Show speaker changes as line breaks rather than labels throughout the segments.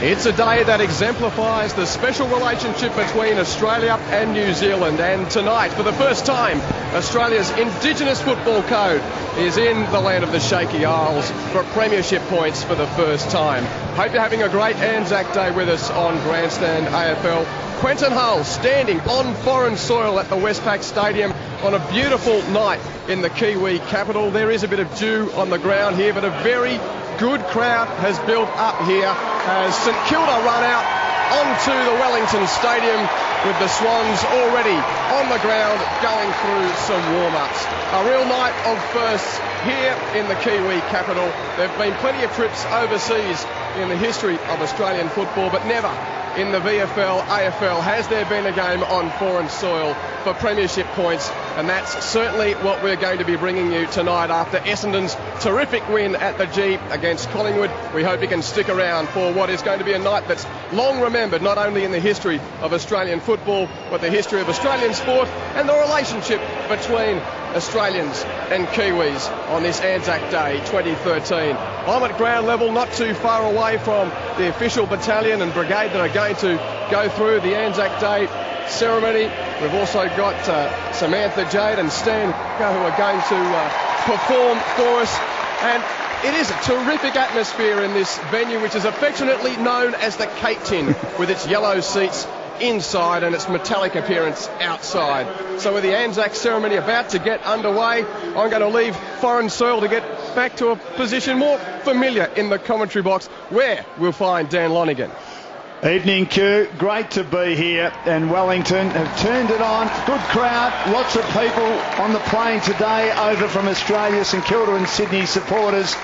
It's a day that exemplifies the special relationship between Australia and New Zealand. And tonight, for the first time, Australia's Indigenous football code is in the land of the Shaky Isles for premiership points for the first time. Hope you're having a great Anzac Day with us on Grandstand AFL. Quentin Hull standing on foreign soil at the Westpac Stadium on a beautiful night in the Kiwi capital. There is a bit of dew on the ground here, but a very good crowd has built up here as St Kilda run out onto the Wellington Stadium with the Swans already on the ground going through some warm-ups. A real night of firsts here in the Kiwi capital. There have been plenty of trips overseas in the history of Australian football, but never in the VFL, AFL has there been a game on foreign soil for premiership points, and that's certainly what we're going to be bringing you tonight after Essendon's terrific win at the G against Collingwood. We hope you can stick around for what is going to be a night that's long remembered, not only in the history of Australian football, but the history of Australian sport and the relationship between Australians and Kiwis on this Anzac Day 2013. I'm at ground level, not too far away from the official battalion and brigade that are going to go through the Anzac Day ceremony. We've also got Samantha Jade and Stan who are going to perform for us. And it is a terrific atmosphere in this venue, which is affectionately known as the Cake Tin, with its yellow seats inside and its metallic appearance outside. So with the Anzac ceremony about to get underway, I'm going to leave foreign soil to get back to a position more familiar in the commentary box, where we'll find Dan Lonigan.
Evening, Q. Great to be here, and Wellington have turned it on. Good crowd, lots of people on the plane today over from Australia, St Kilda and Sydney supporters.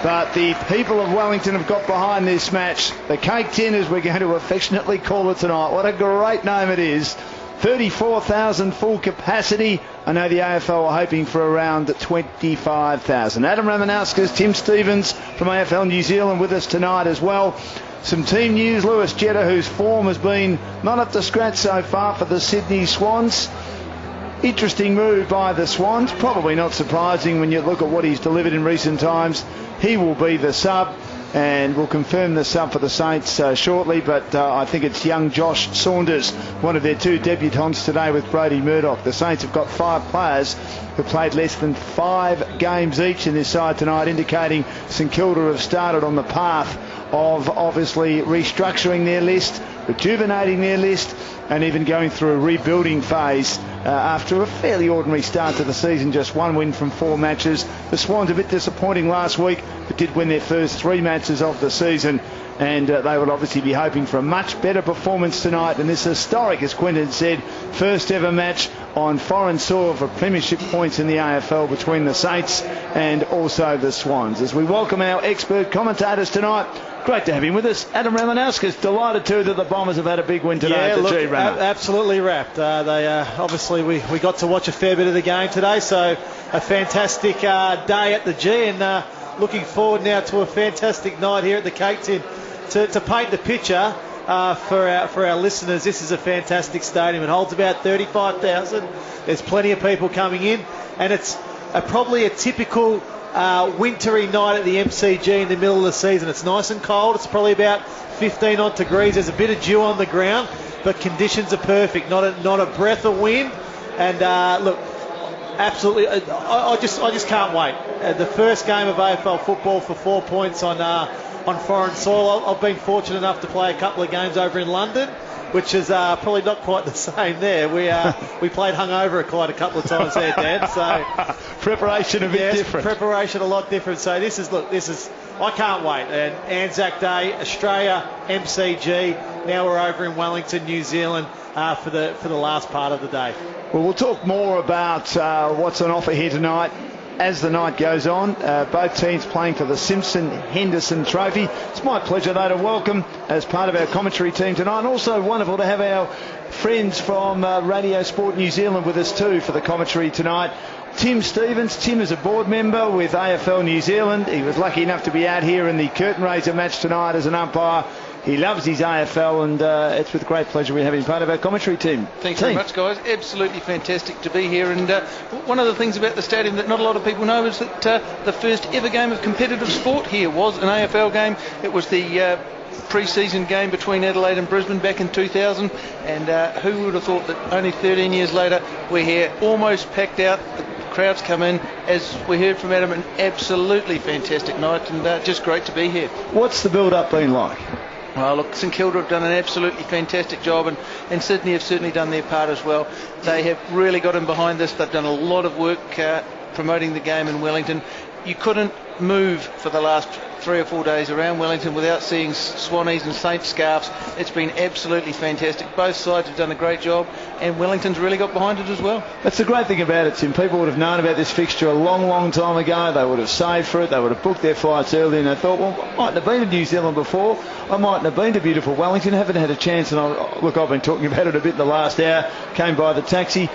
But the people of Wellington have got behind this match. The Cake Tin, as we're going to affectionately call it tonight. What a great name it is. 34,000 full capacity. I know the AFL are hoping for around 25,000. Adam Ramanauskas, Tim Stevens from AFL New Zealand with us tonight as well. Some team news. Lewis Jetta, whose form has been not up to scratch so far for the Sydney Swans. Interesting move by the Swans. Probably not surprising when you look at what he's delivered in recent times. He will be the sub, and we'll confirm the sub for the Saints shortly, but I think it's young Josh Saunders, one of their two debutants today with Brody Murdoch. The Saints have got 5 players who played less than 5 games each in this side tonight, indicating St Kilda have started on the path of obviously restructuring their list, rejuvenating their list, and even going through a rebuilding phase after a fairly ordinary start to the season. Just 1 win from 4 matches. The Swans a bit disappointing last week, but did win their first 3 matches of the season, and they would obviously be hoping for a much better performance tonight. And this historic, as Quentin said, first ever match on foreign soil for premiership points in the AFL between the Saints and also the Swans. As we welcome our expert commentators tonight, great to have him with us. Adam Ramanauskas, delighted too that the Bombers have had a big win today at the G.
Absolutely wrapped. They obviously we got to watch a fair bit of the game today, so a fantastic day at the G, and looking forward now to a fantastic night here at the Cake Tin. To paint the picture for our listeners, this is a fantastic stadium. It holds about 35,000. There's plenty of people coming in, and it's probably a typical wintry night at the MCG in the middle of the season. It's nice and cold. It's probably about 15 odd degrees. There's a bit of dew on the ground, but conditions are perfect. Not a breath of wind. And look, absolutely, I just can't wait. The first game of AFL football for 4 points on foreign soil. I've been fortunate enough to play a couple of games over in London, which is probably not quite the same there. We played hungover quite a couple of times there, Dan. So
preparation a bit different.
Preparation a lot different. So this is I can't wait. And Anzac Day, Australia, MCG. Now we're over in Wellington, New Zealand for the last part of the day.
Well, we'll talk more about what's on offer here tonight as the night goes on. Both teams playing for the Simpson-Henderson Trophy. It's my pleasure, though, to welcome as part of our commentary team tonight, and also wonderful to have our friends from Radio Sport New Zealand with us too for the commentary tonight. Tim Stevens. Tim is a board member with AFL New Zealand. He was lucky enough to be out here in the curtain raiser match tonight as an umpire. He loves his AFL, and it's with great pleasure we have him part of our commentary team.
Thanks very much, guys. Absolutely fantastic to be here. And one of the things about the stadium that not a lot of people know is that the first ever game of competitive sport here was an AFL game. It was the pre-season game between Adelaide and Brisbane back in 2000, and who would have thought that only 13 years later we're here, almost packed out. The crowds come in, as we heard from Adam, an absolutely fantastic night, and just great to be here.
What's the build-up been like?
Well, look, St Kilda have done an absolutely fantastic job, and Sydney have certainly done their part as well. They have really got in behind this. They've done a lot of work promoting the game in Wellington. You couldn't move for the last 3 or 4 days around Wellington without seeing Swannies and Saints scarves. It's been absolutely fantastic. Both sides have done a great job, and Wellington's really got behind it as well.
That's the great thing about it, Tim. People would have known about this fixture a long, long time ago. They would have saved for it. They would have booked their flights early, and they thought, well, I mightn't have been to New Zealand before. I mightn't have been to beautiful Wellington. Haven't had a chance. And look, I've been talking about it a bit in the last hour. Came by the taxi.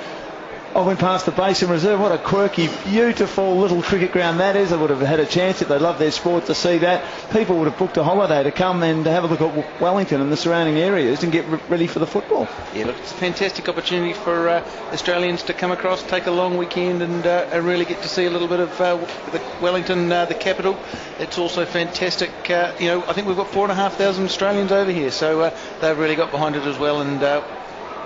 I went past the Basin Reserve. What a quirky, beautiful little cricket ground that is. I would have had a chance if they love their sport to see that. People would have booked a holiday to come and have a look at Wellington and the surrounding areas and get ready for the football.
Yeah, look, it's a fantastic opportunity for Australians to come across, take a long weekend, and really get to see a little bit of the Wellington, the capital. It's also fantastic. I think we've got 4,500 Australians over here, so they've really got behind it as well. And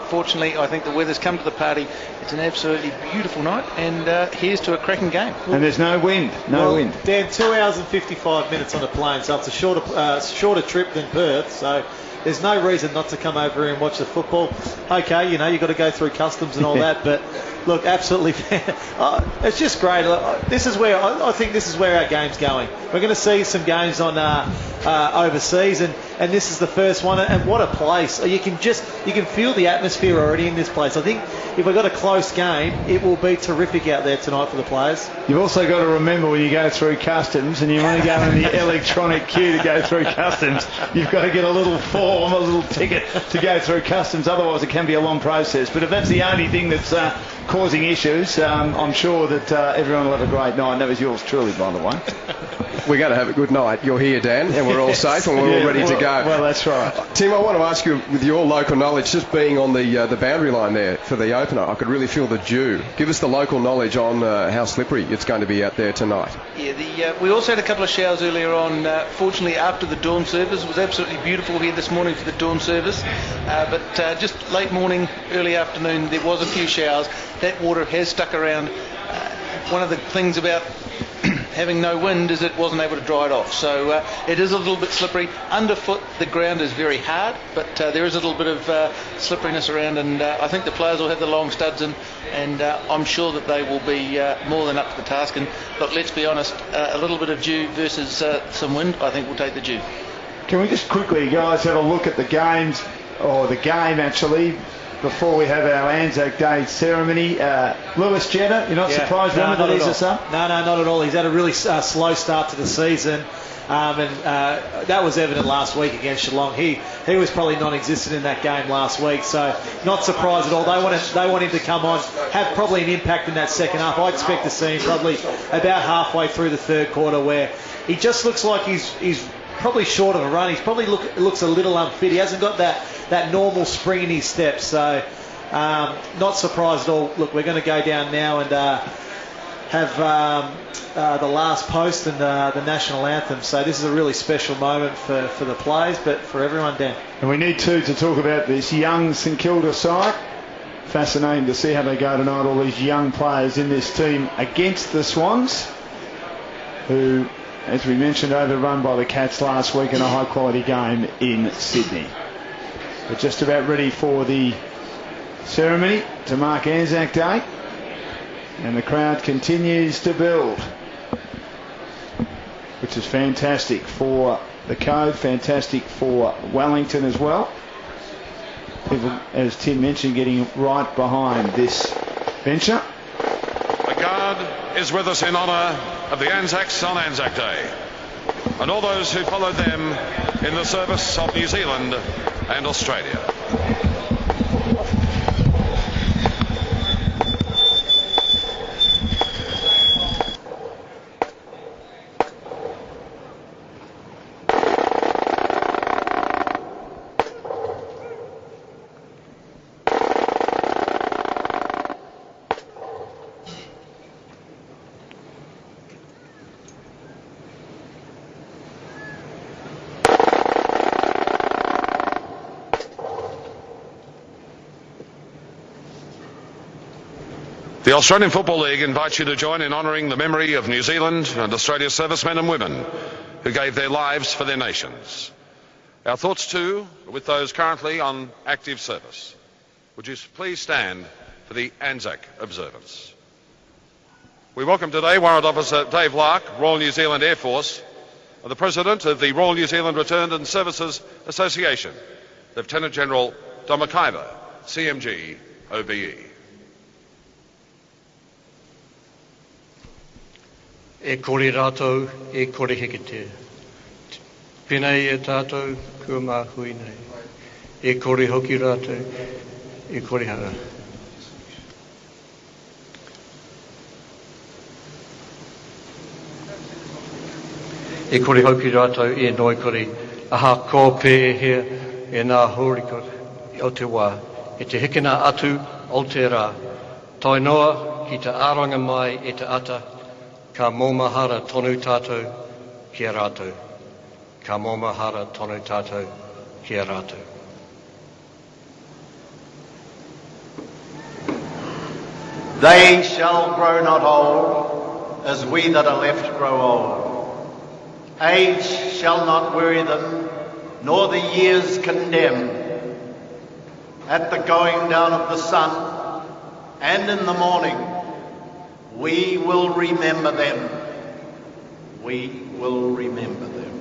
fortunately, I think the weather's come to the party. It's an absolutely beautiful night, and here's to a cracking game.
And there's no wind, wind.
Dan, 2 hours and 55 minutes on the plane, so it's a shorter trip than Perth, so there's no reason not to come over here and watch the football. Okay, you've got to go through customs and all that, but look, absolutely, it's just great. This is where I think this is where our game's going. We're going to see some games on overseas, and this is the first one. And what a place! You can feel the atmosphere already in this place. I think if we've got a close game, it will be terrific out there tonight for the players.
You've also got to remember when you go through customs, and you want to go in the electronic queue to go through customs, you've got to get a little form, a little ticket to go through customs. Otherwise, it can be a long process. But if that's the only thing that's causing issues, I'm sure that everyone will have a great night. And that was yours truly, by the way.
We're going to have a good night. You're here, Dan, and we're all safe and we're all ready to go.
Well, that's right.
Tim, I want to ask you, with your local knowledge, just being on the boundary line there for the opener, I could really feel the dew. Give us the local knowledge on how slippery it's going to be out there tonight.
Yeah, we also had a couple of showers earlier on. Fortunately, after the dawn service, it was absolutely beautiful here this morning for the dawn service. But just late morning, early afternoon, there was a few showers. That water has stuck around. One of the things about having no wind is it wasn't able to dry it off, so it is a little bit slippery. Underfoot the ground is very hard, but there is a little bit of slipperiness around, and I think the players will have the long studs in, and I'm sure that they will be more than up to the task. And look, let's be honest, a little bit of dew versus some wind, I think we'll take the dew.
Can we just quickly, guys, have a look at the games, or the game actually, before we have our Anzac Day ceremony? Lewis Jenner, you're not surprised that he's a sub?
No, not at all. He's had a really slow start to the season, and that was evident last week against Geelong. He was probably non-existent in that game last week, so not surprised at all. They want him to come on, have probably an impact in that second half. I expect to see him probably about halfway through the third quarter, where he just looks like he's probably short of a run. He's probably looks a little unfit. He hasn't got that normal spring in his step, so not surprised at all. Look, we're going to go down now and have the last post and the national anthem, so this is a really special moment for the players, but for everyone, Dan.
And we need to talk about this young St Kilda side. Fascinating to see how they go tonight, all these young players in this team against the Swans, who, as we mentioned, overrun by the Cats last week in a high quality game in Sydney. We're just about ready for the ceremony to mark Anzac Day, and the crowd continues to build, which is fantastic for the Cove, fantastic for Wellington as well. People, as Tim mentioned, getting right behind this venture.
The Guard is with us in honour of the Anzacs on Anzac Day, and all those who followed them in the service of New Zealand and Australia. The Australian Football League invites you to join in honouring the memory of New Zealand and Australia's servicemen and women who gave their lives for their nations. Our thoughts too are with those currently on active service. Would you please stand for the Anzac observance? We welcome today Warrant Officer Dave Lark, Royal New Zealand Air Force, and the President of the Royal New Zealand Returned and Services Association, Lieutenant General Don McIver, CMG, OBE.
E kore rātou, e kore hekete. Pēnei e tātou, kua mā hui nei. E kore hoki rātou, e kore hara. E kore hoki rātou, e noi kore. Aha ko pē e hea, e nā hori kore, o te wā. E te hekena atu, o te rā. Tai noa, ki te āranga mai e te ata, ka mōmahara tonu tātou kia rātou. Ka mōmahara tonu tātou kia rātou.
They shall grow not old, as we that are left grow old. Age shall not weary them, nor the years condemn. At the going down of the sun, and in the morning, we will remember them. We will remember them.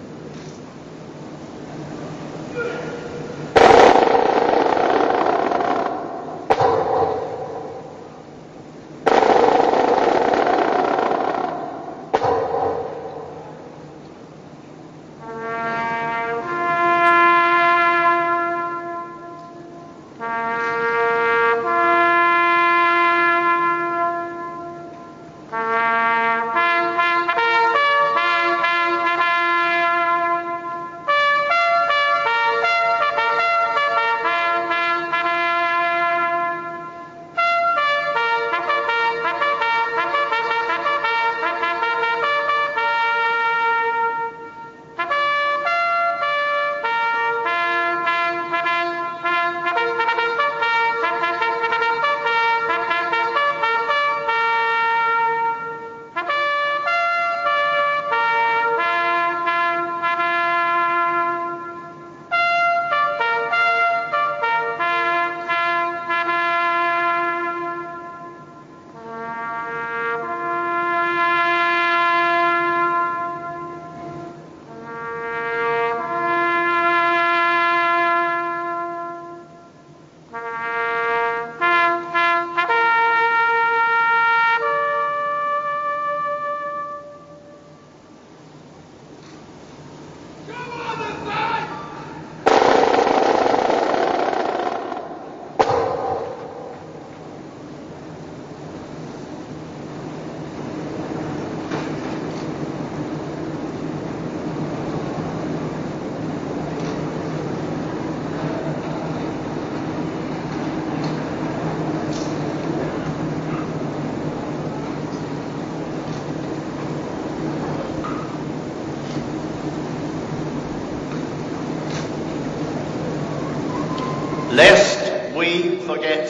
Lest we forget.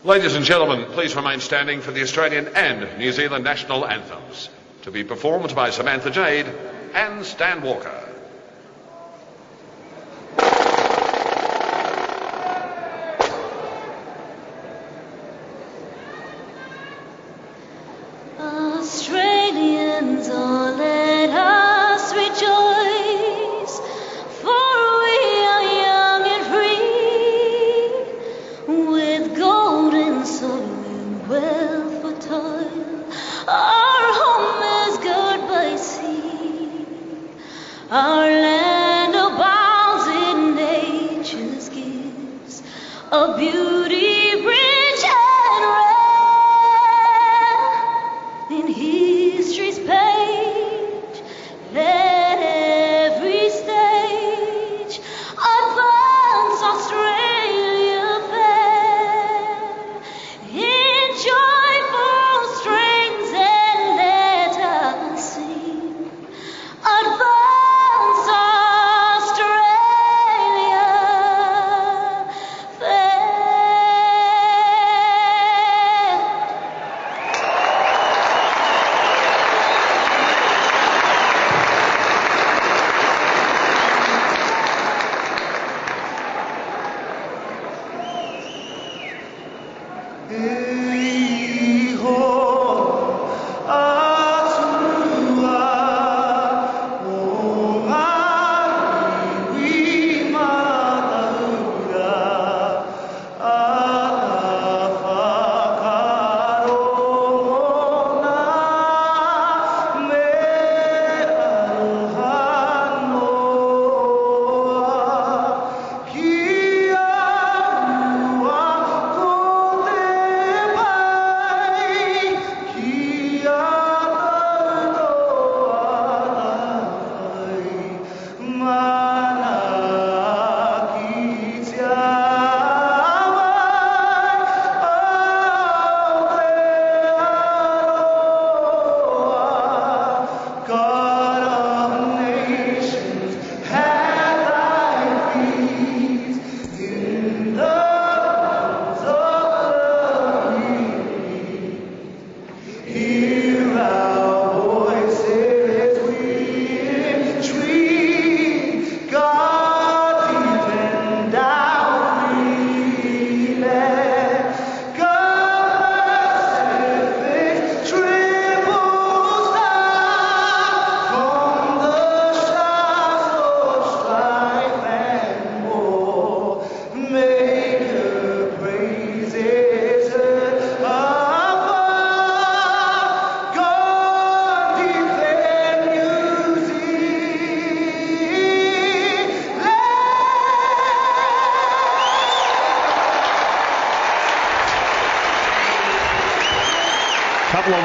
Ladies and gentlemen, please remain standing for the Australian and New Zealand national anthems, to be performed by Samantha Jade and Stan Walker.
Australians, oh, let us rejoice, for we are young and free, with golden soil and wealth for toil. Our home is good by sea, our land abounds in nature's gifts, a beauty rich and rare. In history's page, let every stage a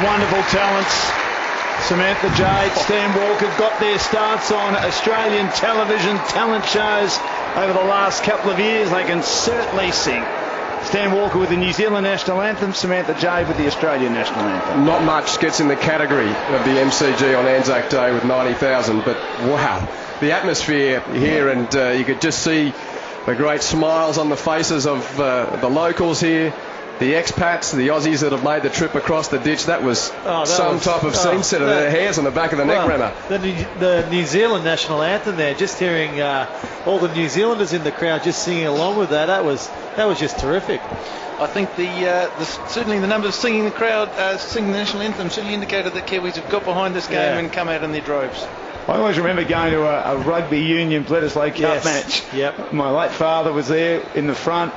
wonderful talents. Samantha Jade, Stan Walker got their starts on Australian television talent shows over the last couple of years. They can certainly sing. Stan Walker with the New Zealand national anthem, Samantha Jade with the Australian national anthem.
Not much gets in the category of the MCG on Anzac Day with 90,000, but wow, the atmosphere here, and you could just see the great smiles on the faces of the locals here, the expats, the Aussies that have made the trip across the ditch. That was type of scene setter. Their hairs on the back of the neck, Rema.
The New Zealand national anthem there, just hearing all the New Zealanders in the crowd just singing along with that, that was just terrific.
I think certainly the numbers singing the crowd, singing the national anthem certainly indicated that Kiwis have got behind this game and come out in their droves.
I always remember going to a rugby union Bledisloe Cup match.
Yep.
My late father was there in the front,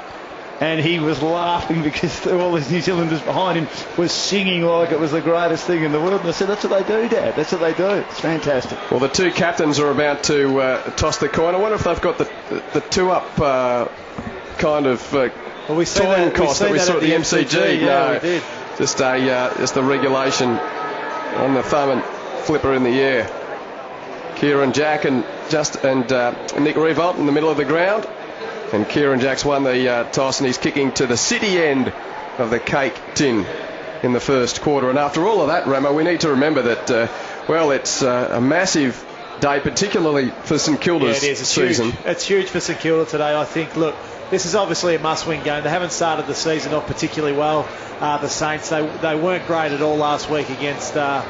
and he was laughing because all these New Zealanders behind him was singing like it was the greatest thing in the world. And I said, that's what they do, Dad. That's what they do. It's fantastic.
Well, the two captains are about to toss the coin. I wonder if they've got the two-up kind of time cost that we saw at the MCG.
Yeah, we did.
Just the regulation on the thumb and flipper in the air. Kieran Jack and Nick Revolt in the middle of the ground. And Kieran Jack's won the toss, and he's kicking to the city end of the cake tin in the first quarter. And after all of that, Ramo, we need to remember that, it's a massive day, particularly for St Kilda's season.
It's huge for St Kilda today, I think. Look, this is obviously a must-win game. They haven't started the season off particularly well, the Saints. They weren't great at all last week against the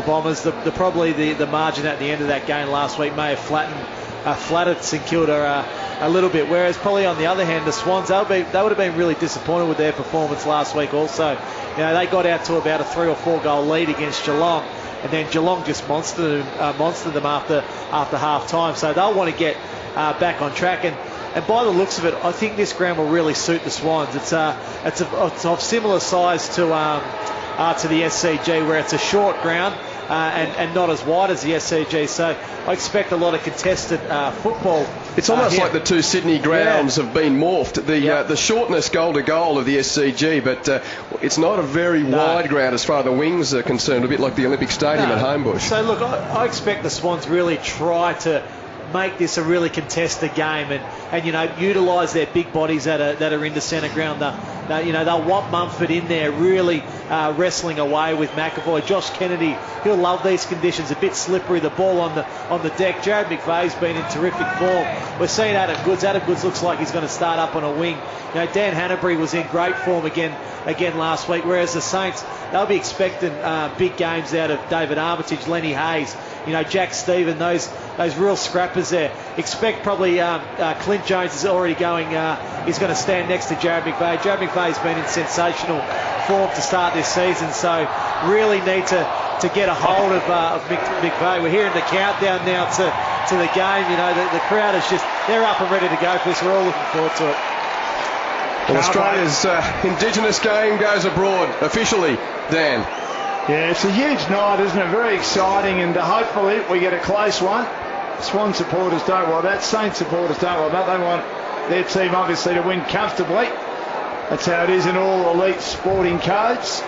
Bombers. Probably the margin at the end of that game last week may have flattered St Kilda a little bit, whereas probably on the other hand the Swans, they would have been really disappointed with their performance last week also. They got out to about a 3 or 4 goal lead against Geelong, and then Geelong just monstered them after half time, so they'll want to get back on track, and by the looks of it, I think this ground will really suit the Swans. It's of similar size to the SCG, where it's a short ground and not as wide as the SCG, so I expect a lot of contested football.
It's almost like the two Sydney grounds have been morphed. The shortness goal to goal of the SCG, but it's not a very wide ground as far as the wings are concerned, a bit like the Olympic Stadium at Homebush.
So look, I expect the Swans really try to make this a really contested game and utilise their big bodies that are in the centre ground. They'll want Mumford in there really wrestling away with McAvoy. Josh Kennedy, he'll love these conditions, a bit slippery, the ball on the deck. Jared McVeigh's been in terrific form. We're seeing Adam Goods. Adam Goods looks like he's going to start up on a wing. Dan Hanbury was in great form again last week, whereas the Saints, they'll be expecting big games out of David Armitage, Lenny Hayes, Jack Stephen, those real scrappers there. Expect probably Clint Jones is already going, he's going to stand next to Jared McVeigh. Jared McVeigh's been in sensational form to start this season, so really need to get a hold of McVeigh. We're hearing the countdown now to the game. The crowd is they're up and ready to go for this. We're all looking forward to it.
Well, Australia's Indigenous game goes abroad officially, Dan.
Yeah, it's a huge night, isn't it? Very exciting, and hopefully we get a close one. Swan supporters don't want that. Saints supporters don't want that. They want their team, obviously, to win comfortably. That's how it is in all elite sporting codes.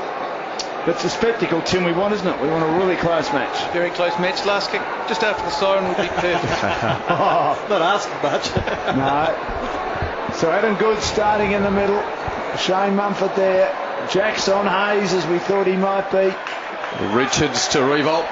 But it's a spectacle, Tim, we want, isn't it? We want a really close match.
Very close match. Last kick, just after the siren, would be perfect.
Not asking much.
No. So Adam Good starting in the middle. Shane Mumford there. Jackson Hayes, as we thought he might be.
Richards to Revolt.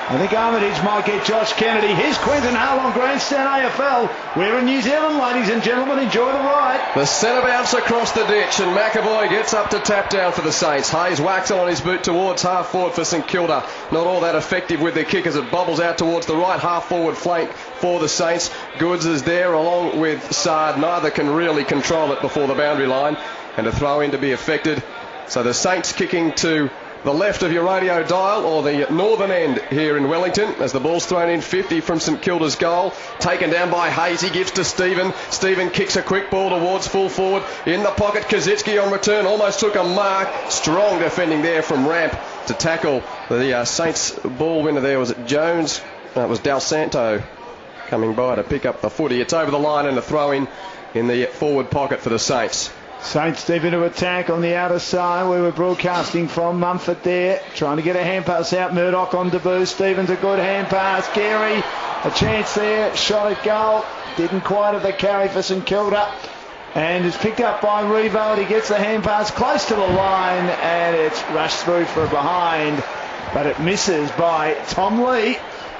I think Armitage might get Josh Kennedy. Here's Quentin Hull on Grandstand AFL. We're in New Zealand, ladies and gentlemen. Enjoy the ride.
The centre bounce across the ditch, and McAvoy gets up to tap down for the Saints. Hayes whacks on his boot towards half forward for St Kilda. Not all that effective with the kick as it bobbles out towards the right half forward flank for the Saints. Goods is there along with Sard. Neither can really control it before the boundary line, and a throw in to be effected. So the Saints kicking to the left of your radio dial, or the northern end here in Wellington, as the ball's thrown in 50 from St Kilda's goal. Taken down by Hayes, he gives to Stephen. Stephen kicks a quick ball towards full forward. In the pocket, Kazitsky on return, almost took a mark. Strong defending there from Ramp to tackle the Saints ball winner there. Was it Jones? No, it was Del Santo coming by to pick up the footy. It's over the line and a throw in the forward pocket for the Saints.
Saints deep into attack on the outer side. We were broadcasting from Mumford there, trying to get a hand pass out. Murdoch on debut. Stevens a good hand pass. Gary, a chance there. Shot at goal. Didn't quite have the carry for St Kilda. And is picked up by Revolt. He gets the hand pass close to the line, and it's rushed through for a behind. But it misses by Tom Lee,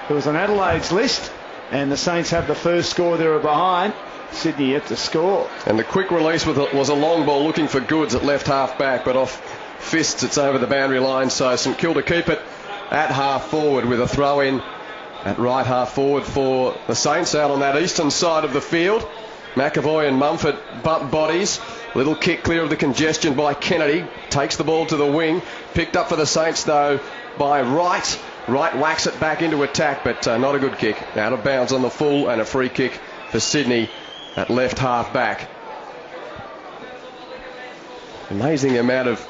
who was on Adelaide's list. And the Saints have the first score there behind. Sydney yet to score.
And the quick release was a long ball looking for Goods at left half back, but off fists it's over the boundary line. So St Kilda keep it at half forward with a throw in at right half forward for the Saints out on that eastern side of the field. McAvoy and Mumford bump bodies. Little kick clear of the congestion by Kennedy. Takes the ball to the wing. Picked up for the Saints though by Wright. Wright whacks it back into attack, but not a good kick. Out of bounds on the full, and a free kick for Sydney at left half back. Amazing amount of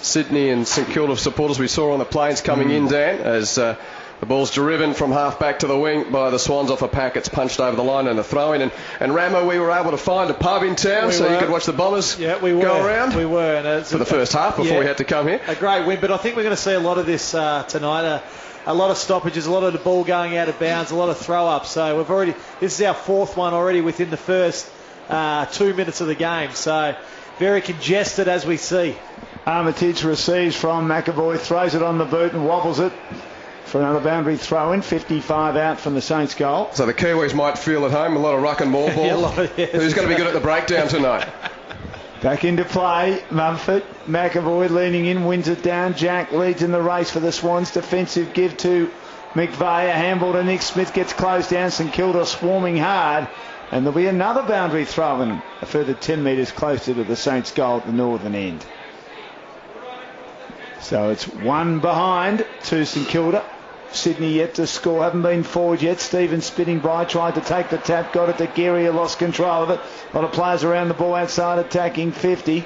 Sydney and St Kilda supporters we saw on the plains coming in, Dan, as the ball's driven from half back to the wing by the Swans off a pack. It's punched over the line and a throw in. And Ramo, we were able to find a pub in town you could watch the Bombers go around.
We were. And
for the first half before we had to come here.
A great win, but I think we're going to see a lot of this tonight. A lot of stoppages, a lot of the ball going out of bounds, a lot of throw-ups. So this is our fourth one already within the first 2 minutes of the game. So very congested as we see.
Armitage receives from McAvoy, throws it on the boot and wobbles it for another boundary throw in. 55 out from the Saints goal.
So the Kiwis might feel at home. A lot of ruck and maul ball. Who's going to be good at the breakdown tonight?
Back into play, Mumford. McAvoy leaning in, wins it down. Jack leads in the race for the Swans. Defensive give to McVeigh. A handball to Nick Smith, gets closed down. St Kilda swarming hard. And there'll be another boundary throw in, a further 10 metres closer to the Saints goal at the northern end. So it's one behind to St Kilda. Sydney yet to score, haven't been forward yet. Stevens spinning by, tried to take the tap, got it to Gary, who lost control of it. A lot of players around the ball outside attacking. 50.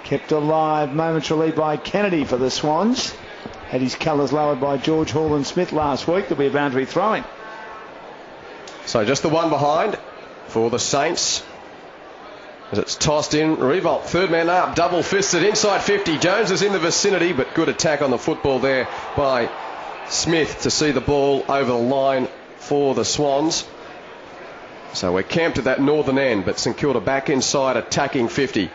Kept alive momentarily by Kennedy for the Swans. Had his colours lowered by George Hall and Smith last week. There'll be a boundary throwing.
So just the one behind for the Saints. As it's tossed in, Revolt, third man up, double fisted inside 50. Jones is in the vicinity, but good attack on the football there by Smith to see the ball over the line for the Swans. So we're camped at that northern end, but St Kilda back inside attacking 50.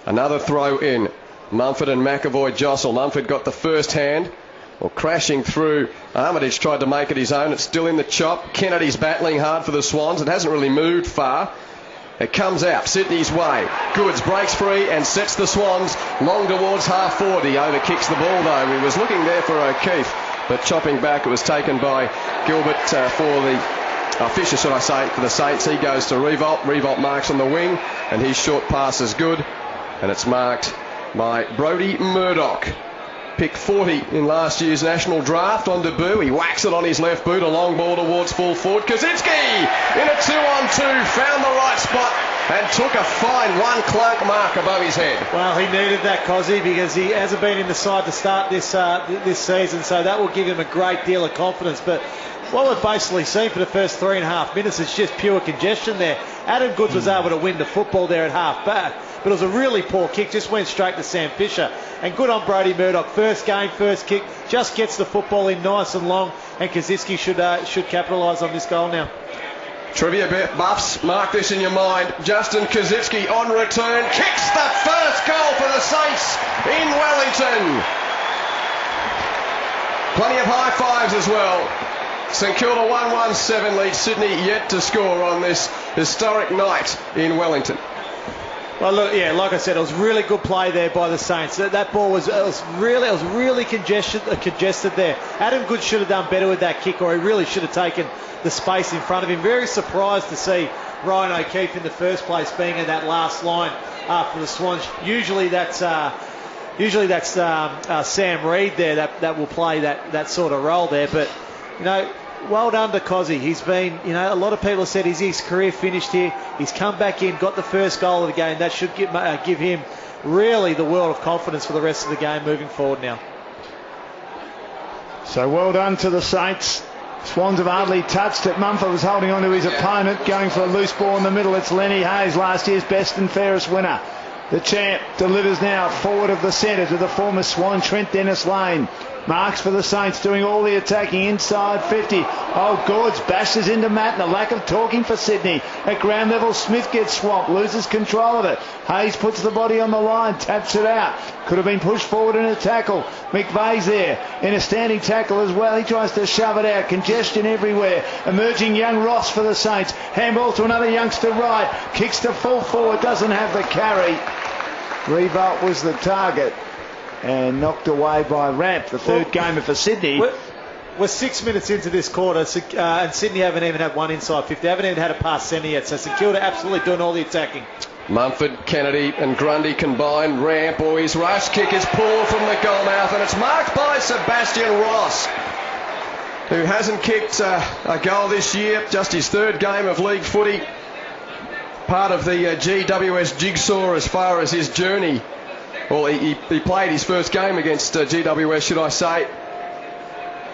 Another throw in. Mumford and McAvoy jostle. Mumford got the first hand, crashing through. Armitage tried to make it his own. It's still in the chop. Kennedy's battling hard for the Swans. It hasn't really moved far. It comes out Sydney's way. Goods breaks free and sets the Swans long towards half forward. He overkicks the ball though. He was looking there for O'Keefe, but chopping back, it was taken by Gilbert for the Fisher, should I say, for the Saints. He goes to Revolt. Revolt marks on the wing, and his short pass is good, and it's marked by Brodie Murdoch. Pick 40 in last year's national draft on debut. He whacks it on his left boot, a long ball towards full forward. Kaczynski in a 2-on-2, found the right spot and took a fine one clunk mark above his head.
Well, he needed that, Cozzy, because he hasn't been in the side to start this season, so that will give him a great deal of confidence. But what we've basically seen for the first 3.5 minutes is just pure congestion there. Adam Goods was able to win the football there at half back, but it was a really poor kick, just went straight to Sam Fisher. And good on Brodie Murdoch, first game, first kick, just gets the football in nice and long, and Kaczynski should capitalise on this goal now.
Trivia buffs, mark this in your mind. Justin Kaczynski on return kicks the first goal for the Saints in Wellington. Plenty of high fives as well. St Kilda 1-1-7 lead. Sydney yet to score on this historic night in Wellington.
Well, look, yeah, like I said, it was really good play there by the Saints. That ball was really congested there. Adam Goods should have done better with that kick, or he really should have taken the space in front of him. Very surprised to see Ryan O'Keefe in the first place being in that last line for the Swans. Usually that's Sam Reid there that will play that sort of role there. But well done to Cozzy. He's been, a lot of people have said, is his career finished here? He's come back in, got the first goal of the game. That should give him really the world of confidence for the rest of the game moving forward now.
So well done to the Saints. Swans have hardly touched it. Mumford was holding on to his opponent, going for a loose ball in the middle. It's Lenny Hayes, last year's best and fairest winner. The champ delivers now forward of the centre to the former Swan, Trent Dennis-Lane. Marks for the Saints, doing all the attacking inside 50. Oh, Gords bashes into Matt, and a lack of talking for Sydney. At ground level, Smith gets swamped, loses control of it. Hayes puts the body on the line, taps it out. Could have been pushed forward in a tackle. McVeigh's there in a standing tackle as well. He tries to shove it out. Congestion everywhere. Emerging young Ross for the Saints. Handball to another youngster right. Kicks to full forward, doesn't have the carry. Revolt was the target and knocked away by Ramp, the third gamer for Sydney.
We're 6 minutes into this quarter, and Sydney haven't even had one inside 50. They haven't even had a pass centre yet, so St Kilda absolutely doing all the attacking.
Mumford, Kennedy and Grundy combined. Ramp, his rush kick is pulled from the goal mouth, and it's marked by Sebastian Ross, who hasn't kicked a goal this year, just his third game of league footy. Part of the GWS jigsaw as far as his journey. Well, he played his first game against GWS, should I say.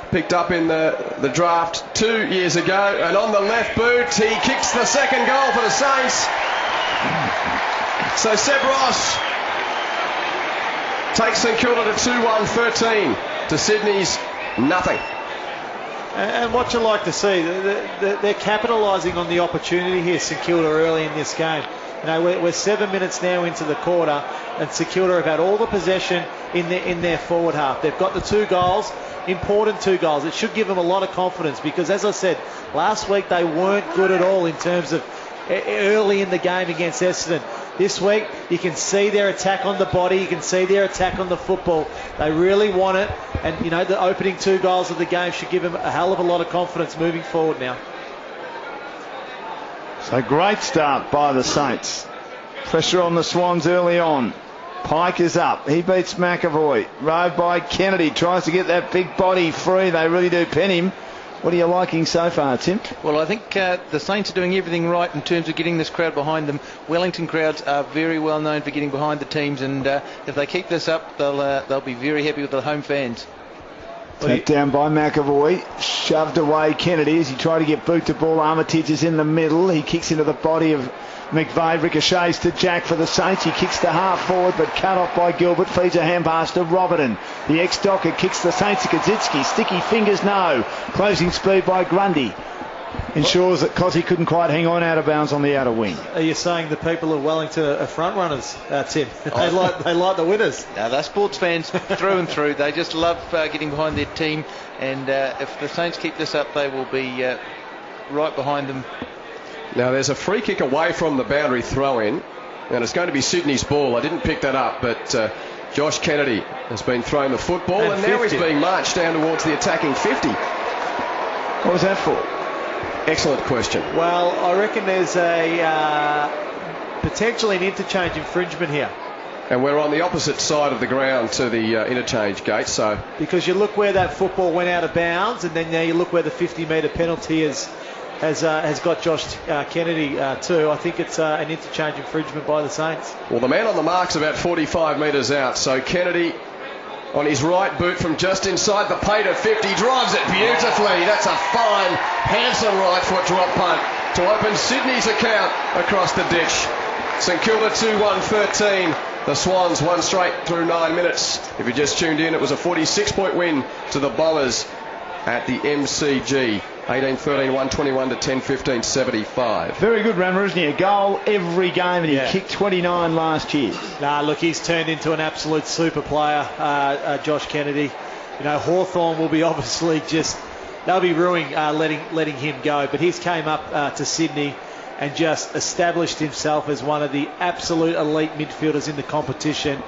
Picked up in the draft 2 years ago, and on the left boot he kicks the second goal for the Saints. So Seb Ross takes St Kilda to 2-1-13 to Sydney's nothing.
And what you like to see, they're capitalising on the opportunity here, St Kilda, early in this game. You know, we're 7 minutes now into the quarter, and St Kilda have had all the possession in their forward half. They've got the 2 goals, important 2 goals. It should give them a lot of confidence because, as I said, last week they weren't good at all in terms of early in the game against Essendon. This week, you can see their attack on the body, you can see their attack on the football. They really want it, and you know, the opening 2 goals of the game should give them a hell of a lot of confidence moving forward now.
So great start by the Saints. Pressure on the Swans early on. Pike is up. He beats McAvoy. Rode by Kennedy. Tries to get that big body free. They really do pen him. What are you liking so far, Tim?
Well, I think the Saints are doing everything right in terms of getting this crowd behind them. Wellington crowds are very well known for getting behind the teams, and if they keep this up, they'll be very happy with the home fans.
Tapped down by McAvoy, shoved away Kennedy as he tried to get boot to ball. Armitage is in the middle. He kicks into the body of McVeigh, ricochets to Jack for the Saints. He kicks to half forward, but cut off by Gilbert. Feeds a hand pass to Robertson. The ex-Docker kicks the Saints to Kaczynski. Sticky fingers, no. Closing speed by Grundy. Ensures that Cozzy couldn't quite hang on out of bounds on the outer wing.
Are you saying the people of Wellington are front runners, Tim? They like the winners.
Now, they're sports fans through and through. They just love getting behind their team, and if the Saints keep this up, they will be right behind them.
Now there's a free kick away from the boundary throw-in, and it's going to be Sydney's ball. I didn't pick that up, but Josh Kennedy has been thrown the football, and now he's being marched down towards the attacking 50. What was that for? Excellent question.
Well, I reckon there's potentially an interchange infringement here.
And we're on the opposite side of the ground to the interchange gate, so...
Because you look where that football went out of bounds, and then now you look where the 50-metre penalty has got Josh Kennedy too. I think it's an interchange infringement by the Saints.
Well, the man on the mark's about 45 metres out, so Kennedy on his right boot from just inside the paint at 50 drives it beautifully. That's a fine, handsome right foot drop punt to open Sydney's account across the ditch. St Kilda 2-1-13. The Swans won straight through 9 minutes. If you just tuned in, it was a 46-point win to the Bombers at the MCG. 18-13, 121 to 10-15, 75.
Very good runner, isn't he? A goal every game, and he kicked 29 last year.
Nah, look, he's turned into an absolute super player, Josh Kennedy. You know, Hawthorn will be obviously they'll be ruining letting him go. But he's came up to Sydney and just established himself as one of the absolute elite midfielders in the competition.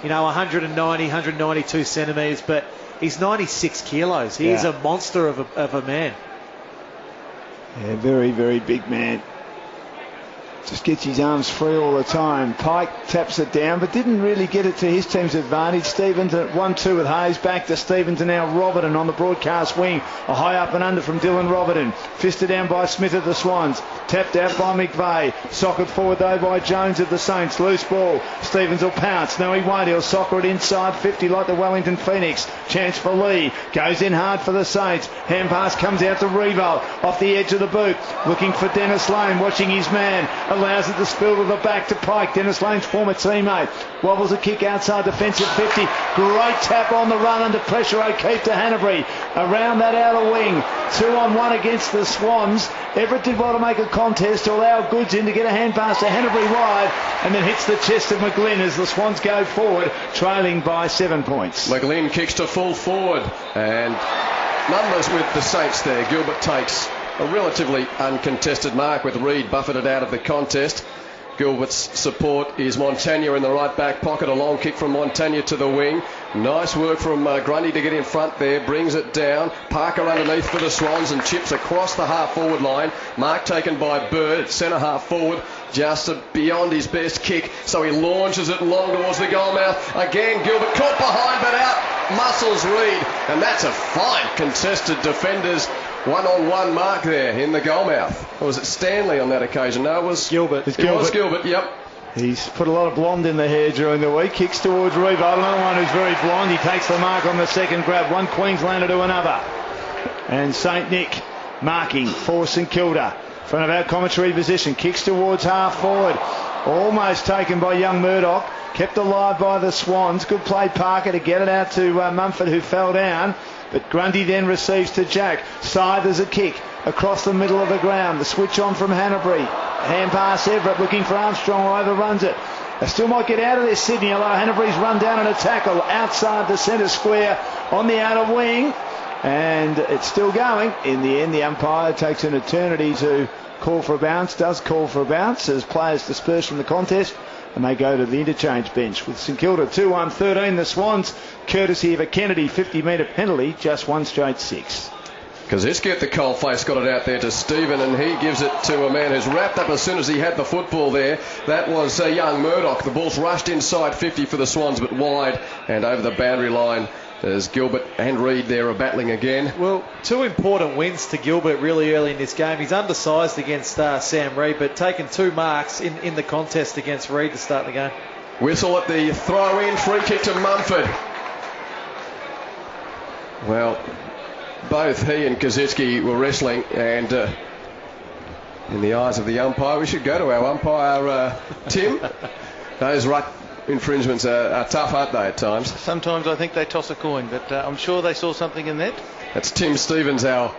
You know, 190, 192 centimetres, but he's 96 kilos. He is a monster of a man.
Yeah, very, very big man. Just gets his arms free all the time. Pike taps it down, but didn't really get it to his team's advantage. Stevens at 1-2 with Hayes. Back to Stevens, and now Robertson on the broadcast wing. A high up and under from Dylan Robertson. Fisted down by Smith of the Swans. Tapped out by McVeigh. Socked forward though by Jones of the Saints. Loose ball. Stevens will pounce. No, he won't. He'll soccer it inside 50 like the Wellington Phoenix. Chance for Lee. Goes in hard for the Saints. Hand pass comes out to Revo. Off the edge of the boot. Looking for Dennis Lane. Watching his man. Allows it to spill to the back to Pike. Dennis Lane's former teammate. Wobbles a kick outside defensive 50. Great tap on the run under pressure. O'Keefe to Hanbury. Around that outer wing. 2-on-1 against the Swans. Everett did well to make a contest to allow Goods in to get a hand pass to Hanbury wide, and then hits the chest of McGlynn as the Swans go forward, trailing by 7 points.
McGlynn kicks to full forward, and numbers with the Saints there. Gilbert takes a relatively uncontested mark with Reid buffeted out of the contest. Gilbert's support is Montagna in the right back pocket. A long kick from Montagna to the wing. Nice work from Grundy to get in front there. Brings it down. Parker underneath for the Swans and chips across the half forward line. Mark taken by Bird. Centre half forward. Just beyond his best kick. So he launches it long towards the goal mouth. Again, Gilbert caught behind but out. Muscles Reid. And that's a fine contested defenders. One-on-one mark there in the goal mouth. Or was it Stanley on that occasion? No, it was
Gilbert.
It was Gilbert, yep.
He's put a lot of blonde in the hair during the week. Kicks towards Revo. Another one who's very blonde. He takes the mark on the second grab. One Queenslander to another. And St. Nick marking for St Kilda. In front of our commentary position. Kicks towards half forward. Almost taken by young Murdoch. Kept alive by the Swans. Good play Parker to get it out to Mumford, who fell down. But Grundy then receives to Jack. Scyther's a kick across the middle of the ground. The switch on from Hanbury. Hand pass Everett looking for Armstrong, who overruns it. They still might get out of there, Sydney, although Hanbury's run down on a tackle outside the centre square on the outer wing. And it's still going. In the end, the umpire takes an eternity to call for a bounce. Does call for a bounce as players disperse from the contest. And they go to the interchange bench with St Kilda 2-1-13. The Swans, courtesy of a Kennedy 50-metre penalty, just one straight 6.
Koziski at the coalface got it out there to Stephen, and he gives it to a man who's wrapped up as soon as he had the football there. That was young Murdoch. The ball's rushed inside 50 for the Swans, but wide and over the boundary line as Gilbert and Reid there are battling again.
Well, two important wins to Gilbert really early in this game. He's undersized against Sam Reid, but taken 2 marks in the contest against Reid to start the game.
Whistle at the throw-in, free kick to Mumford. Well, both he and Koziski were wrestling, and in the eyes of the umpire, we should go to our umpire, Tim. Those right infringements are tough, aren't they, at times?
Sometimes I think they toss a coin, but I'm sure they saw something in that.
That's Tim Stevens, our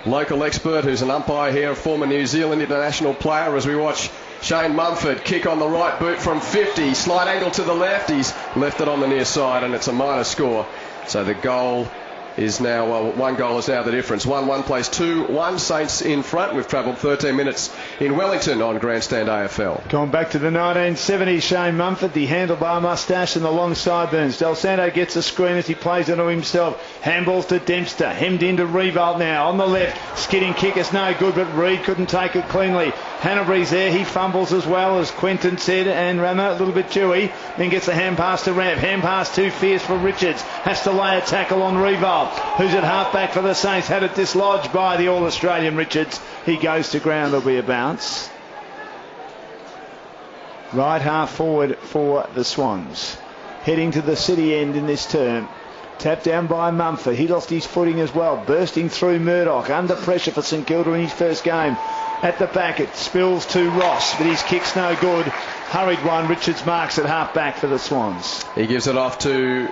local expert, who's an umpire here, a former New Zealand international player, as we watch Shane Mumford kick on the right boot from 50, slight angle to the left. He's left it on the near side, and it's a minor score. So the goal is now, one goal is now the difference. 1-1 plays 2-1. Saints in front. We've travelled 13 minutes in Wellington on Grandstand AFL.
Going back to the 1970s, Shane Mumford, the handlebar moustache and the long sideburns. Del Santo gets a screen as he plays it on himself. Handballs to Dempster. Hemmed into Revolt now. On the left, skidding kick is no good, but Reid couldn't take it cleanly. Hanbury's there. He fumbles as well, as Quentin said, and Rammer a little bit dewy. Then gets a hand pass to Ramp. Hand pass too fierce for Richards. Has to lay a tackle on Revolt, who's at half back for the Saints. Had it dislodged by the All-Australian Richards. He goes to ground. There'll be a bounce. Right half forward for the Swans. Heading to the city end in this turn. Tapped down by Mumford. He lost his footing as well. Bursting through Murdoch. Under pressure for St Kilda in his first game. At the back it spills to Ross, but his kick's no good. Hurried one. Richards marks at half back for the Swans.
He gives it off to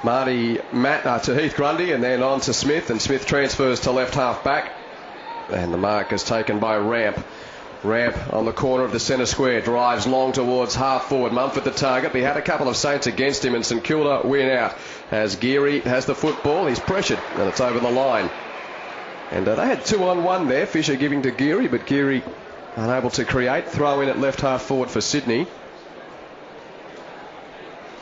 to Heath Grundy, and then on to Smith, and Smith transfers to left half back, and the mark is taken by Ramp. Ramp on the corner of the centre square, drives long towards half forward. Mumford the target, but he had a couple of Saints against him, and St Kilda win out as Geary has the football. He's pressured, and it's over the line. And they had 2-on-1 there, Fisher giving to Geary, but Geary unable to create. Throw in at left half forward for Sydney.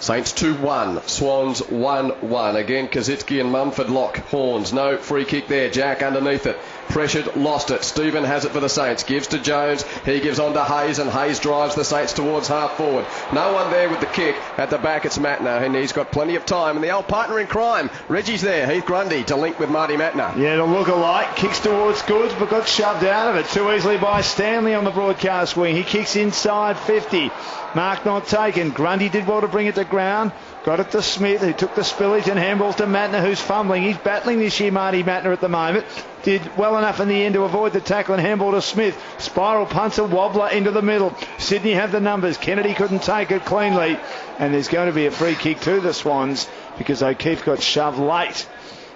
Saints 2-1, Swans 1-1. Again, Koziski and Mumford lock horns. No free kick there. Jack underneath it. pressured, lost it. Stephen has it for the Saints, gives to Jones, he gives on to Hayes, and Hayes drives the Saints towards half forward. No one there with the kick. At the back it's Matner, and he's got plenty of time, and the old partner in crime, Reggie's there, Heath Grundy, to link with Marty Matner.
Yeah, it'll look alike. Kicks towards Goods, but got shoved out of it too easily by Stanley on the broadcast wing. He kicks inside 50. Mark not taken. Grundy did well to bring it to ground. Got it to Smith, who took the spillage, and handballs to Matner, who's fumbling. He's battling this year, Marty Matner, at the moment. Did well enough in the end to avoid the tackle and handball to Smith. Spiral punts a wobbler into the middle. Sydney have the numbers. Kennedy couldn't take it cleanly. And there's going to be a free kick to the Swans because O'Keefe got shoved late.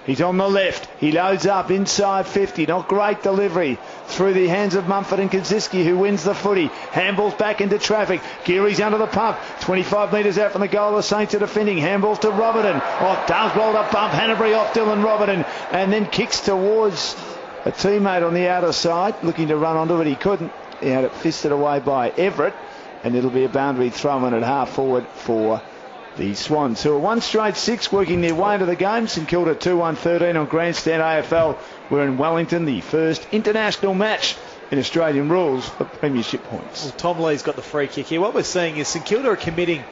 He's on the left. He loads up inside 50. Not great delivery through the hands of Mumford and Kaczynski, who wins the footy. Handballs back into traffic. Geary's under the pump. 25 metres out from the goal. The Saints are defending. Handballs to Robertson. Oh, does roll the bump. Hanbury off Dylan Robertson. And then kicks towards a teammate on the outer side. Looking to run onto it. He couldn't. He had it fisted away by Everett. And it'll be a boundary throw in at half forward for the Swans, who are 1 straight 6, working their way into the game. St Kilda 2-1-13 on Grandstand AFL. We're in Wellington, the first international match in Australian rules for premiership points.
Well, Tom Lee's got the free kick here. What we're seeing is St Kilda are committing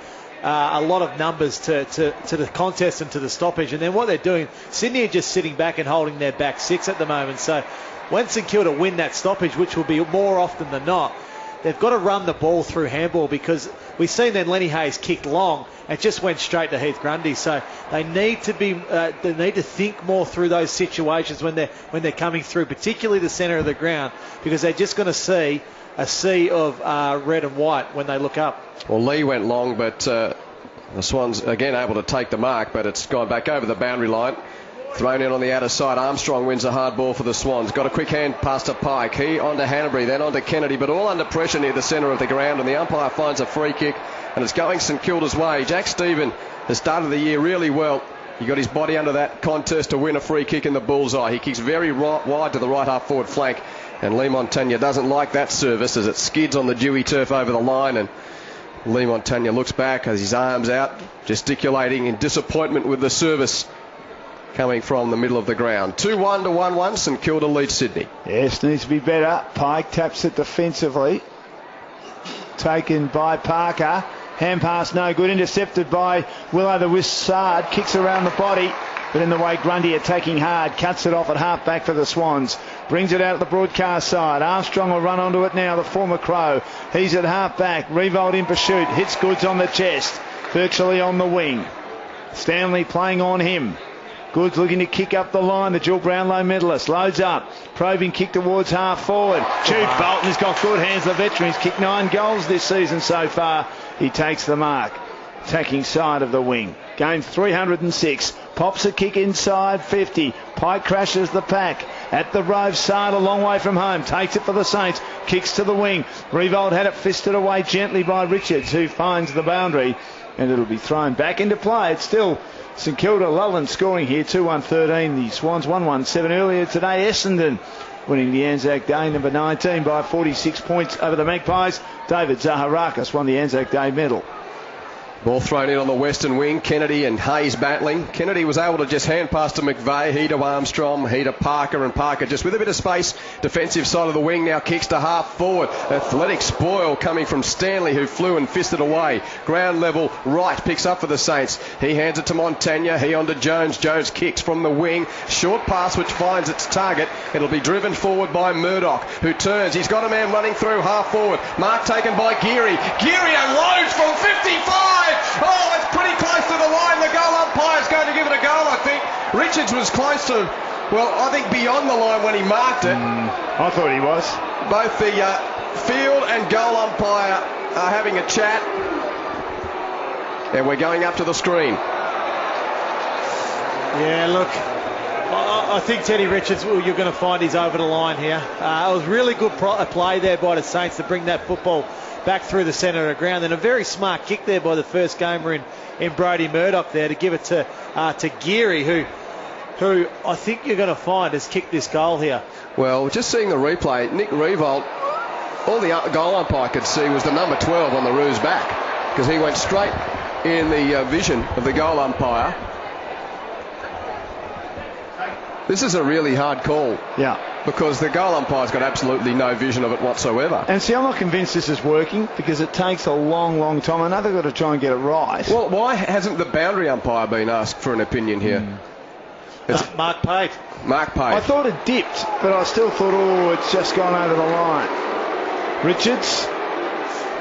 a lot of numbers to the contest and to the stoppage, and then what they're doing, Sydney are just sitting back and holding their back 6 at the moment. So when St Kilda win that stoppage, which will be more often than not, they've got to run the ball through handball, because we've seen then Lenny Hayes kicked long and just went straight to Heath Grundy. So they need to think more through those situations when they're coming through, particularly the centre of the ground, because they're just going to see a sea of red and white when they look up.
Well, Lee went long, but the Swans again able to take the mark, but it's gone back over the boundary line. Thrown in on the outer side. Armstrong wins a hard ball for the Swans. Got a quick hand pass to Pike. He on to Hanbury, then on to Kennedy, but all under pressure near the centre of the ground, and the umpire finds a free kick, and it's going St Kilda's way. Jack Stephen has started the year really well. He got his body under that contest to win a free kick in the bullseye. He kicks very wide to the right half forward flank, and Lee Montagna doesn't like that service as it skids on the dewy turf over the line, and Lee Montagna looks back as his arms out, gesticulating in disappointment with the service coming from the middle of the ground. 2-1 to 1-1. St Kilda leads Sydney.
Yes, needs to be better. Pike taps it defensively. Taken by Parker. Hand pass no good. Intercepted by Willow the Wissard. Kicks around the body. But in the way, Grundy attacking hard. Cuts it off at half back for the Swans. Brings it out at the broadcast side. Armstrong will run onto it now, the former Crow. He's at half back. Revolt in pursuit. Hits Goods on the chest. Virtually on the wing. Stanley playing on him. Goods looking to kick up the line, the dual Brownlow medalist. Loads up. Probing kick towards half forward. Jude Bolton has got good hands, the veteran. He's kicked 9 goals this season so far. He takes the mark. Attacking side of the wing. Game 306. Pops a kick inside 50. Pike crashes the pack. At the Rove side, a long way from home. Takes it for the Saints. Kicks to the wing. Revolt had it fisted away gently by Richards, who finds the boundary. And it'll be thrown back into play. It's still St Kilda Lullen scoring here, 2-1-13. The Swans 1-1-7 earlier today. Essendon winning the Anzac Day number 19 by 46 points over the Magpies. David Zaharakis won the Anzac Day medal.
Ball thrown in on the western wing. Kennedy and Hayes battling. Kennedy was able to just hand pass to McVeigh. He to Armstrong. He to Parker. And Parker just with a bit of space. Defensive side of the wing now kicks to half forward. Athletic spoil coming from Stanley, who flew and fisted away. Ground level right picks up for the Saints. He hands it to Montagna. He on to Jones. Jones kicks from the wing. Short pass which finds its target. It'll be driven forward by Murdoch, who turns. He's got a man running through half forward. Mark taken by Geary. Geary unloads from 55. Oh, it's pretty close to the line. The goal umpire's going to give it a goal, I think. Richards was close to, well, I think beyond the line when he marked it.
I thought he was.
Both the field and goal umpire are having a chat. And we're going up to the screen.
Yeah, look, I think Teddy Richards, well, you're going to find he's over the line here. It was really good play there by the Saints to bring that football back through the centre of the ground, and a very smart kick there by the first gamer in Brody Murdoch there to give it to Geary, who I think you're going to find has kicked this goal here.
Well, just seeing the replay, Nick Revolt, all the goal umpire could see was the number 12 on the Roo's back, because he went straight in the vision of the goal umpire. This is a really hard call.
Yeah.
Because the goal umpire's got absolutely no vision of it whatsoever.
And see, I'm not convinced this is working because it takes a long, long time. I know they've got to try and get it right.
Well, why hasn't the boundary umpire been asked for an opinion here?
Mark Pate.
Mark Pate.
I thought it dipped, but I still thought, it's just gone over the line. Richards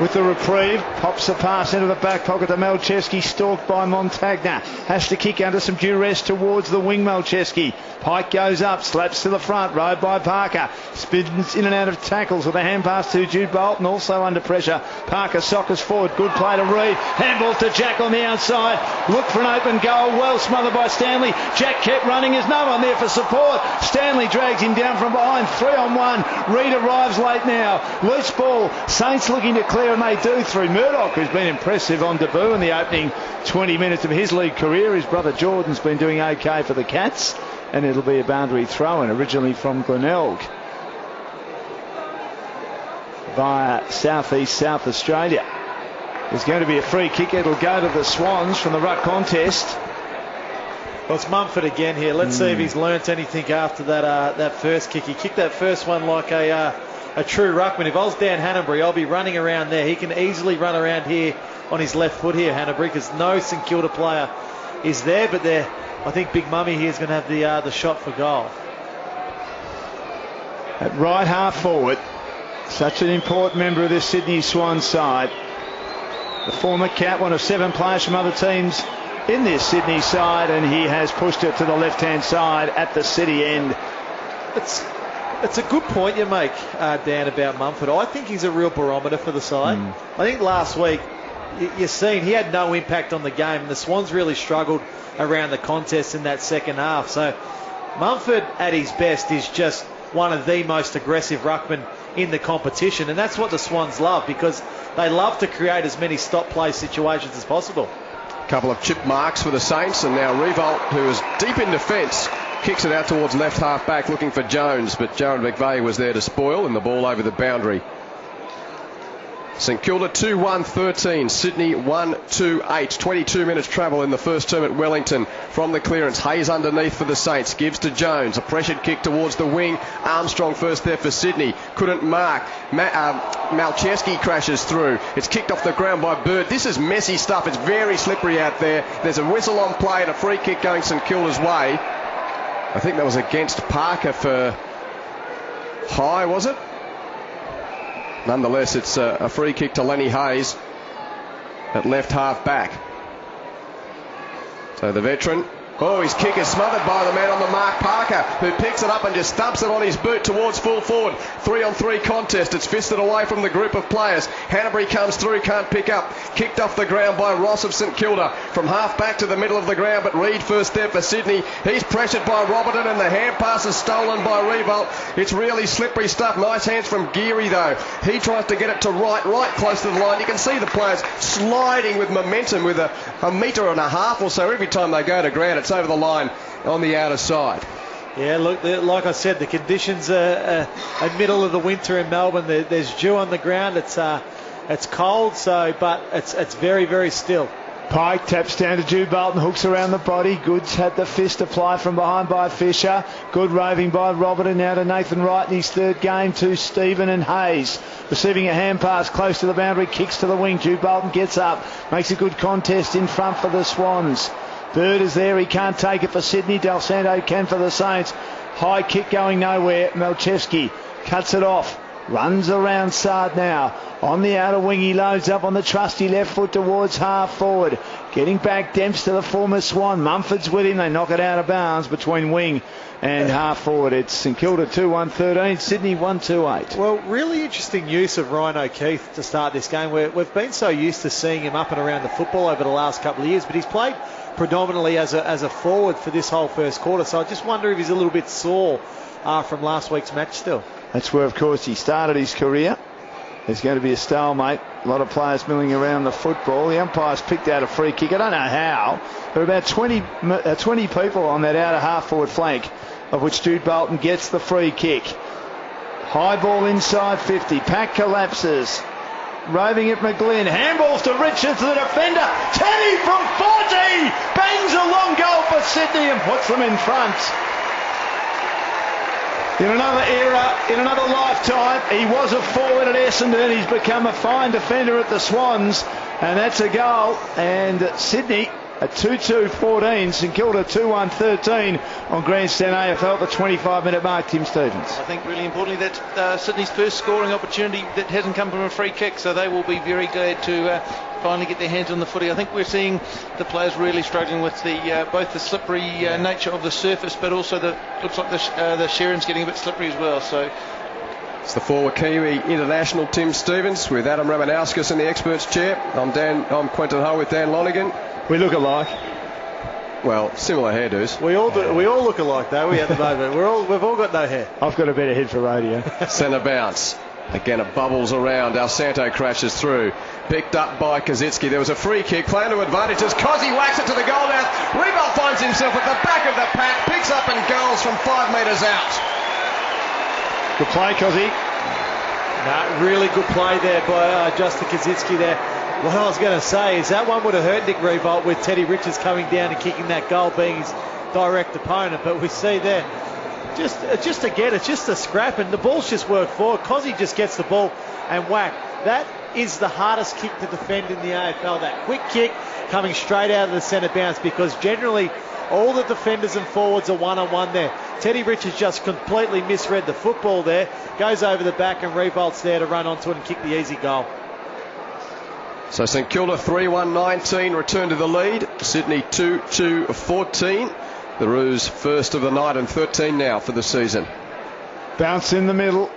with the reprieve, pops the pass into the back pocket to Malcheski, stalked by Montagna. Has to kick under some duress towards the wing, Malcheski. Pike goes up, slaps to the front, rode by Parker. Spins in and out of tackles with a hand pass to Jude Bolton, also under pressure. Parker soccers forward, good play to Reid. Handball to Jack on the outside. Look for an open goal, well smothered by Stanley. Jack kept running, there's no one there for support. Stanley drags him down from behind, 3-on-1. Reid arrives late now. Loose ball, Saints looking to clear, and they do through Murdoch, who's been impressive on debut in the opening 20 minutes of his league career. His brother Jordan's been doing okay for the Cats, and it'll be a boundary throw-in, originally from Glenelg via southeast South Australia. There's going to be a free kick. It'll go to the Swans from the ruck contest.
Well, it's Mumford again here. Let's see if he's learnt anything after that first kick. He kicked that first one like a true ruckman. If I was Dan Hanbury, I'll be running around there. He can easily run around here on his left foot here, Hanbury, because no St Kilda player is there. But there, I think Big Mummy here is going to have the shot for goal.
At right half forward, such an important member of this Sydney Swans side. The former Cat, one of 7 players from other teams in this Sydney side, and he has pushed it to the left-hand side at the City end.
It's a good point you make, Dan, about Mumford. I think he's a real barometer for the side. I think last week, you've seen he had no impact on the game, and the Swans really struggled around the contest in that second half. So Mumford at his best is just one of the most aggressive ruckmen in the competition, and that's what the Swans love, because they love to create as many stop play situations as possible.
A couple of chip marks for the Saints, and now Revolt, who is deep in defence, kicks it out towards left half back looking for Jones, but Jared McVeigh was there to spoil, and the ball over the boundary. St Kilda 2-1-13, Sydney 1-2-8. 22 minutes travel in the first term at Wellington from the clearance. Hayes underneath for the Saints, gives to Jones. A pressured kick towards the wing. Armstrong first there for Sydney. Couldn't mark. Malcheski crashes through. It's kicked off the ground by Bird. This is messy stuff. It's very slippery out there. There's a whistle on play and a free kick going St Kilda's way. I think that was against Parker for high, was it? Nonetheless, it's a free kick to Lenny Hayes at left half back. So the veteran, his kick is smothered by the man on the mark, Parker, who picks it up and just stumps it on his boot towards full forward. 3-on-3 contest. It's fisted away from the group of players. Hanbury comes through, can't pick up. Kicked off the ground by Ross of St Kilda. From half back to the middle of the ground, but Reid first there for Sydney. He's pressured by Robertson, and the hand pass is stolen by Revolt. It's really slippery stuff. Nice hands from Geary, though. He tries to get it to right close to the line. You can see the players sliding with momentum with a metre and a half or so every time they go to ground. It's over the line on the outer side.
Yeah, look, like I said, the conditions are middle of the winter in Melbourne. There's dew on the ground. It's cold, but it's very, very still.
Pike taps down to Jude Bolton, hooks around the body. Goods had the fist applied from behind by Fisher. Good roving by Robertson, now to Nathan Wright in his third game to Stephen and Hayes. Receiving a hand pass close to the boundary, kicks to the wing. Jude Bolton gets up, makes a good contest in front for the Swans. Bird is there, he can't take it for Sydney. Del Santo can for the Saints. High kick going nowhere. Malcheski cuts it off. Runs around Sard now. On the outer wing, he loads up on the trusty left foot towards half forward. Getting back, Demps to the former Swan. Mumford's with him. They knock it out of bounds between wing and half forward. It's St Kilda 2-1-13, Sydney 1-2-8.
Well, really interesting use of Ryan O'Keefe to start this game. We've been so used to seeing him up and around the football over the last couple of years, but he's played predominantly as a forward for this whole first quarter. So I just wonder if he's a little bit sore from last week's match still.
That's where, of course, he started his career. There's going to be a stalemate. A lot of players milling around the football. The umpire's picked out a free kick. I don't know how. There are about 20 people on that outer half-forward flank, of which Jude Bolton gets the free kick. High ball inside 50. Pack collapses. Roving at McGlynn. Handballs to Richards, the defender. Teddy from 40. Bangs a long goal for Sydney and puts them in front. In another era, in another lifetime, he was a forward at Essendon. He's become a fine defender at the Swans, and that's a goal. And Sydney at 2-2-14, St Kilda 2-1-13 on Grandstand AFL at the 25-minute mark. Tim Stevens.
I think really importantly that Sydney's first scoring opportunity that hasn't come from a free kick, so they will be very glad to finally get their hands on the footy. I think we're seeing the players really struggling with the both the slippery nature of the surface, but also looks like the Sharon's getting a bit slippery as well. So
it's the forward Kiwi international Tim Stevens with Adam Ramanauskas in the experts chair. I'm Quentin Ho with Dan Lonigan.
We look alike.
Well, similar hairdos.
We all look alike, though. We at the moment we've all got no hair.
I've got a better head for radio.
Centre bounce. Again, it bubbles around. Al Santo crashes through. Picked up by Kazitsky. There was a free kick. Playing to advantage as Cozzy whacks it to the goal mouth. Rebold finds himself at the back of the pack. Picks up and goals from 5 metres out.
Good play, Cozzy.
Really good play there by Justin Kazitsky there. What I was going to say is that one would have hurt Nick Rebold with Teddy Richards coming down and kicking that goal, being his direct opponent. But we see there, just again, it's just a scrap, and the ball's just worked forward. Cozzy just gets the ball and whack. That is the hardest kick to defend in the AFL, that quick kick coming straight out of the centre bounce, because generally all the defenders and forwards are one-on-one there. Teddy Richards just completely misread the football there, goes over the back, and Rebold's there to run onto it and kick the easy goal.
So St Kilda 3-1-19 return to the lead. Sydney 2-2-14. The Roos first of the night and 13 now for the season.
Bounce in the middle.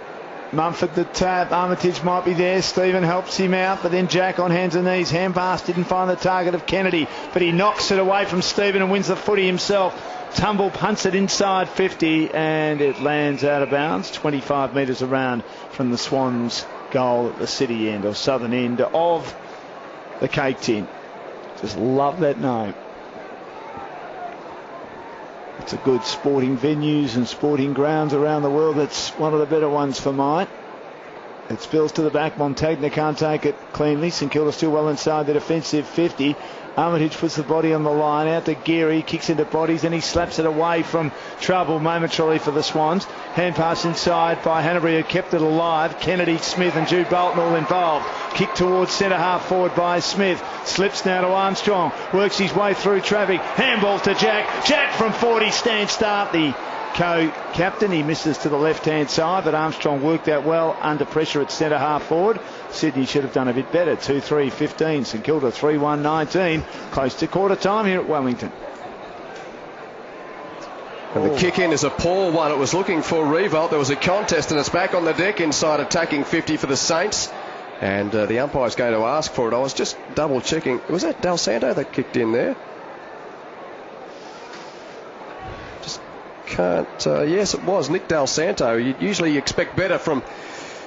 Mumford the tap. Armitage might be there. Stephen helps him out, but then Jack on hands and knees. Hand pass didn't find the target of Kennedy, but he knocks it away from Stephen and wins the footy himself. Tumble punts it inside 50 and it lands out of bounds 25 metres around from the Swans goal at the city end or southern end of the Cake Tin. Just love that name. It's a good sporting venues and sporting grounds around the world. It's one of the better ones for mine. It spills to the back. Montagna can't take it cleanly. St Kilda still well inside the defensive 50. Armitage puts the body on the line. Out to Geary. Kicks into bodies and he slaps it away from trouble momentarily for the Swans. Hand pass inside by Hanbury, who kept it alive. Kennedy, Smith and Jude Bolton all involved. Kick towards centre half forward by Smith. Slips now to Armstrong. Works his way through traffic. Handball to Jack. Jack from 40 stand start. The co-captain, he misses to the left-hand side, but Armstrong worked out well under pressure at centre half forward. Sydney should have done a bit better. 2-3-15. St Kilda 3-1-19. Close to quarter time here at Wellington.
And the kick in is a poor one. It was looking for Revolt. There was a contest and it's back on the deck inside attacking 50 for the Saints. And the umpire's going to ask for it. I was just double checking. Was that Del Santo that kicked in there? Yes, it was Nick Del Santo. You'd usually expect better from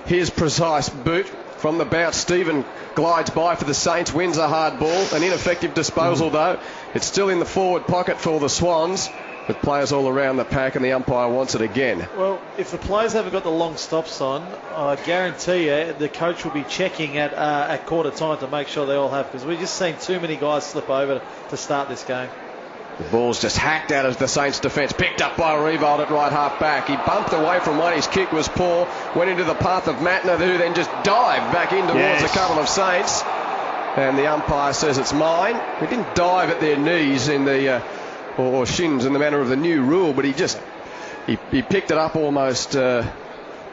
his precise boot. From the bounce, Stephen glides by for the Saints, wins a hard ball. An ineffective disposal, though. It's still in the forward pocket for the Swans, with players all around the pack, and the umpire wants it again.
Well, if the players haven't got the long stops on, I guarantee you the coach will be checking at quarter time to make sure they all have, because we've just seen too many guys slip over to start this game.
The ball's just hacked out of the Saints' defence, picked up by Revolt at right half back. He bumped away from one, his kick was poor, went into the path of Matner, who then just dived back in towards a couple of Saints. And the umpire says it's mine. He didn't dive at their knees in the or shins in the manner of the new rule, but he picked it up almost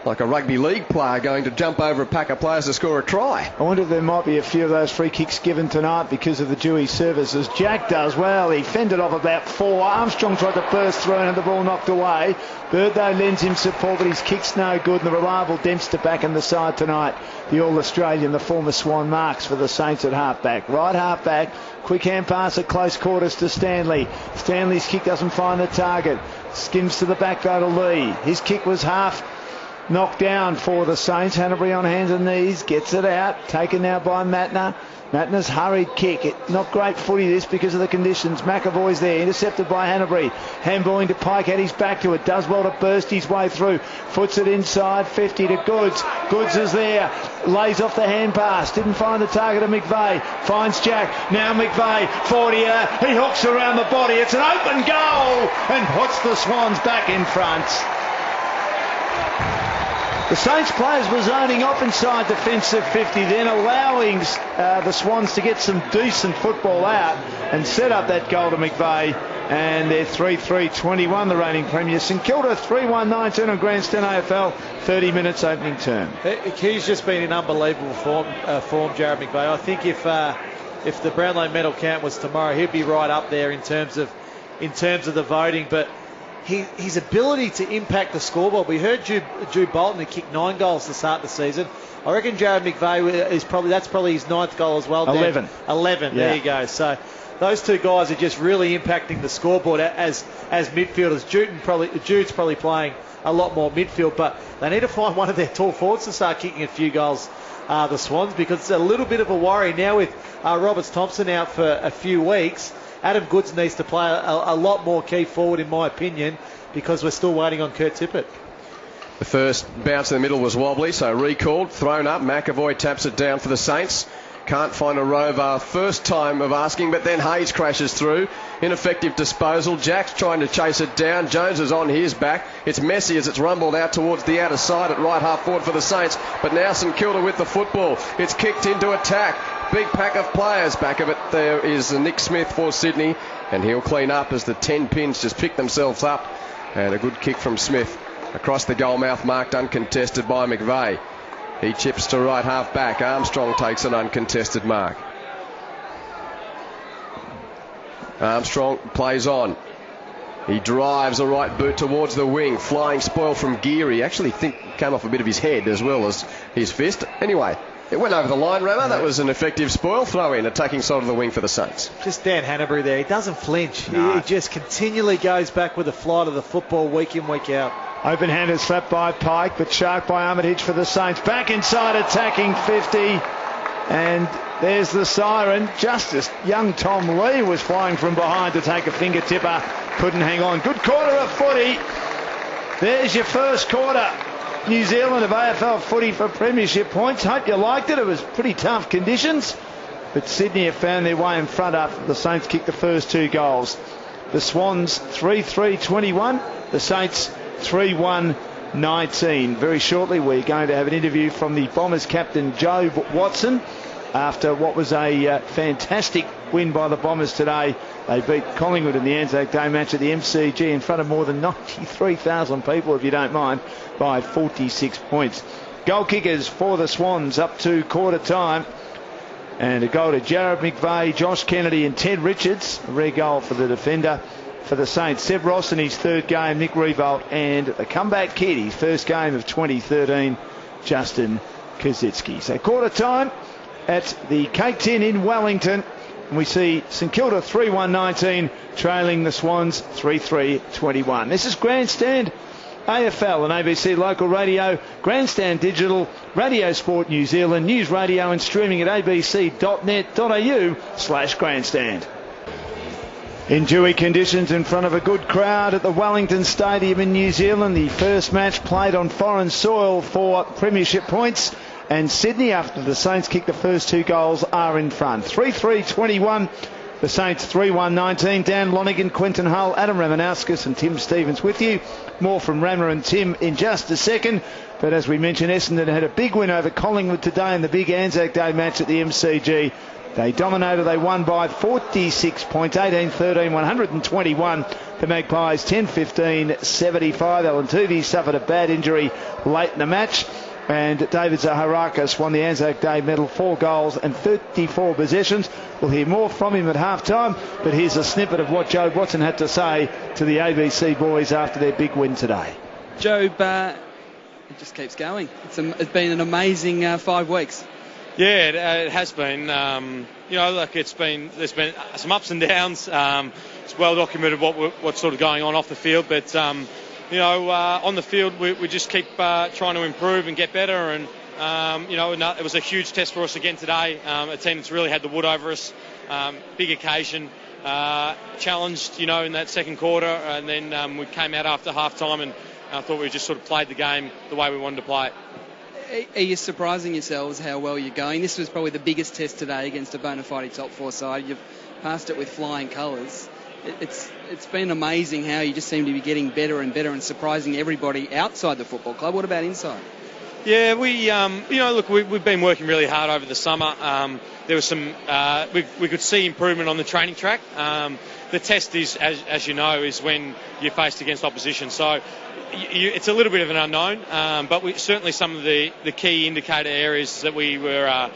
like a rugby league player going to jump over a pack of players to score a try.
I wonder if there might be a few of those free kicks given tonight because of the Dewey services. Jack does well. He fended off about 4. Armstrong tried to burst through and had the ball knocked away. Bird, though, lends him support, but his kick's no good. And the reliable Dempster back in the side tonight. The All-Australian, the former Swan, marks for the Saints at half-back. Right half-back. Quick hand pass at close quarters to Stanley. Stanley's kick doesn't find the target. Skims to the back row to Lee. His kick was half knocked down for the Saints. Hanbury on hands and knees, gets it out, taken now by Matner. Matner's hurried kick, not great footy this because of the conditions. McAvoy's there, intercepted by Hanbury. Handballing to Pike, at his back to it, does well to burst his way through, foots it inside 50 to Goods. Goods is there, lays off the hand pass, didn't find the target of McVeigh, finds Jack, now McVeigh, 40, he hooks around the body, it's an open goal and puts the Swans back in front. The Saints players were zoning off inside defensive 50, then allowing the Swans to get some decent football out and set up that goal to McVeigh. And they're 3-3-21, the reigning premier. St Kilda 3-1-19 on Grandstand AFL, 30 minutes opening term.
He's just been in unbelievable form, Jared McVeigh. I think if the Brownlow medal count was tomorrow, he'd be right up there in terms of the voting. But his ability to impact the scoreboard. We heard Jude Bolton had kicked 9 goals to start the season. I reckon Jared McVeigh that's probably his 9th goal as well.
11.
11.
Yeah.
There you go. So those two guys are just really impacting the scoreboard as midfielders. Jude's probably playing a lot more midfield, but they need to find one of their tall forwards to start kicking a few goals, the Swans, because it's a little bit of a worry now with Roberts Thompson out for a few weeks. Adam Goods needs to play a lot more key forward, in my opinion, because we're still waiting on Kurt Tippett.
The first bounce in the middle was wobbly, so recalled, thrown up. McAvoy taps it down for the Saints. Can't find a rover first time of asking, but then Hayes crashes through. Ineffective disposal. Jack's trying to chase it down. Jones is on his back. It's messy as it's rumbled out towards the outer side at right half forward for the Saints. But now St Kilda with the football. It's kicked into attack. Big pack of players. Back of it there is Nick Smith for Sydney, and he'll clean up as the 10 pins just pick themselves up. And a good kick from Smith across the goal mouth, marked uncontested by McVeigh. He chips to right half back. Armstrong takes an uncontested mark. Armstrong plays on. He drives a right boot towards the wing. Flying spoil from Geary. Actually think came off a bit of his head as well as his fist. Anyway, it went over the line, Rammer. That was an effective spoil throw in, attacking side of the wing for the Saints.
Just Dan Hanbury there. He doesn't flinch.
No.
He just continually goes back with the flight of the football week in, week out.
Open handed slap by Pike, but shark by Armitage for the Saints. Back inside, attacking 50. And there's the siren. Justice. Young Tom Lee was flying from behind to take a finger tipper. Couldn't hang on. Good quarter of footy. There's your first quarter. New Zealand of AFL footy for premiership points. Hope you liked it. It was pretty tough conditions. But Sydney have found their way in front after the Saints kicked the first 2 goals. The Swans 3-3-21. The Saints 3-1-19. Very shortly we're going to have an interview from the Bombers captain Joe Watson after what was a fantastic win by the Bombers today. They beat Collingwood in the Anzac Day match at the MCG in front of more than 93,000 people, if you don't mind, by 46 points. Goal kickers for the Swans up to quarter time. And a goal to Jared McVeigh, Josh Kennedy and Ted Richards. A rare goal for the defender for the Saints. Seb Ross in his 3rd game, Nick Revolt, and the comeback kid, his first game of 2013, Justin Kazitsky. So quarter time at the Cake Tin in Wellington. And we see St Kilda 3-1-19 trailing the Swans 3-3-21. This is Grandstand AFL and ABC Local Radio, Grandstand Digital, Radio Sport New Zealand, News Radio and streaming at abc.net.au/grandstand. In dewy conditions in front of a good crowd at the Wellington Stadium in New Zealand. The first match played on foreign soil for premiership points. And Sydney, after the Saints kick the first 2 goals, are in front. 3-3-21. The Saints 3-1-19. Dan Lonigan, Quentin Hull, Adam Ramanauskas and Tim Stevens with you. More from Rammer and Tim in just a second. But as we mentioned, Essendon had a big win over Collingwood today in the big Anzac Day match at the MCG. They dominated. They won by 46 points, 18-13, 121. The Magpies 10-15, 75. Alan Tuvey suffered a bad injury late in the match. And David Zaharakis won the Anzac Day medal, 4 goals and 34 possessions. We'll hear more from him at half-time, but here's a snippet of what Joe Watson had to say to the ABC boys after their big win today.
Joe, it just keeps going. It's been an amazing 5 weeks.
Yeah, it has been. There's been some ups and downs. It's well documented what's sort of going on off the field, but on the field we just keep trying to improve and get better. And it was a huge test for us again today. A team that's really had the wood over us. Big occasion, challenged, in that second quarter, and then we came out after half time, and I thought we just sort of played the game the way we wanted to play it.
Are you surprising yourselves how well you're going? This was probably the biggest test today against a bona fide top 4 side. You've passed it with flying colours. It's been amazing how you just seem to be getting better and better and surprising everybody outside the football club. What about inside?
Yeah, we've been working really hard over the summer. There was some, we could see improvement on the training track. The test is, as you know, is when you're faced against opposition. So it's a little bit of an unknown, but certainly some of the key indicator areas that we were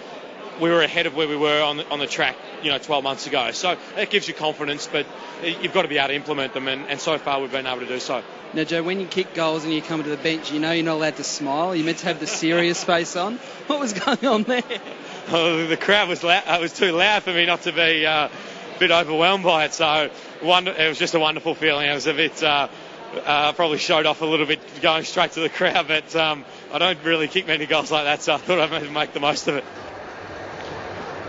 ahead of where we were on the track, 12 months ago. So that gives you confidence, but you've got to be able to implement them, and so far we've been able to do so.
Now, Joe, when you kick goals and you come to the bench, you're not allowed to smile. You're meant to have the serious face on. What was going on there?
Oh, the crowd was loud. It was too loud for me not to be a bit overwhelmed by it. So it was just a wonderful feeling. It was a bit, probably showed off a little bit going straight to the crowd, but I don't really kick many goals like that, so I thought I'd make the most of it.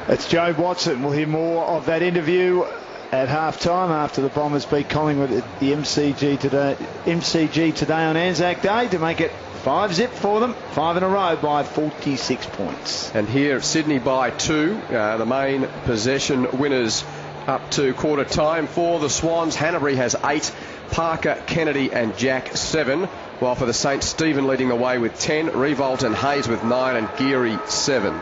It's Joe Watson. We'll hear more of that interview at half-time after the Bombers beat Collingwood at the MCG today on Anzac Day to make it 5-0 for them, 5 in a row by 46 points.
And here Sydney by 2, the main possession winners up to quarter time for the Swans. Hanbury has 8, Parker, Kennedy and Jack 7, while for the Saints, Stephen leading the way with 10, Revolt and Hayes with 9 and Geary 7.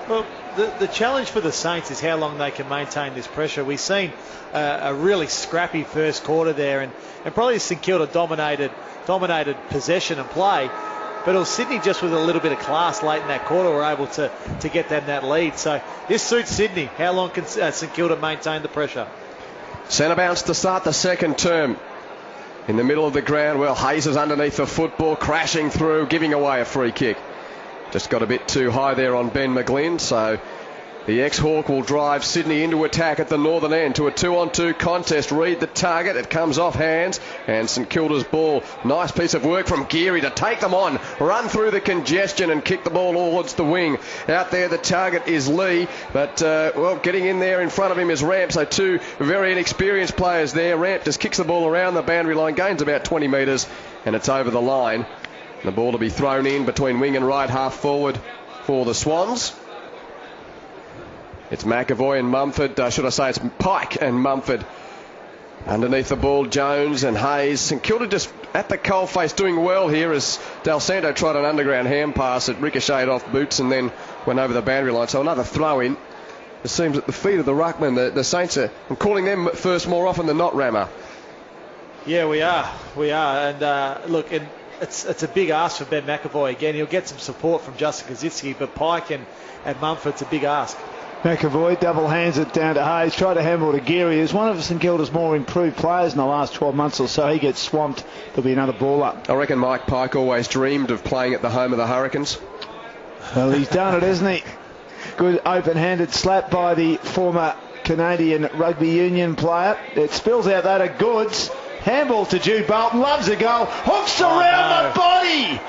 Well, the challenge for the Saints is how long they can maintain this pressure. We've seen a really scrappy first quarter there, and probably St Kilda dominated possession and play, but it was Sydney just with a little bit of class late in that quarter were able to get them that lead. So this suits Sydney. How long can St Kilda maintain the pressure?
Centre bounce to start the second term. In the middle of the ground, well, Hayes is underneath the football, crashing through, giving away a free kick. Just got a bit too high there on Ben McGlynn, so the ex-Hawk will drive Sydney into attack at the northern end to a 2-on-2 contest. Read the target, it comes off hands, and St Kilda's ball. Nice piece of work from Geary to take them on, run through the congestion and kick the ball towards the wing. Out there the target is Lee, but getting in there in front of him is Ramp, so two very inexperienced players there. Ramp just kicks the ball around the boundary line, gains about 20 metres, and it's over the line. The ball to be thrown in between wing and right half forward for the Swans. It's McAvoy and Mumford, should I say it's Pike and Mumford. Underneath the ball, Jones and Hayes. St Kilda just at the coalface doing well here as Del Santo tried an underground hand pass. It ricocheted off boots and then went over the boundary line. So another throw in. It seems at the feet of the ruckman. The Saints are calling them first more often than not, Rammer.
Yeah, we are. And look, it's a big ask for Ben McAvoy again. He'll get some support from Justin Kazitsky, but Pike and Mumford's a big ask.
McAvoy double hands it down to Hayes, tried to handle to Geary. He's one of St Kilda's more improved players in the last 12 months or so. He gets swamped. There'll be another ball up.
I reckon Mike Pike always dreamed of playing at the home of the Hurricanes.
Well, he's done it, hasn't he? Good open-handed slap by the former Canadian rugby union player. It spills out that of Goods. Handball to Jude Bolton. Loves a goal. Hooks around the body.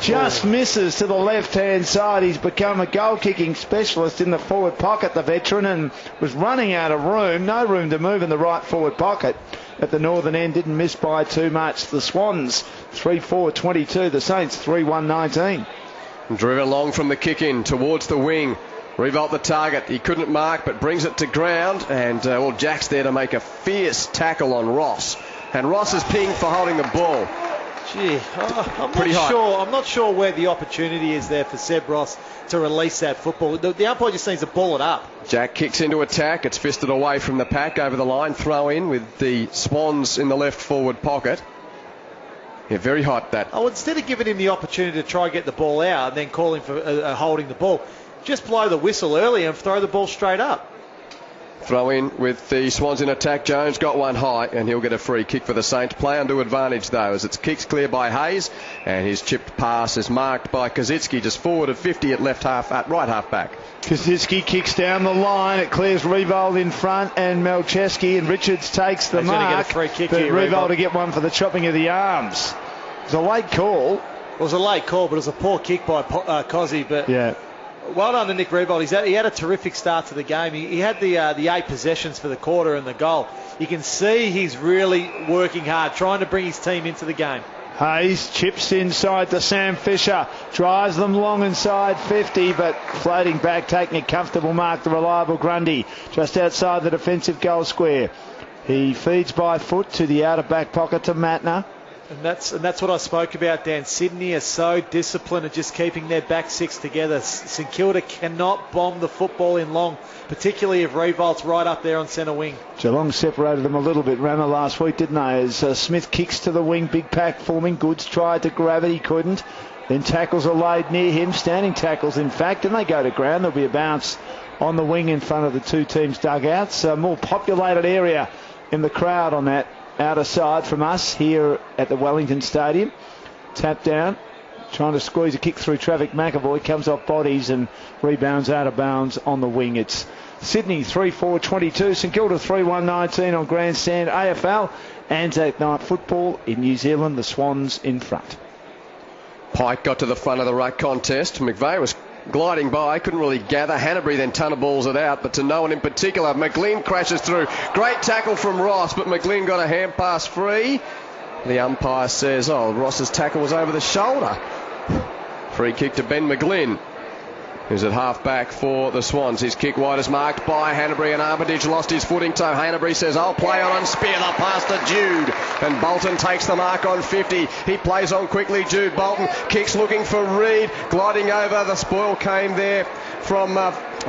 Just misses to the left-hand side. He's become a goal-kicking specialist in the forward pocket, the veteran, and was running out of room. No room to move in the right forward pocket. At the northern end, didn't miss by too much. The Swans 3-4-22. The Saints 3-1-19.
Driven along from the kick-in towards the wing. Revolt the target. He couldn't mark, but brings it to ground. And Jack's there to make a fierce tackle on Ross. And Ross is pinged for holding the ball.
Gee, I'm not sure where the opportunity is there for Seb Ross to release that football. The umpire just needs to ball it up.
Jack kicks into attack. It's fisted away from the pack over the line. Throw in with the Swans in the left forward pocket. Yeah, very hot that.
Oh, instead of giving him the opportunity to try and get the ball out and then calling for holding the ball, just blow the whistle early and throw the ball straight up.
Throw in with the Swans in attack. Jones got one high and he'll get a free kick for the Saints. Play onto advantage though as it's kicked clear by Hayes and his chipped pass is marked by Kazitsky just forward of 50 at right half back.
Kazitsky kicks down the line. It clears Revolt in front and Melcheski, and Richards takes the mark.
Get a free kick
but
here,
Revolt to get one for the chopping of the arms. It was a late call.
It was a late call, but it was a poor kick by Cozzy. But
yeah. Well
done to Nick Revolt. He had a terrific start to the game. He had the 8 possessions for the quarter and the goal. You can see he's really working hard, trying to bring his team into the game.
Hayes chips inside to Sam Fisher. Drives them long inside 50, but floating back, taking a comfortable mark, the reliable Grundy, just outside the defensive goal square. He feeds by foot to the outer back pocket to Matner.
And that's what I spoke about, Dan. Sydney is so disciplined at just keeping their back six together. St Kilda cannot bomb the football in long, particularly if Revolt's right up there on centre wing.
Geelong separated them a little bit, Rammer, last week, didn't they? As Smith kicks to the wing, big pack forming. Goods tried to grab it, he couldn't. Then tackles are laid near him, standing tackles in fact, and they go to ground. There'll be a bounce on the wing in front of the two teams' dugouts. A more populated area in the crowd on that outer side from us here at the Wellington Stadium. Tap down, trying to squeeze a kick through traffic. McAvoy comes off bodies and rebounds out of bounds on the wing. It's Sydney 3-4-22, St Kilda 3-1-19 on grandstand. AFL Anzac Night football in New Zealand, the Swans in front.
Pike got to the front of the ruck contest. McVeigh was gliding by, couldn't really gather. Hanbury then balls it out, but to no one in particular. McGlynn crashes through. Great tackle from Ross, but McGlynn got a hand pass free. The umpire says, Ross's tackle was over the shoulder. Free kick to Ben McGlynn, who's at half back for the Swans. His kick wide is marked by Hanbury, and Armitage lost his footing. So Hanbury says, I'll play on and spear the pass to Jude. And Bolton takes the mark on 50. He plays on quickly. Jude Bolton kicks looking for Reid. Gliding over. The spoil came there from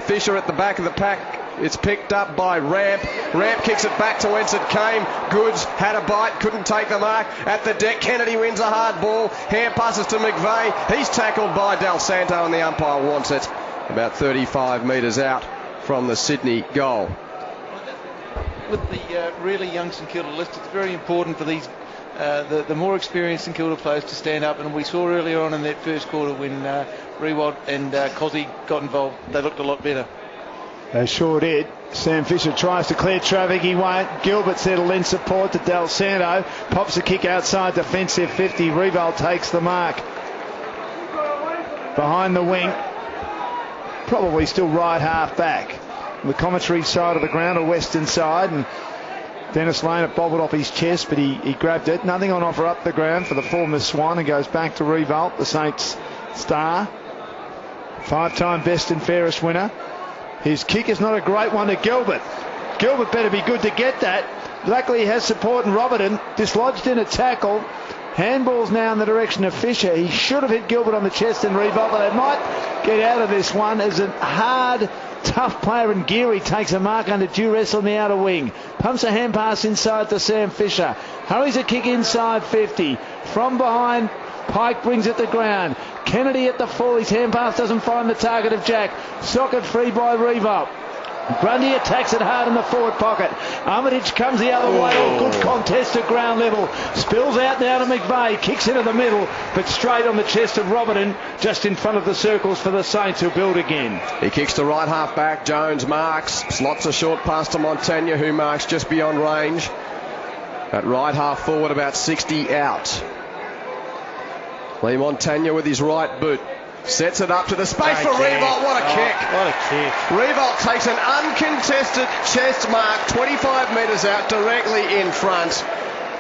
Fisher at the back of the pack. It's picked up by Ramp. Ramp kicks it back to whence it came. Goods had a bite, couldn't take the mark. At the deck, Kennedy wins a hard ball. Hand passes to McVeigh. He's tackled by Del Santo and the umpire wants it. About 35 metres out from the Sydney goal.
With the really young St Kilda list, it's very important for these the more experienced St Kilda players to stand up, and we saw earlier on in that first quarter when Rewald and Cozzy got involved, they looked a lot better.
They sure did. Sam Fisher tries to clear traffic. He won't. Gilbert's there to lend support to Del Santo. Pops a kick outside defensive 50. Revolt takes the mark. Behind the wing. Probably still right half back. The commentary side of the ground or western side. And Dennis Lane had bobbled off his chest, but he grabbed it. Nothing on offer up the ground for the former Swan, and goes back to Revolt, the Saints star. 5-time best and fairest winner. His kick is not a great one to Gilbert. Gilbert better be good to get that. Luckily he has support in Robertson. Dislodged in a tackle. Handball's now in the direction of Fisher. He should have hit Gilbert on the chest and Revolt, but they might get out of this one as a hard, tough player, and Geary takes a mark under duress on the outer wing. Pumps a hand pass inside to Sam Fisher. Hurries a kick inside 50. From behind, Pike brings it to ground. Kennedy at the full. His hand pass doesn't find the target of Jack. Socket free by Revolt. Grundy attacks it hard in the forward pocket. Armitage comes the other way. Good contest at ground level. Spills out now to McVeigh. Kicks into the middle, but straight on the chest of Robertson, just in front of the circles for the Saints, who build again.
He kicks to right half back. Jones marks. Slots a short pass to Montagna, who marks just beyond range. At right half forward, about 60 out. Lee Montagna with his right boot. Sets it up to the space for Revolt. What a kick.
What a kick.
Revolt takes an uncontested chest mark 25 metres out, directly in front.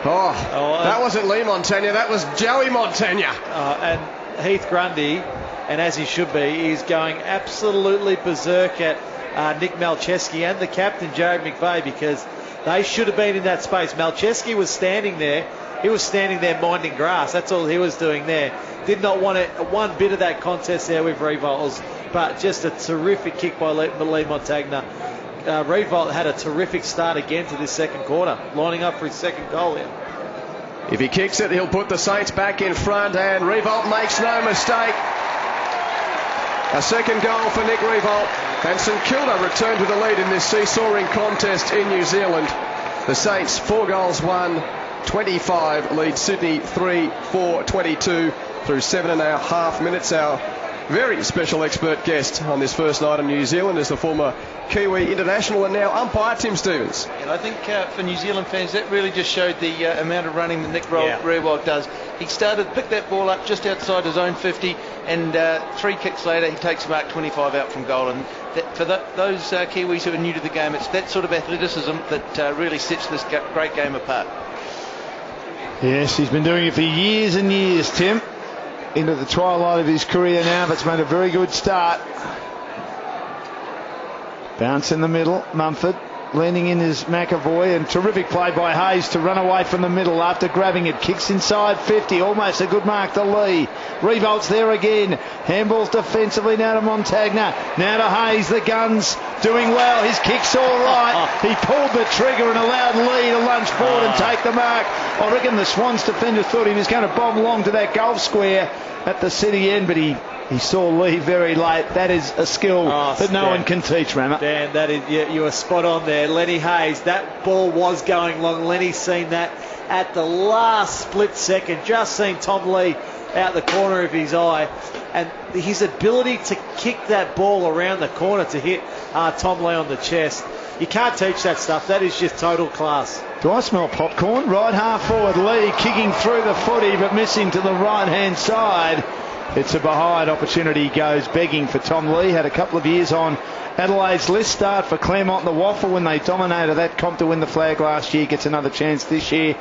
That wasn't Lee Montagna, that was Joey Montagna.
And Heath Grundy, and as he should be, is going absolutely berserk at Nick Malcheski and the captain, Jared McVeigh, because they should have been in that space. Malcheski was standing there. He was standing there minding grass. That's all he was doing there. Did not want one bit of that contest there with Revolt, but just a terrific kick by Lee Montagna. Revolt had a terrific start again to this second quarter, lining up for his second goal here.
If he kicks it, he'll put the Saints back in front, and Revolt makes no mistake. A second goal for Nick Revolt, and St Kilda return to the lead in this seesawing contest in New Zealand. The Saints 4 goals, 1-25 lead Sydney 3-4-22 through 7.5 minutes. Our very special expert guest on this first night in New Zealand is the former Kiwi international and now umpire Tim Stevens.
And I think for New Zealand fans, that really just showed the amount of running that Nick Revolt does. He picked that ball up just outside his own 50, and 3 kicks later he takes mark 25 out from goal. And for those Kiwis who are new to the game, it's that sort of athleticism that really sets this great game apart.
Yes, he's been doing it for years and years, Tim. Into the twilight of his career now, but it's made a very good start. Bounce in the middle, Mumford. Landing in is McAvoy, and terrific play by Hayes to run away from the middle after grabbing it. Kicks inside 50, almost a good mark to Lee. Revolts there again. Handballs defensively now to Montagna. Now to Hayes. The Guns doing well. His kick's all right. He pulled the trigger and allowed Lee to lunge forward and take the mark. I reckon the Swans defender thought he was going to bomb along to that goal square at the city end, but he saw Lee very late. That is a skill that no one can teach, Rammer.
Dan, that is, you were spot on there. Lenny Hayes, that ball was going long. Lenny's seen that at the last split second, just seen Tom Lee out the corner of his eye, and his ability to kick that ball around the corner to hit Tom Lee on the chest. You can't teach that stuff. That is just total class.
Do I smell popcorn? Right half forward, Lee kicking through the footy but missing to the right hand side. It's a behind opportunity, goes begging for Tom Lee. Had a couple of years on Adelaide's list. Start for Claremont and the Waffle when they dominated that comp to win the flag last year. Gets another chance this year.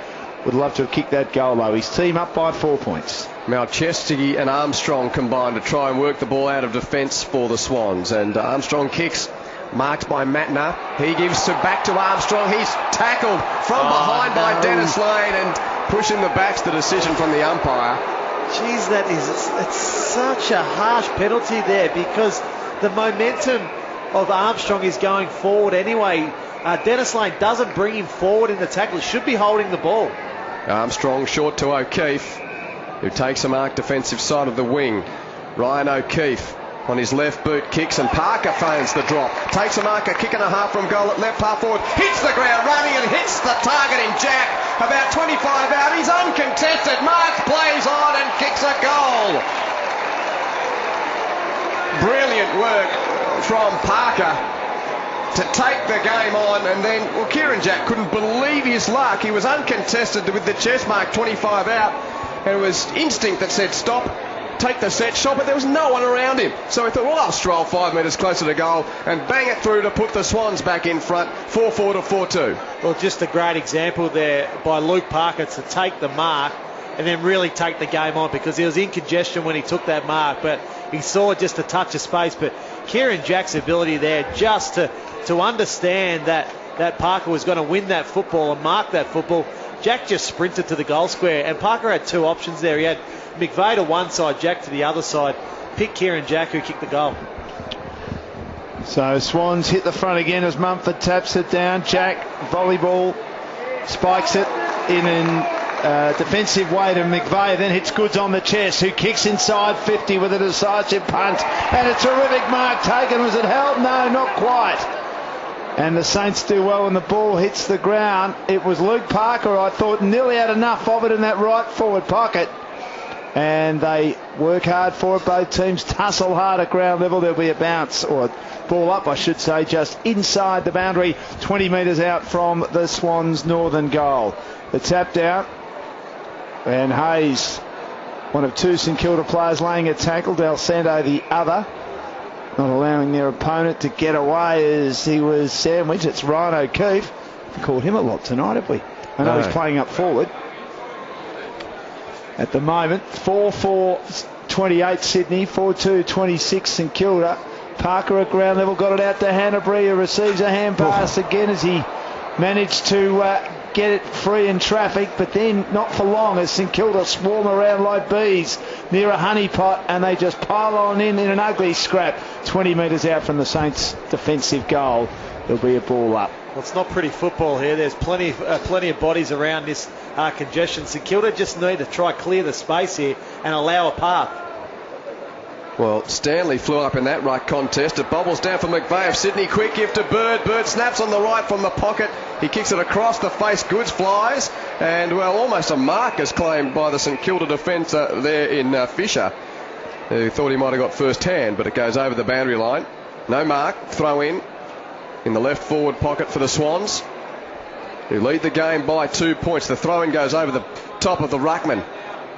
Would love to have kicked that goal though. His team up by 4 points.
Malchesty and Armstrong combined to try and work the ball out of defence for the Swans. And Armstrong kicks, marked by Matner. He gives back to Armstrong. He's tackled from behind by Dennis Lane and pushing the back's the decision from the umpire.
Geez, it's such a harsh penalty there because the momentum of Armstrong is going forward anyway. Dennis Lane doesn't bring him forward in the tackle. He should be holding the ball.
Armstrong short to O'Keefe, who takes a mark defensive side of the wing. Ryan O'Keefe on his left boot kicks, and Parker feigns the drop. Takes a mark, a kick and a half from goal at left half forward. Hits the ground running and hits the target in Jack. About 25 out. He's uncontested. Marks plays on and kicks a goal. Brilliant work from Parker to take the game on, and then, well, Kieran Jack couldn't believe his luck. He was uncontested with the chest mark 25 out, and it was instinct that said stop, take the set shot, but there was no one around him. So he thought, well, I'll stroll 5 metres closer to goal and bang it through to put the Swans back in front, 4-4 to 4-2.
Well, just a great example there by Luke Parker to take the mark and then really take the game on, because he was in congestion when he took that mark, but he saw just a touch of space. But Kieran Jack's ability there just to understand that Parker was going to win that football and mark that football. Jack just sprinted to the goal square, and Parker had two options there. He had McVeigh to one side, Jack to the other side. Pick Kieran Jack, who kicked the goal.
So Swans hit the front again as Mumford taps it down. Jack, volleyball, spikes it in an defensive way to McVeigh, then hits Goods on the chest, who kicks inside 50 with a decisive punt. And a terrific mark taken. Was it held? No, not quite. And the Saints do well when the ball hits the ground. It was Luke Parker, I thought, nearly had enough of it in that right forward pocket. And they work hard for it. Both teams tussle hard at ground level. There'll be a bounce, or a ball up, I should say, just inside the boundary, 20 metres out from the Swans' northern goal. The tap down, and Hayes, one of two St Kilda players, laying a tackle. Del Santo the other, not allowing their opponent to get away as he was sandwiched. It's Ryan O'Keefe. We've called him a lot tonight, have we? I know he's playing up forward. At the moment, 4-4-28 Sydney, 4-2-26 St Kilda. Parker at ground level got it out to Hanbury, who receives a hand pass again as he managed to get it free in traffic, but then not for long as St Kilda swarm around like bees near a honeypot, and they just pile on in an ugly scrap 20 metres out from the Saints' defensive goal. There'll be a ball up.
Well, it's not pretty football here. There's plenty of bodies around this congestion. St Kilda just need to try clear the space here and allow a path.
Well, Stanley flew up in that right contest. It bobbles down for McVeigh of Sydney. Quick give to Bird. Bird snaps on the right from the pocket. He kicks it across the face. Goods flies. And, well, almost a mark is claimed by the St Kilda defence there in Fisher, who thought he might have got first hand, but it goes over the boundary line. No mark. Throw in the left forward pocket for the Swans, who lead the game by 2 points. The throw-in goes over the top of the ruckman.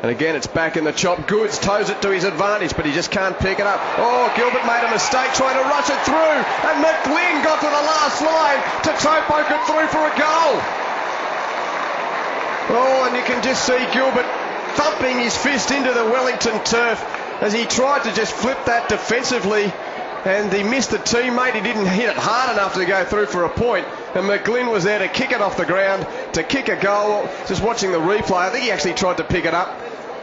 And again, it's back in the chop. Goods toes it to his advantage, but he just can't pick it up. Oh, Gilbert made a mistake trying to rush it through. And McGlynn got to the last line to toe poke it through for a goal. Oh, and you can just see Gilbert thumping his fist into the Wellington turf as he tried to just flip that defensively. And he missed the teammate. He didn't hit it hard enough to go through for a point. And McGlynn was there to kick it off the ground, to kick a goal. Just watching the replay, I think he actually tried to pick it up,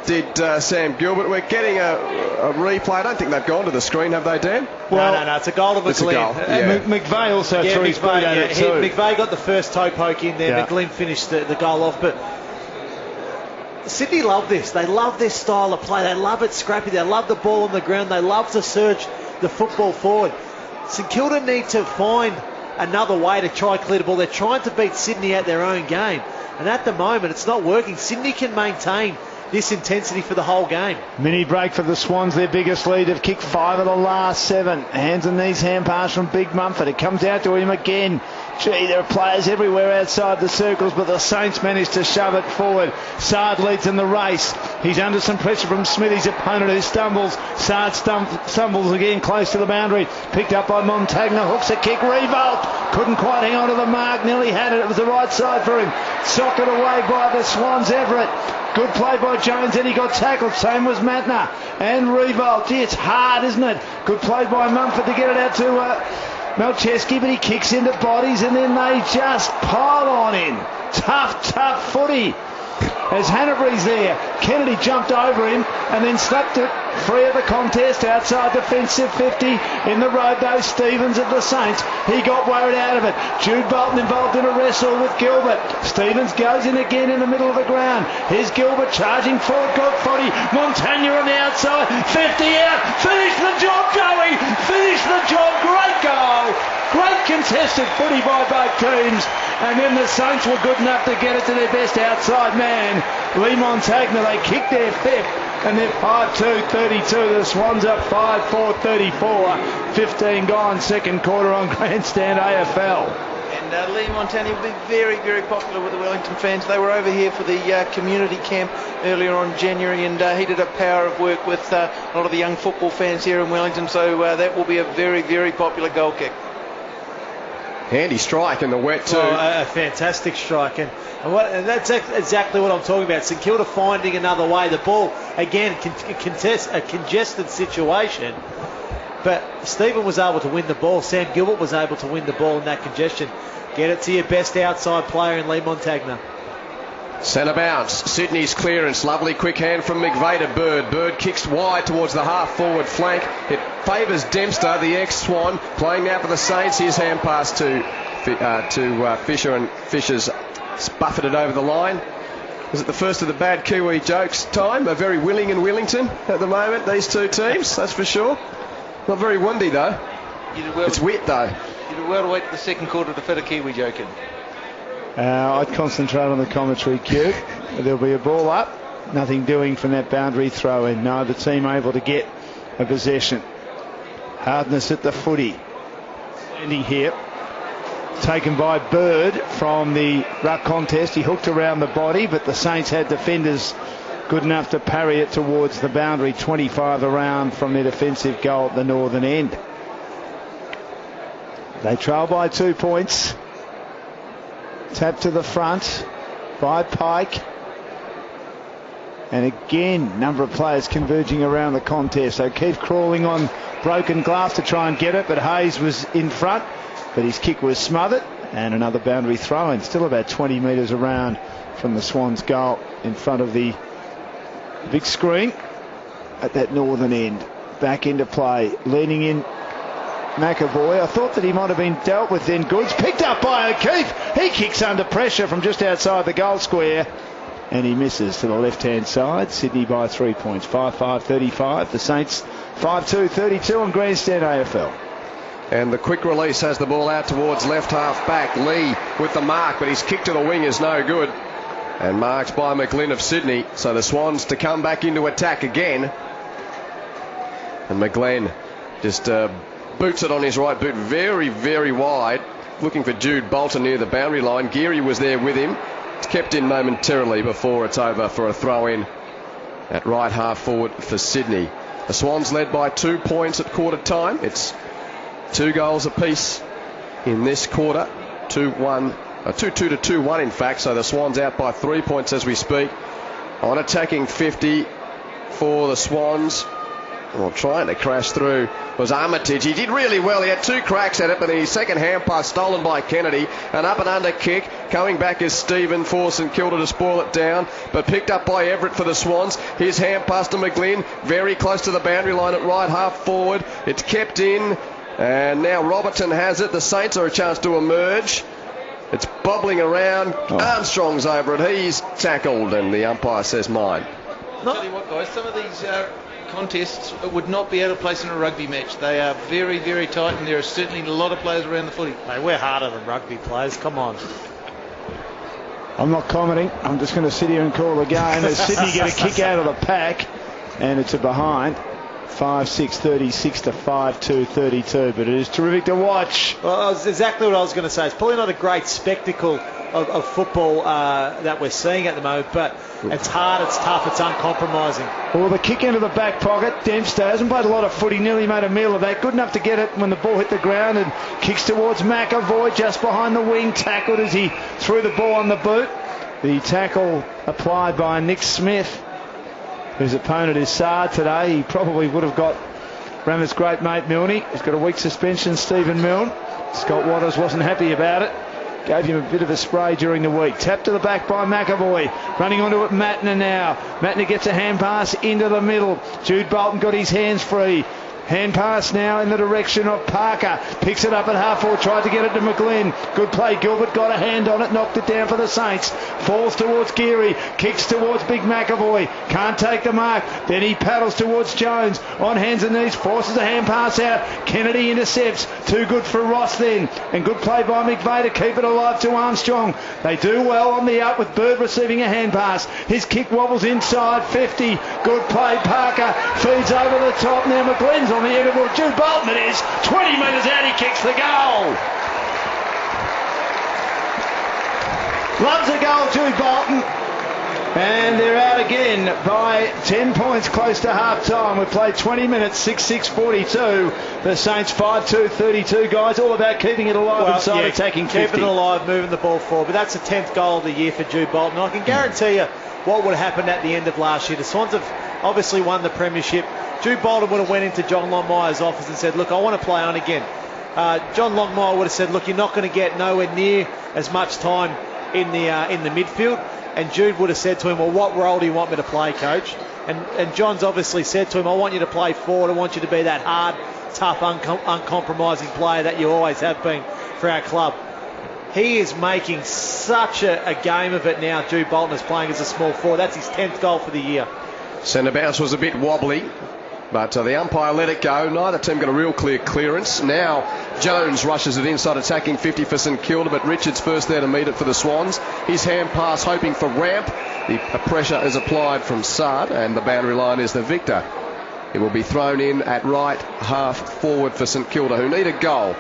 did Sam Gilbert. We're getting a replay. I don't think they've gone to the screen, have they, Dan?
Well, no, it's a goal to McGlynn.
It's a goal, yeah.
McVeigh also threw his boot at it too.
McVeigh got the first toe poke in there.
Yeah.
McGlynn finished the goal off. But Sydney love this. They love this style of play. They love it scrappy. They love the ball on the ground. They love to surge the football forward. St Kilda need to find another way to try clear the ball. They're trying to beat Sydney at their own game. And at the moment, it's not working. Sydney can maintain this intensity for the whole game.
Mini break for the Swans, their biggest lead. Have kicked 5 of the last 7. Hands and knees hand pass from Big Mumford. It comes out to him again. Gee, there are players everywhere outside the circles, but the Saints managed to shove it forward. Sard leads in the race. He's under some pressure from Smithy's opponent, who stumbles. Sard stumbles again close to the boundary. Picked up by Montagna. Hooks a kick. Revolt. Couldn't quite hang on to the mark. Nearly had it. It was the right side for him. Socked away by the Swans. Everett. Good play by Jones, and he got tackled. Same was Matner and Revolt. Gee, it's hard, isn't it? Good play by Mumford to get it out to Malcheski, but he kicks into bodies, and then they just pile on in. Tough footy. As Hanbury's there, Kennedy jumped over him and then slapped it free of the contest outside defensive 50 in the road, though. Stevens of the Saints, he got worried out of it. Jude Bolton involved in a wrestle with Gilbert. Stevens goes in again in the middle of the ground. Here's Gilbert charging forward, got 40. Montagna on the outside, 50 out. Finish the job, Joey. Finish the job. Great goal. Great contested footy by both teams. And then the Saints were good enough to get it to their best outside man, Lee Montagna. They kicked their fifth, and they're 5-2-32. The Swans up 5-4-34. 15 gone, second quarter on Grandstand AFL.
And Lee Montagna will be very, very popular with the Wellington fans. They were over here for the community camp earlier on January, and he did a power of work with a lot of the young football fans here in Wellington, so that will be a very, very popular goal kick.
Handy strike in the wet too.
Well, a fantastic strike, and that's exactly what I'm talking about. St Kilda finding another way. The ball, again, contest a congested situation, but Stephen was able to win the ball. Sam Gilbert was able to win the ball in that congestion. Get it to your best outside player in Lee Montagna.
Centre bounce, Sydney's clearance, lovely quick hand from McVeigh to Bird. Bird kicks wide towards the half forward flank. It favours Dempster, the ex-Swan, playing now for the Saints. His hand pass to Fisher, and Fisher's buffeted it over the line. Is it the first of the bad Kiwi jokes time? Are very willing in Wellington at the moment, these two teams, that's for sure. Not very windy though. It's wet though.
You did well to wait for the second quarter to fit a Kiwi joke in.
I'd concentrate on the commentary, Q. There'll be a ball up. Nothing doing from that boundary throw in. Neither team able to get a possession. Hardness at the footy. Ending here. Taken by Bird from the ruck contest. He hooked around the body, but the Saints had defenders good enough to parry it towards the boundary. 25 around from their defensive goal at the northern end. They trail by 2 points. Tap to the front by Pike. And again, number of players converging around the contest. O'Keefe crawling on broken glass to try and get it, but Hayes was in front, but his kick was smothered. And another boundary throw in, still about 20 metres around from the Swans' goal in front of the big screen at that northern end. Back into play, leaning in McAvoy. I thought that he might have been dealt with then. Goods picked up by O'Keefe. He kicks under pressure from just outside the goal square, and he misses to the left-hand side. Sydney by 3 points, 5-5-35. The Saints 5-2-32 on Grandstand AFL.
And the quick release has the ball out towards left half back. Lee with the mark, but his kick to the wing is no good. And marked by McGlynn of Sydney. So the Swans to come back into attack again. And McGlynn just boots it on his right boot very, very wide, looking for Jude Bolton near the boundary line. Geary was there with him. It's kept in momentarily before it's over for a throw in at right half forward for Sydney. The Swans led by 2 points at quarter time. It's 2 goals apiece in this quarter. 2-2 to 2-1 in fact. So the Swans out by 3 points as we speak. On attacking 50 for the Swans. Well, trying to crash through was Armitage. He did really well. He had 2 cracks at it, but his second hand pass stolen by Kennedy. An up and under kick. Coming back is Stephen for St Kilda to spoil it down, but picked up by Everett for the Swans. His hand pass to McGlynn, very close to the boundary line at right half forward. It's kept in, and now Robertson has it. The Saints are a chance to emerge. It's bobbling around. Armstrong's over it. He's tackled, and the umpire says mine.
Tell you what, guys, some of these contests would not be out of place in a rugby match. They are very, very tight, and there are certainly a lot of players around the footy.
Hey, we're harder than rugby players. Come on.
I'm not commenting. I'm just going to sit here and call the game. As Sydney get a kick out of the pack, and it's a behind. 5-6-36 to 5-2-32, but it is terrific to watch.
Well, that's exactly what I was going to say. It's probably not a great spectacle of football that we're seeing at the moment, but it's hard, it's tough, it's uncompromising.
Well, the kick into the back pocket. Dempster hasn't played a lot of footy, nearly made a meal of that. Good enough to get it when the ball hit the ground, and kicks towards McAvoy just behind the wing, tackled as he threw the ball on the boot. The tackle applied by Nick Smith, whose opponent is Saad today. He probably would have got Rammer's great mate Milne. He's got a week suspension, Stephen Milne. Scott Waters wasn't happy about it. Gave him a bit of a spray during the week. Tap to the back by McAvoy. Running onto it, Matner now. Matner gets a hand pass into the middle. Jude Bolton got his hands free. Hand pass now in the direction of Parker. Picks it up at half forward, tried to get it to McGlynn. Good play, Gilbert got a hand on it, knocked it down for the Saints. Falls towards Geary, kicks towards Big McAvoy. Can't take the mark. Then he paddles towards Jones. On hands and knees, forces a hand pass out. Kennedy intercepts. Too good for Ross then. And good play by McVeigh to keep it alive to Armstrong. They do well on the up with Bird receiving a hand pass. His kick wobbles inside 50. Good play, Parker. Feeds over the top. Now McGlynn's on the interval. Jude Bolton it is. 20 metres out, he kicks the goal. Loves a goal, Jude Bolton. And they're out again by 10 points close to half time. We've played 20 minutes, 6-6-42. The Saints 5-2-32, guys. All about keeping it alive inside attacking 50.
Keeping it alive, moving the ball forward. But that's the 10th goal of the year for Jude Bolton. I can guarantee you what would have happened at the end of last year. The Swans have obviously won the premiership. Jude Bolton would have went into John Longmire's office and said, look, I want to play on again. John Longmire would have said, look, you're not going to get nowhere near as much time in the midfield. And Jude would have said to him, well, what role do you want me to play, coach? And John's obviously said to him, I want you to play forward. I want you to be that hard, tough, uncompromising player that you always have been for our club. He is making such a game of it now. Jude Bolton is playing as a small forward. That's his 10th goal for the year.
Centre bounce was a bit wobbly, but the umpire let it go. Neither team got a real clear clearance. Now Jones rushes it inside attacking 50 for St Kilda, but Richards first there to meet it for the Swans. His hand pass hoping for ramp. The pressure is applied from Saad, and the boundary line is the victor. It will be thrown in at right half forward for St Kilda, who need a goal.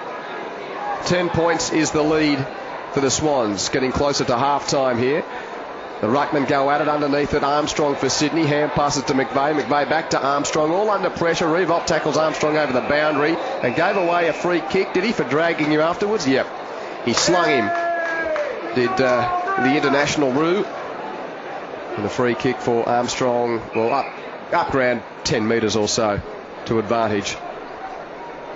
10 points is the lead for the Swans, getting closer to half time here. The ruckmen go at it underneath it. Armstrong for Sydney. Hand passes to McVeigh. McVeigh back to Armstrong. All under pressure. Revolt tackles Armstrong over the boundary and gave away a free kick. Did he, for dragging you afterwards? Yep. He slung him. Did the international Roo. And a free kick for Armstrong. Well, up around 10 metres or so to advantage.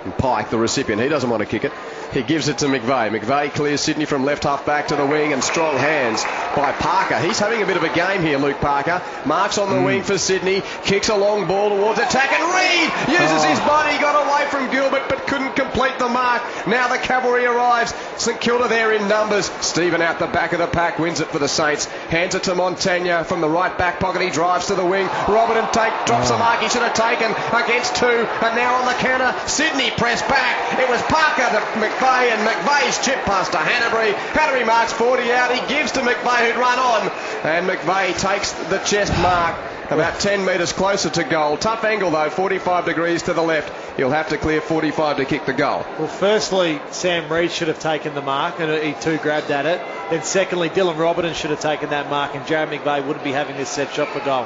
And Pike, the recipient, he doesn't want to kick it. He gives it to McVeigh. McVeigh clears Sydney from left half back to the wing, and strong hands by Parker. He's having a bit of a game here, Luke Parker. Marks on the wing for Sydney. Kicks a long ball towards attack, and Reid uses his body. Got away from Gilbert but couldn't complete the mark. Now the cavalry arrives. St Kilda there in numbers. Stephen out the back of the pack wins it for the Saints. Hands it to Montagna from the right back pocket. He drives to the wing. Robertson drops the mark he should have taken against 2. And now on the counter, Sydney press back. It was Parker to McVeigh, and McVeigh's chip pass to Hanbury. Hanbury marks 40 out. He gives to McVeigh, who'd run on. And McVeigh takes the chest mark about 10 metres closer to goal. Tough angle though, 45 degrees to the left. He'll have to clear 45 to kick the goal.
Well, firstly, Sam Reid should have taken the mark, and he too grabbed at it. Then secondly, Dylan Robertson should have taken that mark, and Jared McVeigh wouldn't be having this set shot for goal.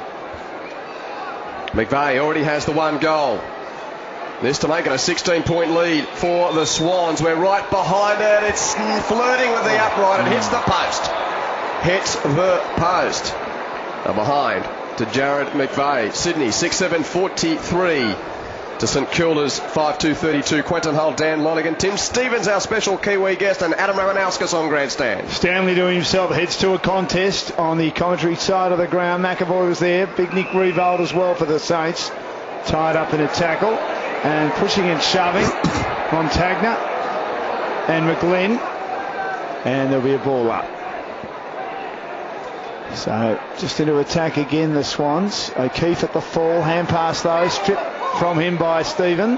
McVeigh already has the 1 goal. This to make it a 16-point lead for the Swans. We're right behind it. It's flirting with the upright. It hits the post. Hits the post. Now behind to Jared McVeigh. Sydney 6-7-43. to St Kilda's 5-2-32. Quentin Hull, Dan Lonergan, Tim Stevens, our special Kiwi guest, and Adam Ramanauskas on grandstand.
Stanley doing himself heads to a contest on the commentary side of the ground. McAvoy was there. Big Nick Revolt as well for the Saints. Tied up in a tackle and pushing and shoving. Montagna and McGlynn. And there'll be a ball up. So just into attack again, the Swans. O'Keefe at the fall. Hand pass though. Stripped from him by Stephen,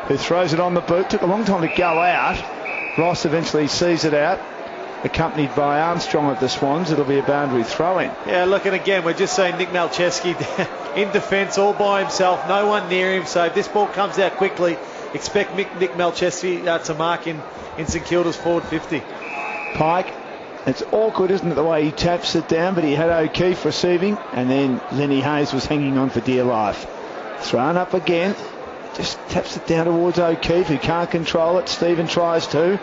who throws it on the boot. Took a long time to go out. Ross eventually sees it out, accompanied by Armstrong at the Swans. It'll be a boundary throw-in.
Yeah, look, and again, we're just seeing Nick Malcheski in defence all by himself. No one near him. So if this ball comes out quickly, expect Nick Malcheski to mark in St Kilda's forward 50.
Pike. It's awkward, isn't it, the way he taps it down, but he had O'Keefe receiving, and then Lenny Hayes was hanging on for dear life. Thrown up again, just taps it down towards O'Keefe, who can't control it. Stephen tries to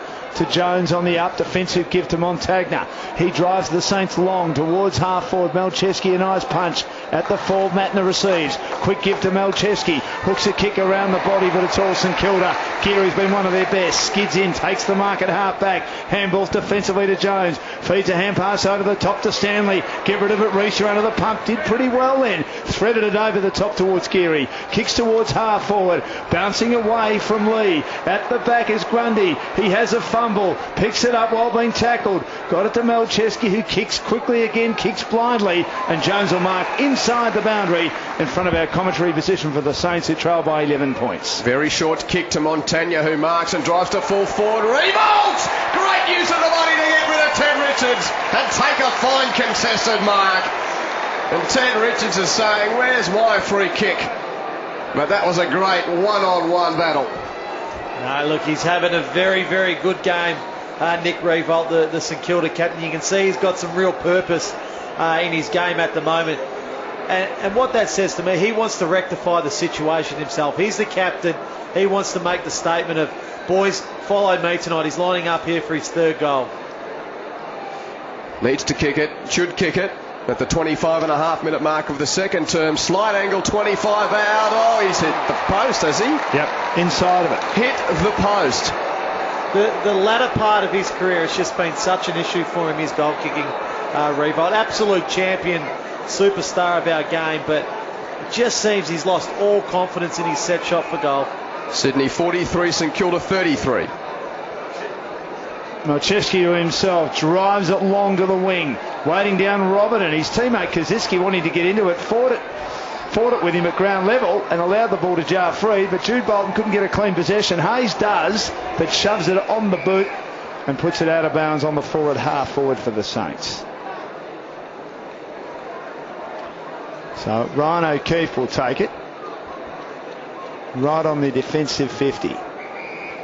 Jones on the up, defensive give to Montagna. He drives the Saints long towards half forward. Malcheski, a nice punch at the fall. Matner receives. Quick give to Malcheski. Hooks a kick around the body, but it's all St Kilda. Geary's been one of their best. Skids in, takes the mark at half back. Handballs defensively to Jones. Feeds a hand pass over the top to Stanley. Get rid of it. Reacher under the pump. Did pretty well then. Threaded it over the top towards Geary. Kicks towards half forward. Bouncing away from Lee. At the back is Grundy. He has a fumble. Picks it up while being tackled. Got it to Malcheski, who kicks quickly again. Kicks blindly. And Jones will mark inside the boundary in front of our commentary position for the Saints, who trail by 11 points.
Very short kick to Montagna, who marks and drives to full forward. Revolt! Great use of the body to get rid of Ted Richards and take a fine contested mark. And Ted Richards is saying, where's my free kick? But that was a great one-on-one battle.
No, look, he's having a very, very good game. Nick Revolt, the St Kilda captain. You can see he's got some real purpose in his game at the moment. And what that says to me, he wants to rectify the situation himself. He's the captain. He wants to make the statement of, boys, follow me tonight. He's lining up here for his third goal.
Needs to kick it, should kick it. At the 25.5-minute mark of the second term. Slight angle, 25 out. Oh, he's hit the post, has he?
Yep, inside of it.
Hit the post.
The latter part of his career has just been such an issue for him, his goal kicking, Revolt. Absolute champion, superstar of our game, but it just seems he's lost all confidence in his set shot for goal.
Sydney 43, St Kilda 33.
Malcheski himself drives it long to the wing, waiting down Robert, and his teammate Kaczynski wanting to get into it, fought it with him at ground level and allowed the ball to jar free, but Jude Bolton couldn't get a clean possession. Hayes does, but shoves it on the boot and puts it out of bounds on the forward half forward for the Saints. So Ryan O'Keefe will take it right on the defensive 50.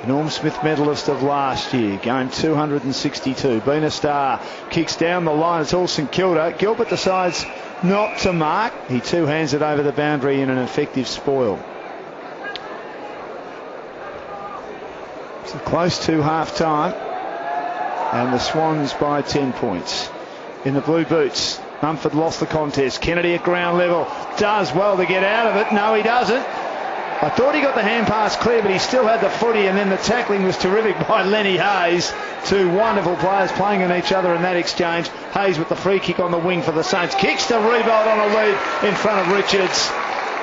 Norm Smith medalist of last year, going 262. Been a star. Kicks down the line. It's all St Kilda. Gilbert decides not to mark. He two-hands it over the boundary in an effective spoil. So close to half-time. And the Swans by 10 points. In the blue boots, Mumford lost the contest. Kennedy at ground level. Does well to get out of it. No, he doesn't. I thought he got the hand pass clear, but he still had the footy, and then the tackling was terrific by Lenny Hayes. Two wonderful players playing on each other in that exchange. Hayes with the free kick on the wing for the Saints. Kicks to Revolt on a lead in front of Richards.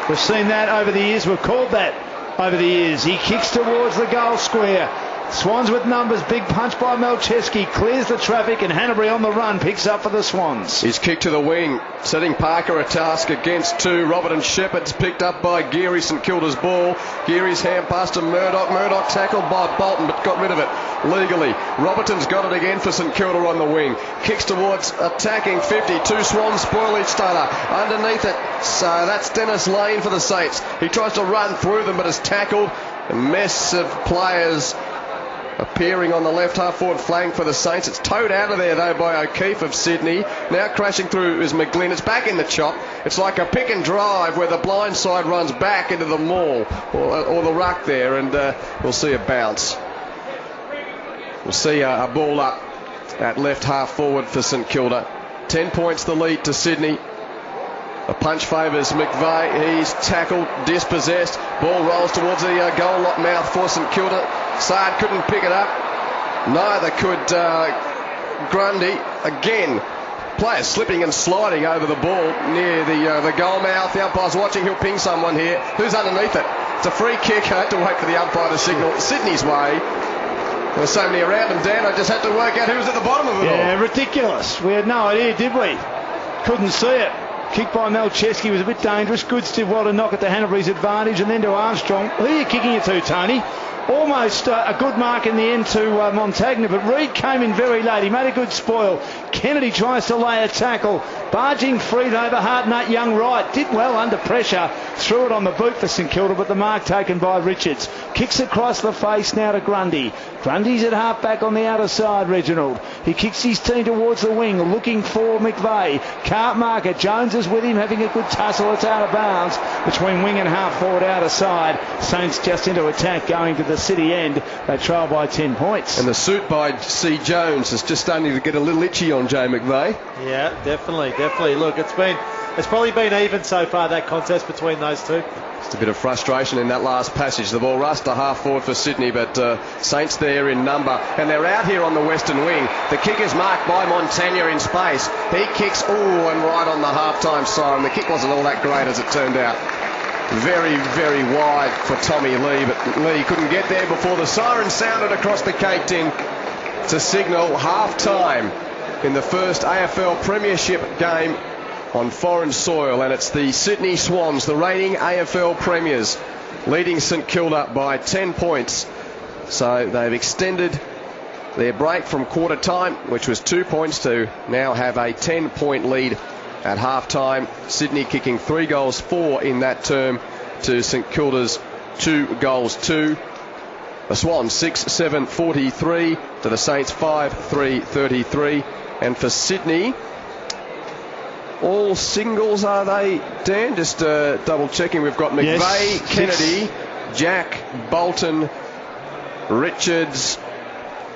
We've seen that over the years. We've called that over the years. He kicks towards the goal square. Swans with numbers. Big punch by Malcheski. Clears the traffic, and Hanbury on the run picks up for the Swans.
His kick to the wing, setting Parker a task against two. Robert and Shepherd's picked up by Geary, St Kilda's ball. Geary's hand pass to Murdoch. Murdoch tackled by Bolton, but got rid of it legally. Robertson's got it again for St Kilda on the wing. Kicks towards attacking 50. Two Swans spoil each other. Underneath it, so that's Dennis Lane for the Saints. He tries to run through them, but is tackled. A mess of players appearing on the left half forward flank for the Saints. It's towed out of there though by O'Keefe of Sydney. Now crashing through is McGlynn. It's back in the chop. It's like a pick and drive where the blind side runs back into the maul or the ruck there, and we'll see a bounce. We'll see a ball up at left half forward for St Kilda. 10 points the lead to Sydney. The punch favours McVeigh. He's tackled, dispossessed. Ball rolls towards the goal lot mouth for St Kilda. Sard couldn't pick it up. Neither could Grundy. Again, player slipping and sliding over the ball near the goal mouth. The umpire's watching. He'll ping someone here. Who's underneath it? It's a free kick. I had to wait for the umpire to signal Sydney's way. There were so many around them, Dan. I just had to work out who was at the bottom of it all.
Yeah, ridiculous. We had no idea, did we? Couldn't see it. Kick by Malcheski was a bit dangerous. Goods did well to knock it to Hanbury's advantage, and then to Armstrong. Who are you kicking it to, Tony? Almost a good mark in the end to Montagna, but Reid came in very late. He made a good spoil. Kennedy tries to lay a tackle. Barging free over Hardnut Young right. Did well under pressure. Threw it on the boot for St Kilda, but the mark taken by Richards. Kicks across the face now to Grundy. Grundy's at half back on the outer side, Reginald. He kicks his team towards the wing, looking for McVeigh. Can't mark it. Jones is with him, having a good tussle. It's out of bounds between wing and half forward outer side. Saints just into attack going to the City end. They trail by 10 points.
And the suit by C. Jones is just starting to get a little itchy on Joe McVeigh.
Yeah, definitely. Look, it's probably been even so far, that contest between those two.
Just a bit of frustration in that last passage. The ball rushed to half forward for Sydney, but Saints there in number, and they're out here on the western wing. The kick is marked by Montagna in space. He kicks, and right on the half-time siren. The kick wasn't all that great as it turned out. Very, very wide for Tommy Lee, but Lee couldn't get there before the siren sounded across the cake tin to signal half-time in the first AFL Premiership game on foreign soil, and it's the Sydney Swans, the reigning AFL premiers, leading St Kilda by 10 points. So they've extended their break from quarter time, which was 2 points, to now have a 10-point lead at half-time. Sydney kicking 3 goals 4 in that term to St Kilda's 2 goals 2. The Swans 6-7-43 to the Saints 5-3-33. And for Sydney, all singles, are they, Dan? Just double checking. We've got McVeigh, yes, Kennedy, Jack, Bolton, Richards,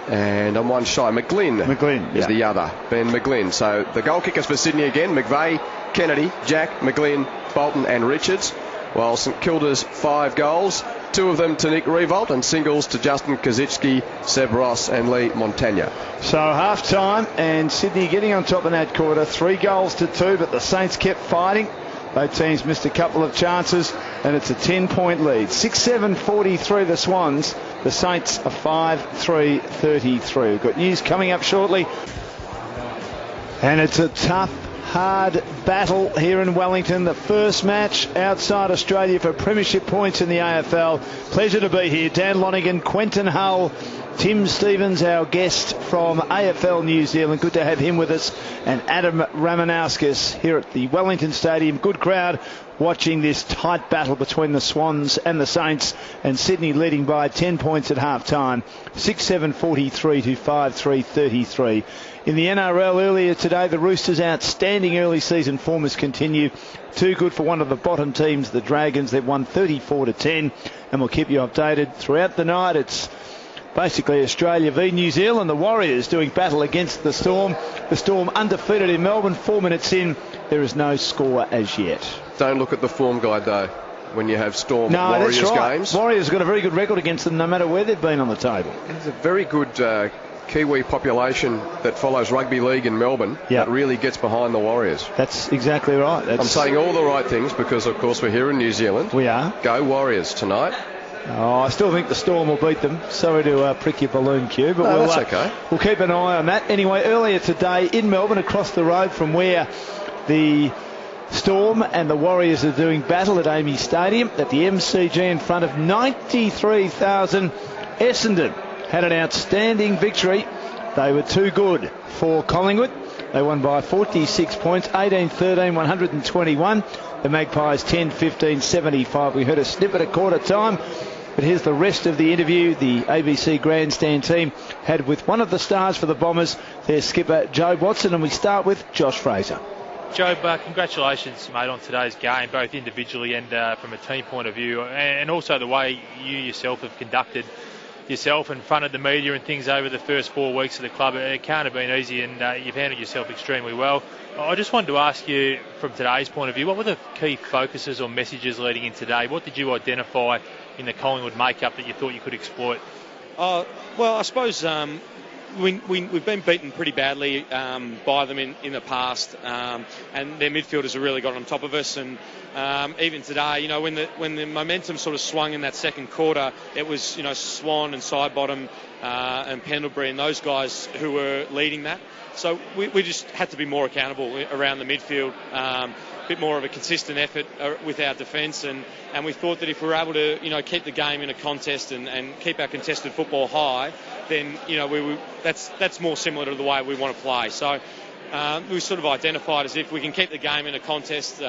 and on one shy, McGlynn is the other, Ben McGlynn. So the goal kickers for Sydney again, McVeigh, Kennedy, Jack, McGlynn, Bolton and Richards. While St Kilda's 5 goals, 2 of them to Nick Revolt, and singles to Justin Kazitsky, Seb Ross and Lee Montagna.
So half-time, and Sydney getting on top in that quarter, 3 goals to 2, but the Saints kept fighting. Both teams missed a couple of chances, and it's a 10-point lead. 6-7-43 the Swans. The Saints are 5-3-33. We've got news coming up shortly. And it's a tough, hard battle here in Wellington. The first match outside Australia for premiership points in the AFL. Pleasure to be here. Dan Lonigan, Quentin Hull, Tim Stevens, our guest from AFL New Zealand. Good to have him with us. And Adam Ramanauskas here at the Wellington Stadium. Good crowd watching this tight battle between the Swans and the Saints, and Sydney leading by 10 points at half-time, 6-7-43 to 5-3-33. In the NRL earlier today, the Roosters' outstanding early season form has continued. Too good for one of the bottom teams, the Dragons. They've won 34-10, and we'll keep you updated throughout the night. It's basically Australia v New Zealand. The Warriors doing battle against the Storm. The Storm undefeated in Melbourne. 4 minutes in, there is no score as yet.
Don't look at the form guide though when you have Storm Warriors
that's right.
games.
Warriors got a very good record against them no matter where they've been on the table.
There's a very good Kiwi population that follows rugby league in Melbourne that really gets behind the Warriors.
That's exactly right.
I'm saying all the right things because of course we're here in New Zealand.
We are.
Go Warriors tonight.
Oh, I still think the Storm will beat them. Sorry to prick your balloon, Q, but
that's okay.
We'll keep an eye on that. Anyway, earlier today in Melbourne, across the road from where the Storm and the Warriors are doing battle at Amy Stadium at the MCG in front of 93,000, Essendon had an outstanding victory. They were too good for Collingwood. They won by 46 points, 18-13, 121. The Magpies 10-15, 75. We heard a snippet at quarter time. But here's the rest of the interview the ABC Grandstand team had with one of the stars for the Bombers, their skipper Jobe Watson, and we start with Josh Fraser.
Jobe, congratulations, mate, on today's game, both individually and from a team point of view, and also the way you yourself have conducted yourself in front of the media and things over the first 4 weeks of the club. It can't have been easy, and you've handled yourself extremely well. I just wanted to ask you, from today's point of view, what were the key focuses or messages leading in today? What did you identify in the Collingwood makeup that you thought you could exploit?
Well, I suppose we've been beaten pretty badly by them in the past, and their midfielders have really got on top of us. And even today, you know, when the momentum sort of swung in that second quarter, it was, you know, Swan and Sidebottom and Pendlebury and those guys who were leading that. So we just had to be more accountable around the midfield. A bit more of a consistent effort with our defence, and we thought that if we were able to, you know, keep the game in a contest and keep our contested football high, then, you know, that's more similar to the way we want to play. So we sort of identified as if we can keep the game in a contest, you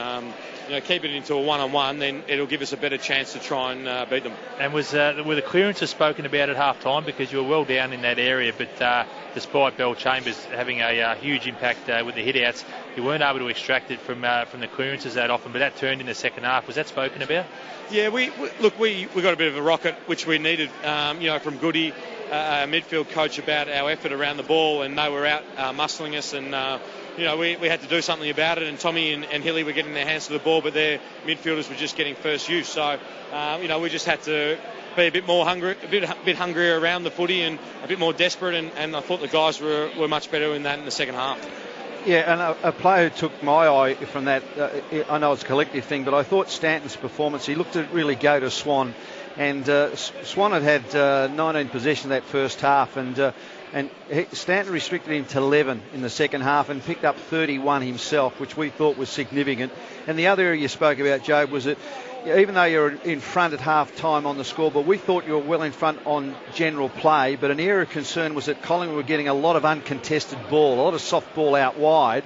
know, keep it into a one-on-one, then it'll give us a better chance to try and beat them.
And were the clearances spoken about at half-time? Because you were well down in that area, but despite Bell Chambers having a huge impact with the hit-outs, you weren't able to extract it from the clearances that often, but that turned in the second half. Was that spoken about?
Yeah, we got a bit of a rocket, which we needed, you know, from Goody, our midfield coach, about our effort around the ball, and they were out muscling us, and you know, we had to do something about it. And Tommy and Hilly were getting their hands to the ball, but their midfielders were just getting first use. So you know, we just had to be a bit more hungry, a bit hungrier around the footy, and a bit more desperate. And I thought the guys were much better in that in the second half.
Yeah, and a player who took my eye from that, I know it's a collective thing, but I thought Stanton's performance, he looked to really go to Swan. And Swan had 19 possession that first half, and Stanton restricted him to 11 in the second half and picked up 31 himself, which we thought was significant. And the other area you spoke about, Joe, was that even though you're in front at half-time on the scoreboard, we thought you were well in front on general play, but an area of concern was that Collingwood were getting a lot of uncontested ball, a lot of soft ball out wide.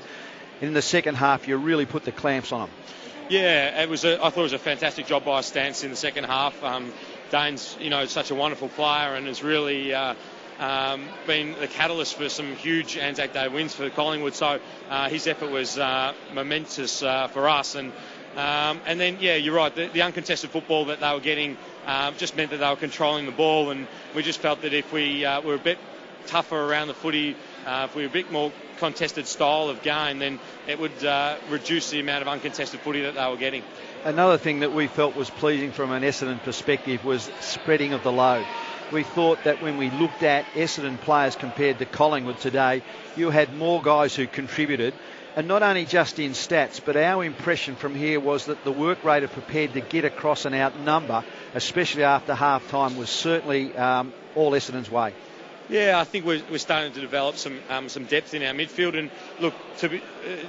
In the second half, you really put the clamps on them.
Yeah, I thought it was a fantastic job by Stance in the second half. Dane's, you know, such a wonderful player and has really been the catalyst for some huge Anzac Day wins for Collingwood. So his effort was momentous for us. And then, yeah, you're right. The uncontested football that they were getting just meant that they were controlling the ball, and we just felt that if we were a bit tougher around the footy, if we were a bit more contested style of game, then it would reduce the amount of uncontested footy that they were getting.
Another thing that we felt was pleasing from an Essendon perspective was spreading of the load. We thought that when we looked at Essendon players compared to Collingwood today, you had more guys who contributed, and not only just in stats, but our impression from here was that the work rate of prepared to get across and outnumber, especially after half-time, was certainly all Essendon's way.
Yeah, I think we're starting to develop some depth in our midfield, and look, to be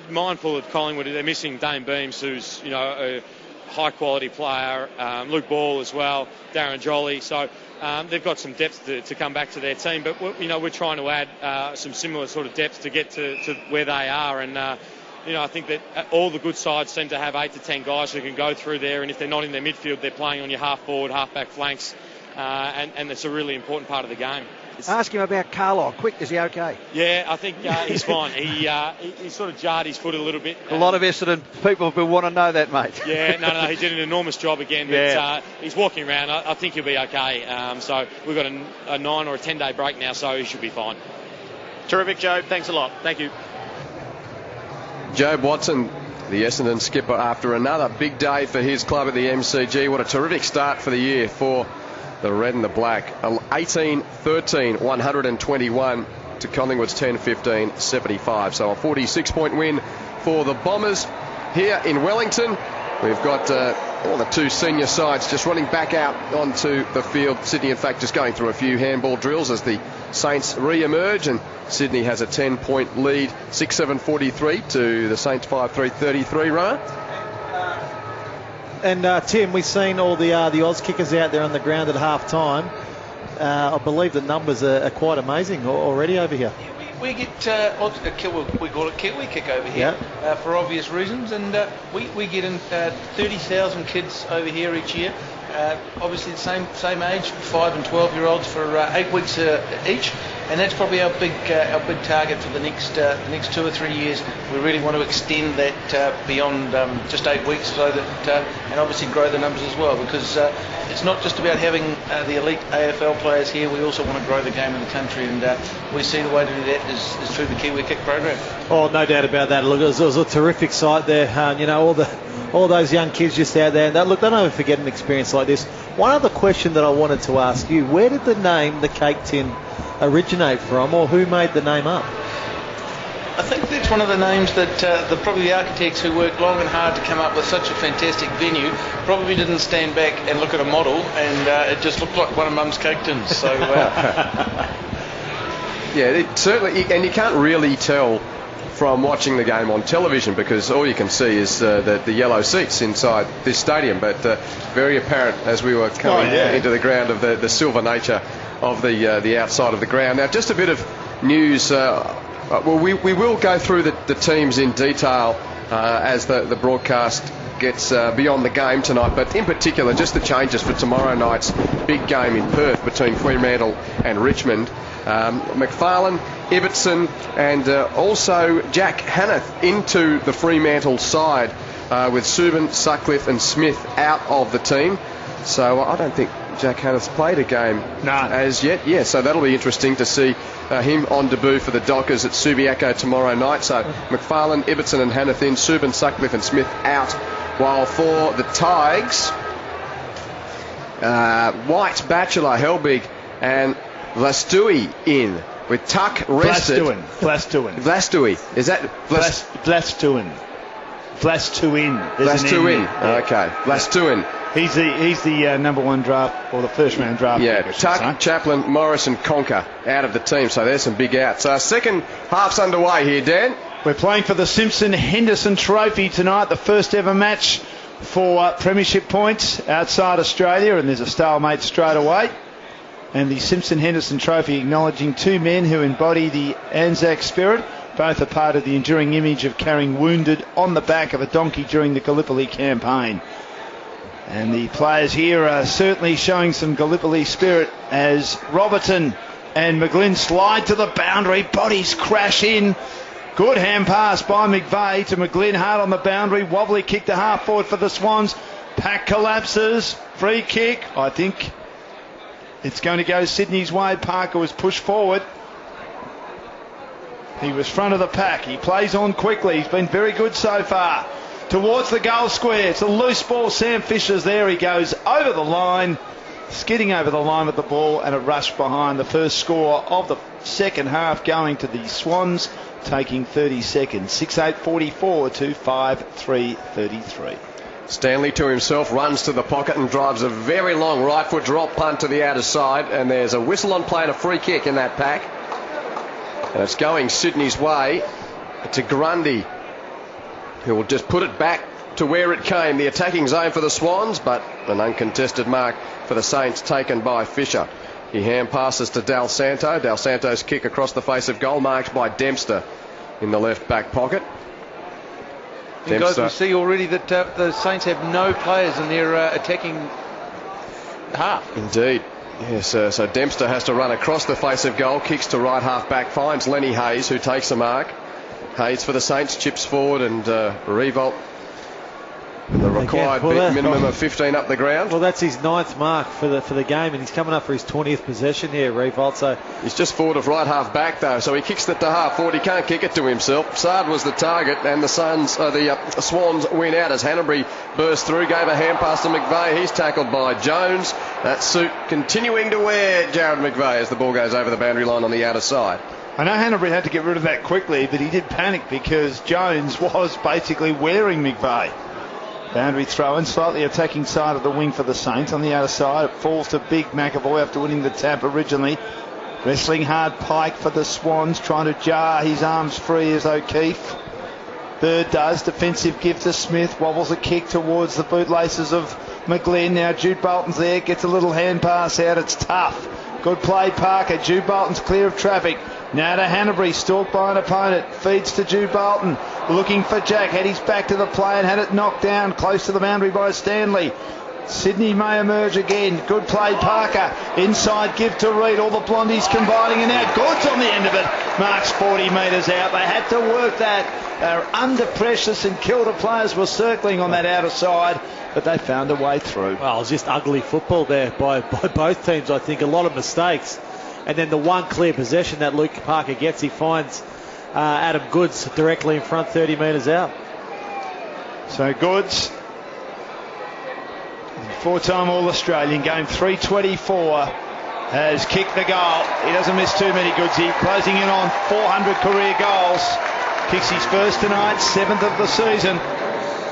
mindful of Collingwood, they're missing Dane Beams, who's, you know, a high quality player, Luke Ball as well, Darren Jolly, so they've got some depth to come back to their team, but we're trying to add some similar sort of depth to get to where they are, and you know, I think that all the good sides seem to have 8 to 10 guys who can go through there, and if they're not in their midfield, they're playing on your half forward, half back flanks, and it's a really important part of the game.
Ask him about Carlisle. Quick, is he okay?
Yeah, I think he's fine. He sort of jarred his foot a little bit.
A lot of Essendon people will want to know that, mate.
Yeah, no, he did an enormous job again. But he's walking around. I think he'll be okay. So we've got a 9 or a 10-day break now, so he should be fine.
Terrific, Joe. Thanks a lot.
Thank you.
Jobe Watson, the Essendon skipper, after another big day for his club at the MCG. What a terrific start for the year for the red and the black. 18-13, 121 to Collingwood's 10-15, 75. So a 46-point win for the Bombers here in Wellington. We've got all the two senior sides just running back out onto the field. Sydney, in fact, just going through a few handball drills as the Saints re-emerge, and Sydney has a 10-point lead, 6-7-43 to the Saints 5-3-33. Right?
And Tim, we've seen all the Oz kickers out there on the ground at half-time. I believe the numbers are quite amazing already over here.
We get we call it Kiwi kick over here for obvious reasons, and we get in 30,000 kids over here each year. Obviously the same age, 5 and 12-year-olds for 8 weeks each, and that's probably our big target for the next 2 or 3 years. We really want to extend that beyond just 8 weeks, so that and obviously grow the numbers as well, because it's not just about having the elite AFL players here. We also want to grow the game in the country, and we see the way to do that is through the Kiwi Kick program.
Oh, no doubt about that. Look, it was a terrific sight there. All those young kids just out there. And they don't ever forget an experience like this. One other question that I wanted to ask you: where did the name the Cake Tin originate from, or who made the name up?
I think that's one of the names that probably the architects who worked long and hard to come up with such a fantastic venue probably didn't stand back and look at a model, and it just looked like one of Mum's cake tins. So
yeah, it certainly, and you can't really tell from watching the game on television, because all you can see is the yellow seats inside this stadium, but very apparent as we were coming into the ground of the silver nature of the outside of the ground. Now, just a bit of news. Well, we will go through the teams in detail as the broadcast gets beyond the game tonight, but in particular just the changes for tomorrow night's big game in Perth between Fremantle and Richmond. McFarlane, Ibbotson and also Jack Hanneth into the Fremantle side, with Subin, Sutcliffe and Smith out of the team. So I don't think Jack Hanneth's played a game as yet. Yeah, so that'll be interesting to see him on debut for the Dockers at Subiaco tomorrow night. So McFarlane, Ibbotson and Hanneth in, Subin, Sutcliffe and Smith out. While for the Tigers, White, Batchelor, Helbig and Vlastui in, with Tuck rested. Vlastui. Is that
Vlastuin? Vlastuin.
Okay. Vlastuin.
He's the number one draft, or the first round draft.
Yeah, Tuck, Chaplin, Morris and Conker out of the team, so there's some big outs. Second half's underway here, Dan.
We're playing for the Simpson-Henderson Trophy tonight, the first ever match for premiership points outside Australia, and there's a stalemate straight away. And the Simpson-Henderson Trophy acknowledging two men who embody the Anzac spirit. Both are part of the enduring image of carrying wounded on the back of a donkey during the Gallipoli campaign. And the players here are certainly showing some Gallipoli spirit as Robertson and McGlynn slide to the boundary. Bodies crash in. Good hand pass by McVeigh to McGlynn, hard on the boundary. Wobbly kick to half forward for the Swans. Pack collapses. Free kick. I think it's going to go Sydney's way. Parker was pushed forward. He was front of the pack. He plays on quickly. He's been very good so far. Towards the goal square. It's a loose ball. Sam Fisher's there. He goes over the line. Skidding over the line with the ball, and a rush behind. The first score of the second half going to the Swans, taking 30 seconds. 6:8:44 to 5:3:33.
Stanley to himself, runs to the pocket and drives a very long right foot drop punt to the outer side, and there's a whistle on play and a free kick in that pack. And it's going Sydney's way to Grundy, who will just put it back to where it came, the attacking zone for the Swans, but an uncontested mark for the Saints taken by Fisher. He hand passes to Dal Santo. Dal Santo's kick across the face of goal, marked by Dempster in the left back pocket.
And guys, we see already that the Saints have no players in their attacking half.
Indeed. Yes, so Dempster has to run across the face of goal, kicks to right half back, finds Lenny Hayes, who takes the mark. Hayes for the Saints chips forward, and Revolt the required minimum of 15 up the ground.
Well, that's his 9th mark for the game, and he's coming up for his 20th possession here, Revolt. So
he's just forward of right half back though, so he kicks it to half forward. He can't kick it to himself. Sard was the target, and the Swans win out as Hanbury burst through, gave a hand pass to McVeigh. He's tackled by Jones. That suit continuing to wear Jared McVeigh as the ball goes over the boundary line on the outer side.
I know Hanbury had to get rid of that quickly, but he did panic because Jones was basically wearing McVeigh. Boundary throw in, slightly attacking side of the wing for the Saints. On the outer side, it falls to Big McAvoy after winning the tap originally. Wrestling hard Pike for the Swans, trying to jar his arms free as O'Keefe. Bird does. Defensive give to Smith. Wobbles a kick towards the bootlaces of McGlynn. Now Jude Bolton's there. Gets a little hand pass out. It's tough. Good play, Parker. Jude Bolton's clear of traffic. Now to Hanbury, stalked by an opponent. Feeds to Jude Bolton. Looking for Jack. Had his back to the play and had it knocked down close to the boundary by Stanley. Sydney may emerge again. Good play, Parker. Inside, give to Reid. All the Blondies combining, and now Goods on the end of it. Marks 40 metres out. They had to work that. They were under pressure. St Kilda players were circling on that outer side, but they found a way through.
Well, it was just ugly football there by both teams, I think. A lot of mistakes. And then the one clear possession that Luke Parker gets, he finds Adam Goods directly in front, 30 metres out.
So Goods, four-time All-Australian, game 324, has kicked the goal. He doesn't miss too many, Goodsy, closing in on 400 career goals. Kicks his first tonight, 7th of the season.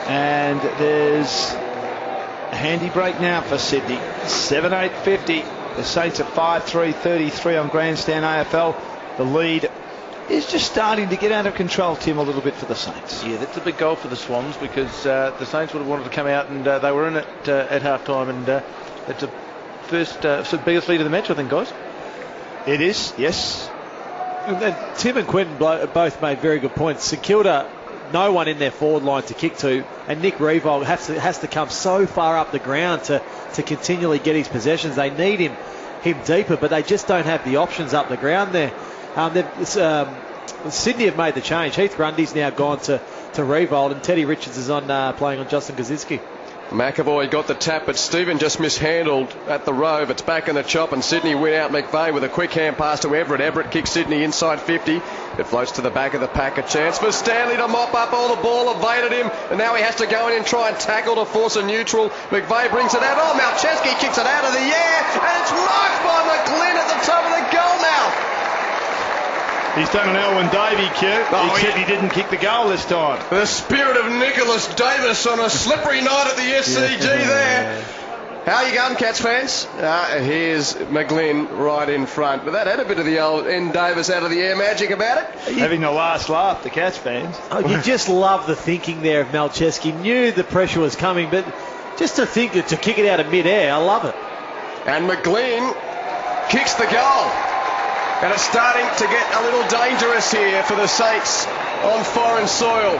And there's a handy break now for Sydney. 7-8-50. The Saints are 5-3-33 on Grandstand AFL. The lead is just starting to get out of control, Tim, a little bit for the Saints.
Yeah, that's a big goal for the Swans, because the Saints would have wanted to come out, and they were in it at half-time, and it's the first, biggest lead of the match, I think, guys.
It is, yes.
And Tim and Quentin both made very good points. St Kilda, no one in their forward line to kick to, and Nick Revolt has to come so far up the ground to continually get his possessions. They need him deeper, but they just don't have the options up the ground there. Sydney have made the change. Heath Grundy's now gone to Revolt, and Teddy Richards is on playing on Justin Kaczynski.
McAvoy got the tap, but Stephen just mishandled at the Rove. It's back in the chop, and Sydney win out McVeigh with a quick hand pass to Everett. Everett kicks Sydney inside 50. It floats to the back of the pack. A chance for Stanley to mop up all the ball, evaded him, and now he has to go in and try and tackle to force a neutral. McVeigh brings it out. Oh, Malcheski kicks it out of the air, and it's marked by McGlynn at the top of the goal mouth.
He's done an Elwyn Davey, Q, except he didn't kick the goal this time.
The spirit of Nicholas Davis on a slippery night at the SCG there. How are you going, Cats fans? Here's McGlynn right in front. But that had a bit of the old N. Davis out of the air magic about it.
Having the last laugh, the Cats fans.
Oh, you just love the thinking there of Malcheski. Knew the pressure was coming, but just to think to kick it out of mid-air, I love it.
And McGlynn kicks the goal. And it's starting to get a little dangerous here for the Saints on foreign soil,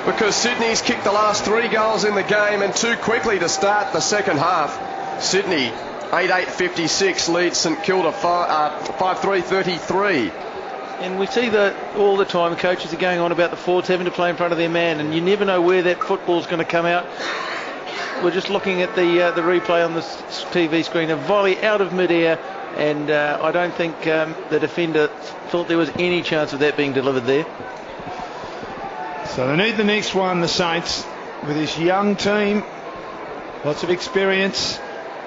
because Sydney's kicked the last 3 goals in the game, and too quickly to start the second half. Sydney 8-8-56 leads St Kilda 5-3-33.
And we see that all the time. Coaches are going on about the forwards having to play in front of their man, and you never know where that football's going to come out. We're just looking at the replay on the TV screen. A volley out of mid-air, and I don't think the defender thought there was any chance of that being delivered there.
So they need the next one, the Saints, with this young team. Lots of experience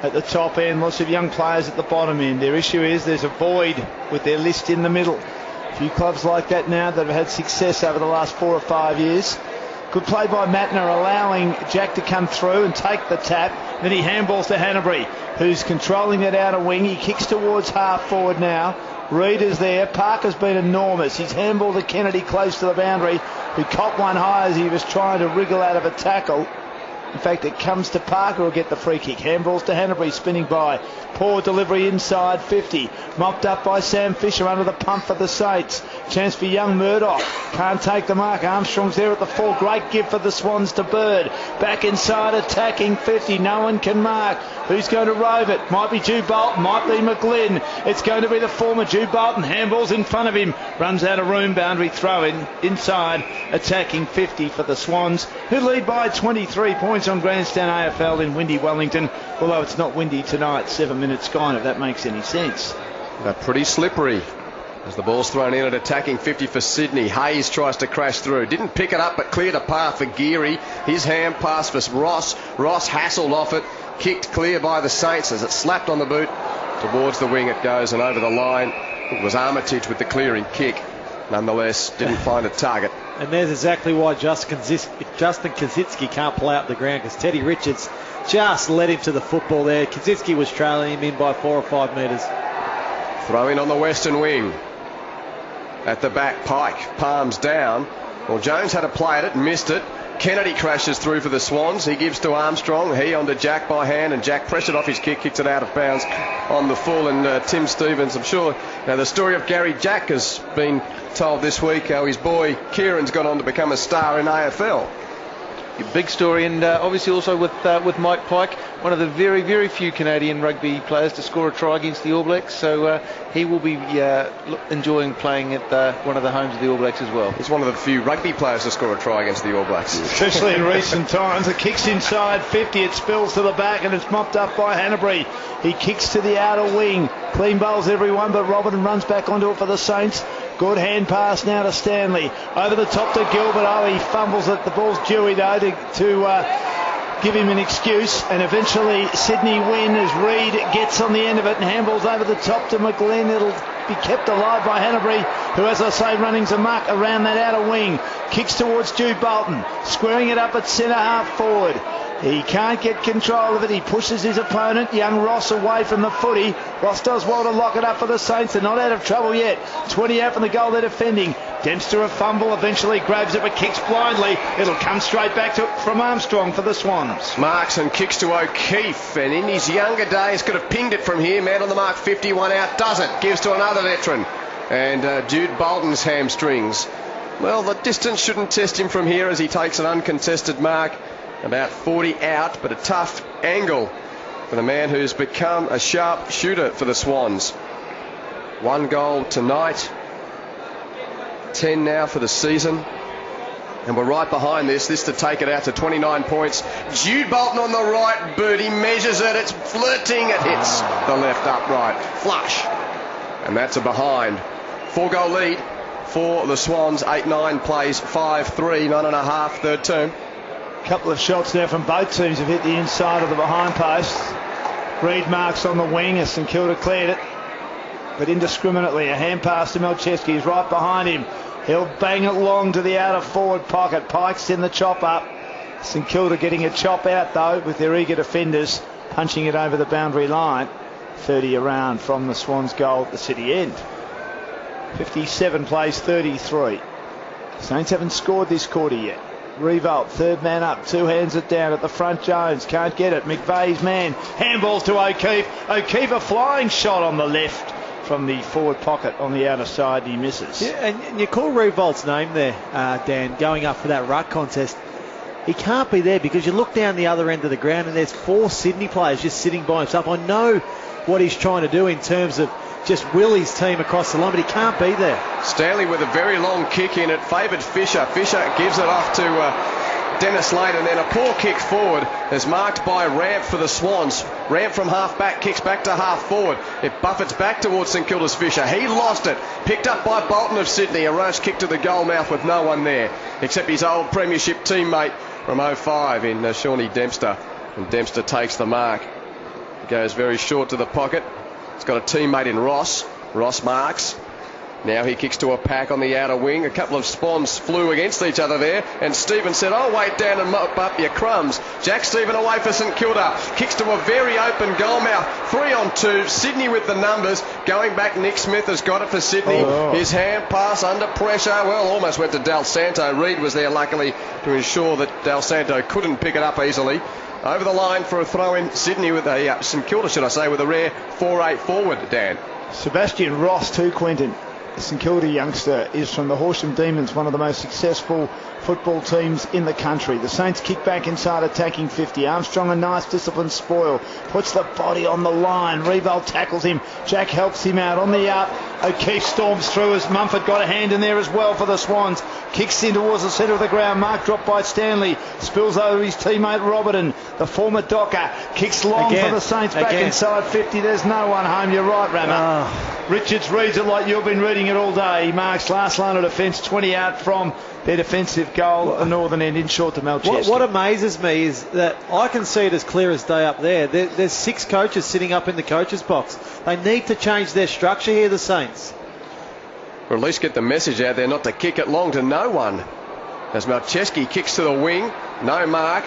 at the top end, lots of young players at the bottom end. Their issue is there's a void with their list in the middle. A few clubs like that now that have had success over the last 4 or 5 years. Good play by Mattner, allowing Jack to come through and take the tap. Then he handballs to Hanbury, who's controlling that outer wing. He kicks towards half forward now. Reid is there. Parker's been enormous. He's handballed to Kennedy close to the boundary, who caught one high as he was trying to wriggle out of a tackle. In fact, it comes to Parker who'll get the free kick. Handballs to Hanbury, spinning by. Poor delivery inside 50. Mopped up by Sam Fisher under the pump for the Saints. Chance for young Murdoch. Can't take the mark. Armstrong's there at the full. Great give for the Swans to Bird. Back inside, attacking 50. No one can mark. Who's going to rove it? Might be Drew Bolton. Might be McGlynn. It's going to be the former Drew Bolton. Handballs in front of him. Runs out of room. Boundary throw in. Inside, attacking 50 for the Swans, who lead by 23 points on Grandstand AFL in windy Wellington. Although it's not windy tonight. 7 minutes gone, if that makes any sense.
They're pretty slippery as the ball's thrown in at attacking 50 for Sydney. Hayes tries to crash through. Didn't pick it up, but cleared a path for Geary. His hand pass for Ross. Ross hassled off it. Kicked clear by the Saints as it slapped on the boot. Towards the wing it goes, and over the line it was Armitage with the clearing kick. Nonetheless, didn't find a target.
And there's exactly why Justin Kaczynski can't play up the ground, because Teddy Richards just led him to the football there. Kaczynski was trailing him in by 4 or 5 metres.
Throw in on the western wing. At the back, Pike palms down. Well, Jones had a play at it and missed it. Kennedy crashes through for the Swans. He gives to Armstrong. He onto Jack by hand, and Jack pressured off his kick, kicked it out of bounds on the full. And Tim Stevens, I'm sure, now the story of Gary Jack has been told this week, how his boy Kieran's gone on to become a star in AFL.
big story, and obviously also with Mike Pike, one of the very, very few Canadian rugby players to score a try against the All Blacks. So he will be enjoying playing at one of the homes of the All Blacks as well.
He's one of the few rugby players to score a try against the All Blacks.
Especially in recent times. The kick's inside 50, it spills to the back and it's mopped up by Hanbury. He kicks to the outer wing. Clean bowls everyone, but Robin runs back onto it for the Saints. Good hand pass now to Stanley. Over the top to Gilbert. Oh, he fumbles it. The ball's Dewey though to give him an excuse. And eventually Sydney win as Reid gets on the end of it and handballs over the top to McGlenn. It'll be kept alive by Hanbury, who, as I say, running's a muck around that outer wing. Kicks towards Jude Bolton, squaring it up at centre half forward. He can't get control of it. He pushes his opponent, young Ross, away from the footy. Ross does well to lock it up for the Saints. They're not out of trouble yet. 20 out from the goal they're defending. Dempster a fumble, eventually grabs it but kicks blindly. It'll come straight back from Armstrong for the Swans.
Marks and kicks to O'Keefe, and in his younger days could have pinged it from here. Man on the mark, 51 out, doesn't. Gives to another veteran. And Jude Bolton's hamstrings. Well, the distance shouldn't test him from here as he takes an uncontested mark. About 40 out, but a tough angle for the man who's become a sharp shooter for the Swans. 1 goal tonight, 10 now for the season. And we're right behind this to take it out to 29 points. Jude Bolton on the right boot. He measures it. It's flirting. It hits the left upright. Flush. And that's a behind. 4-goal lead for the Swans. 8-9 plays 5-3, 9.5 third term.
Couple of shots now from both teams have hit the inside of the behind post. Reid marks on the wing as St Kilda cleared it, but indiscriminately. A hand pass to Malcheski. He's right behind him. He'll bang it long to the outer forward pocket. Pike's in the chop up. St Kilda getting a chop out though with their eager defenders punching it over the boundary line. 30 around from the Swans goal at the city end. 57 plays 33. Saints haven't scored this quarter yet. Revolt, third man up, 2 hands it down at the front. Jones can't get it. McVeigh's man handballs to O'Keefe. O'Keefe a flying shot on the left from the forward pocket on the outer side. He misses.
Yeah, and you call Revolt's name there, Dan, going up for that ruck contest. He can't be there because you look down the other end of the ground and there's 4 Sydney players just sitting by himself. I know what he's trying to do in terms of just will his team across the line, but he can't be there.
Stanley with a very long kick in. It favoured Fisher. Fisher gives it off to Dennis Lane, and then a poor kick forward is marked by Ramp for the Swans. Ramp from half back kicks back to half forward. It buffets back towards St Kilda's Fisher. He lost it. Picked up by Bolton of Sydney. A rush kick to the goal mouth with no one there except his old premiership teammate from 05 in Shawnee Dempster. And Dempster takes the mark. He goes very short to the pocket. He's got a teammate in Ross. Ross marks. Now he kicks to a pack on the outer wing. A couple of Swans flew against each other there, and Stephen said, "I'll wait down and mop up your crumbs." Jack Stephen away for St Kilda. Kicks to a very open goal mouth. 3 on 2. Sydney with the numbers. Going back, Nick Smith has got it for Sydney. His hand pass under pressure. Well, almost went to Del Santo. Reid was there luckily to ensure that Del Santo couldn't pick it up easily. Over the line for a throw in. Sydney with a St Kilda, should I say, with a rare 4-8 forward, Dan.
Sebastian Ross too, Quentin. The St Kilda youngster is from the Horsham Demons, one of the most successful football teams in the country. The Saints kick back inside attacking 50. Armstrong, a nice disciplined spoil, puts the body on the line. Revolt tackles him. Jack helps him out on the up. O'Keefe storms through as Mumford got a hand in there as well for the Swans. Kicks in towards the centre of the ground. Mark dropped by Stanley. Spills over his teammate Roberton, the former Docker. Kicks long for the Saints back inside 50. There's no one home. You're right, Rammer. Richards reads it like you've been reading it all day. He marks last line of defence, 20 out from their defensive goal at the northern end, in short to Malcheski.
What amazes me is that I can see it as clear as day up there. There's 6 coaches sitting up in the coaches box. They need to change their structure here, the Saints.
Or at least get the message out there not to kick it long to no one. As Malcheski kicks to the wing, no mark.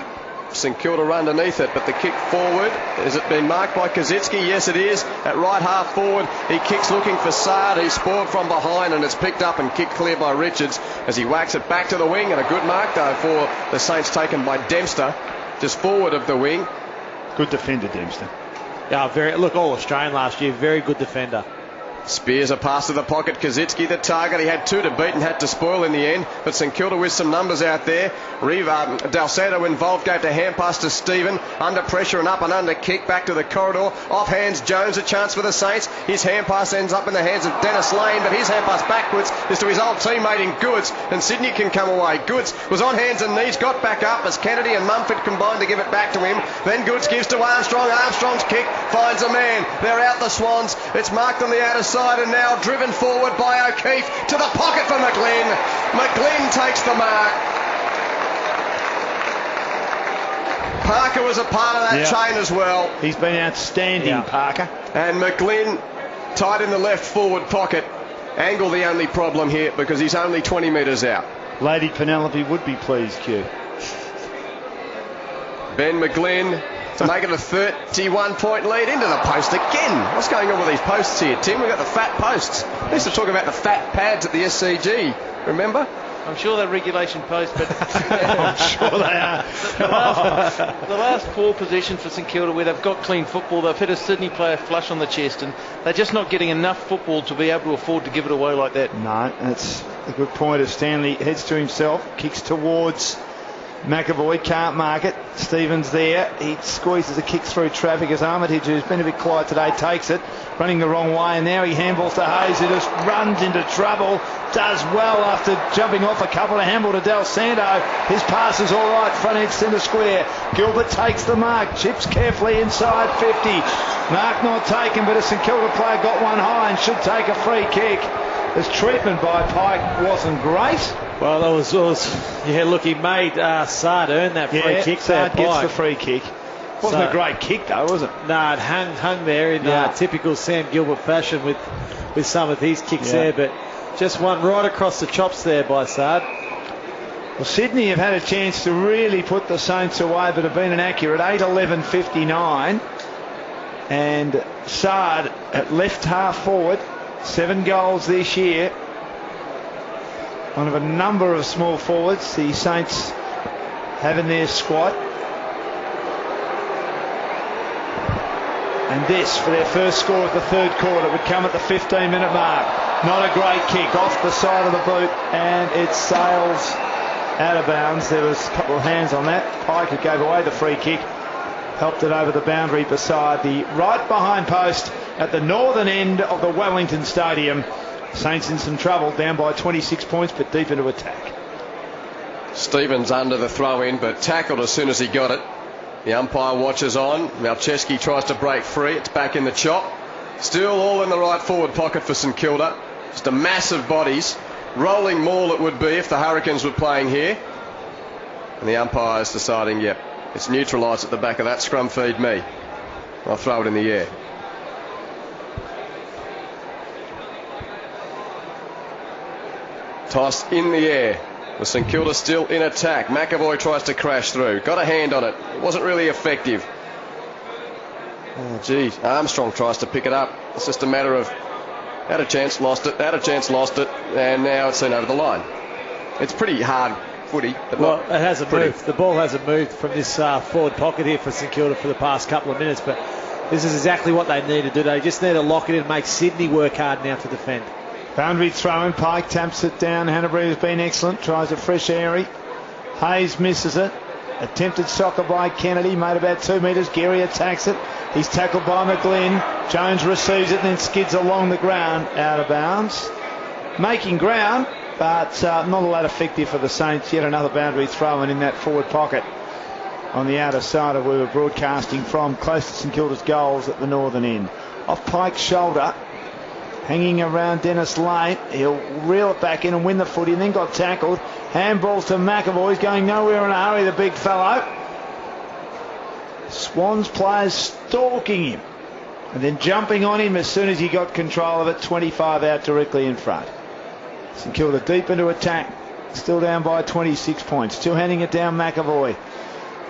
St Kilda underneath it, but the kick forward, has it been marked by Kazitsky? Yes, it is. At right half forward, he kicks looking for Sard. He's spoiled from behind, and it's picked up and kicked clear by Richards as he whacks it back to the wing. And a good mark, though, for the Saints, taken by Dempster, just forward of the wing.
Good defender, Dempster.
Yeah, all Australian last year. Very good defender.
Spears a pass to the pocket. Kazitsky the target. He had 2 to beat and had to spoil in the end. But St Kilda with some numbers out there. Del Santo involved, gave to hand pass to Stephen. Under pressure and up and under kick back to the corridor. Off hands Jones, a chance for the Saints. His hand pass ends up in the hands of Dennis Lane, but his hand pass backwards is to his old teammate in Goods, and Sydney can come away. Goods was on hands and knees, got back up as Kennedy and Mumford combined to give it back to him. Then Goods gives to Armstrong. Armstrong's kick finds a man. They're out the Swans. It's marked on the outer side and now driven forward by O'Keefe to the pocket for McGlynn. McGlynn takes the mark. Parker was a part of that chain as well.
He's been outstanding, Parker.
And McGlynn tied in the left forward pocket. Angle the only problem here because he's only 20 metres out.
Lady Penelope would be pleased, Q.
Ben McGlynn to make it a 31-point lead into the post again. What's going on with these posts here, Tim? We've got the fat posts. We used to talk about the fat pads at the SCG, remember?
I'm sure they're regulation posts, but
I'm sure they are.
the last 4 possessions for St Kilda where they've got clean football, they've hit a Sydney player flush on the chest, and they're just not getting enough football to be able to afford to give it away like that.
No, that's a good point. As Stanley heads to himself, kicks towards McAvoy, can't mark it. Stevens there. He squeezes a kick through traffic as Armitage, who's been a bit quiet today, takes it. Running the wrong way, and now he handballs to Hayes, who just runs into trouble. Does well after jumping off a couple of handball to Del Santo. His pass is all right, front edge centre square. Gilbert takes the mark, chips carefully inside 50. Mark not taken, but a St Kilda player got one high and should take a free kick. His treatment by Pike wasn't great.
Well, look, he made Sard earn that free kick.
Sard gets the free kick. Wasn't a great kick though, was it?
No, it hung there in typical Sam Gilbert fashion with some of his kicks there, but just one right across the chops there by Sard.
Well, Sydney have had a chance to really put the Saints away, but have been inaccurate. 8-11-59, and Sard at left half forward, 7 goals this year. One of a number of small forwards the Saints have in their squad. And this, for their first score of the third quarter, would come at the 15-minute mark. Not a great kick, off the side of the boot, and it sails out of bounds. There was a couple of hands on that. Pike, who gave away the free kick, helped it over the boundary beside the right behind post at the northern end of the Wellington Stadium. Saints in some trouble, down by 26 points, but deep into attack.
Stevens under the throw in, but tackled as soon as he got it. The umpire watches on. Malcheski tries to break free. It's back in the chop. Still all in the right forward pocket for St Kilda. Just a massive bodies. Rolling maul it would be if the Hurricanes were playing here. And the umpire's deciding, yep, it's neutralised at the back of that scrum, feed me. I'll throw it in the air. Toss in the air. With St Kilda still in attack. McAvoy tries to crash through. Got a hand on it. It wasn't really effective. Oh, geez. Armstrong tries to pick it up. It's just a matter of had a chance, lost it, had a chance, lost it, and now it's seen over the line. It's pretty hard footy. But
well, it hasn't moved. The ball hasn't moved from this forward pocket here for St Kilda for the past couple of minutes, but this is exactly what they need to do. They just need to lock it in and make Sydney work hard now to defend.
Boundary throw in, Pike taps it down. Hanbury has been excellent, tries a fresh airy. Hayes misses it. Attempted soccer by Kennedy, made about 2 metres. Gary attacks it. He's tackled by McGlynn. Jones receives it and then skids along the ground, out of bounds. Making ground, but not all that effective for the Saints. Yet another boundary throw in that forward pocket on the outer side of where we're broadcasting from, close to St Kilda's goals at the northern end. Off Pike's shoulder, hanging around Dennis Lane. He'll reel it back in and win the footy, and then got tackled. Handballs to McAvoy. He's going nowhere in a hurry, the big fellow. Swans players stalking him and then jumping on him as soon as he got control of it. 25 out directly in front. St Kilda deep into attack, still down by 26 points. Still handing it down McAvoy.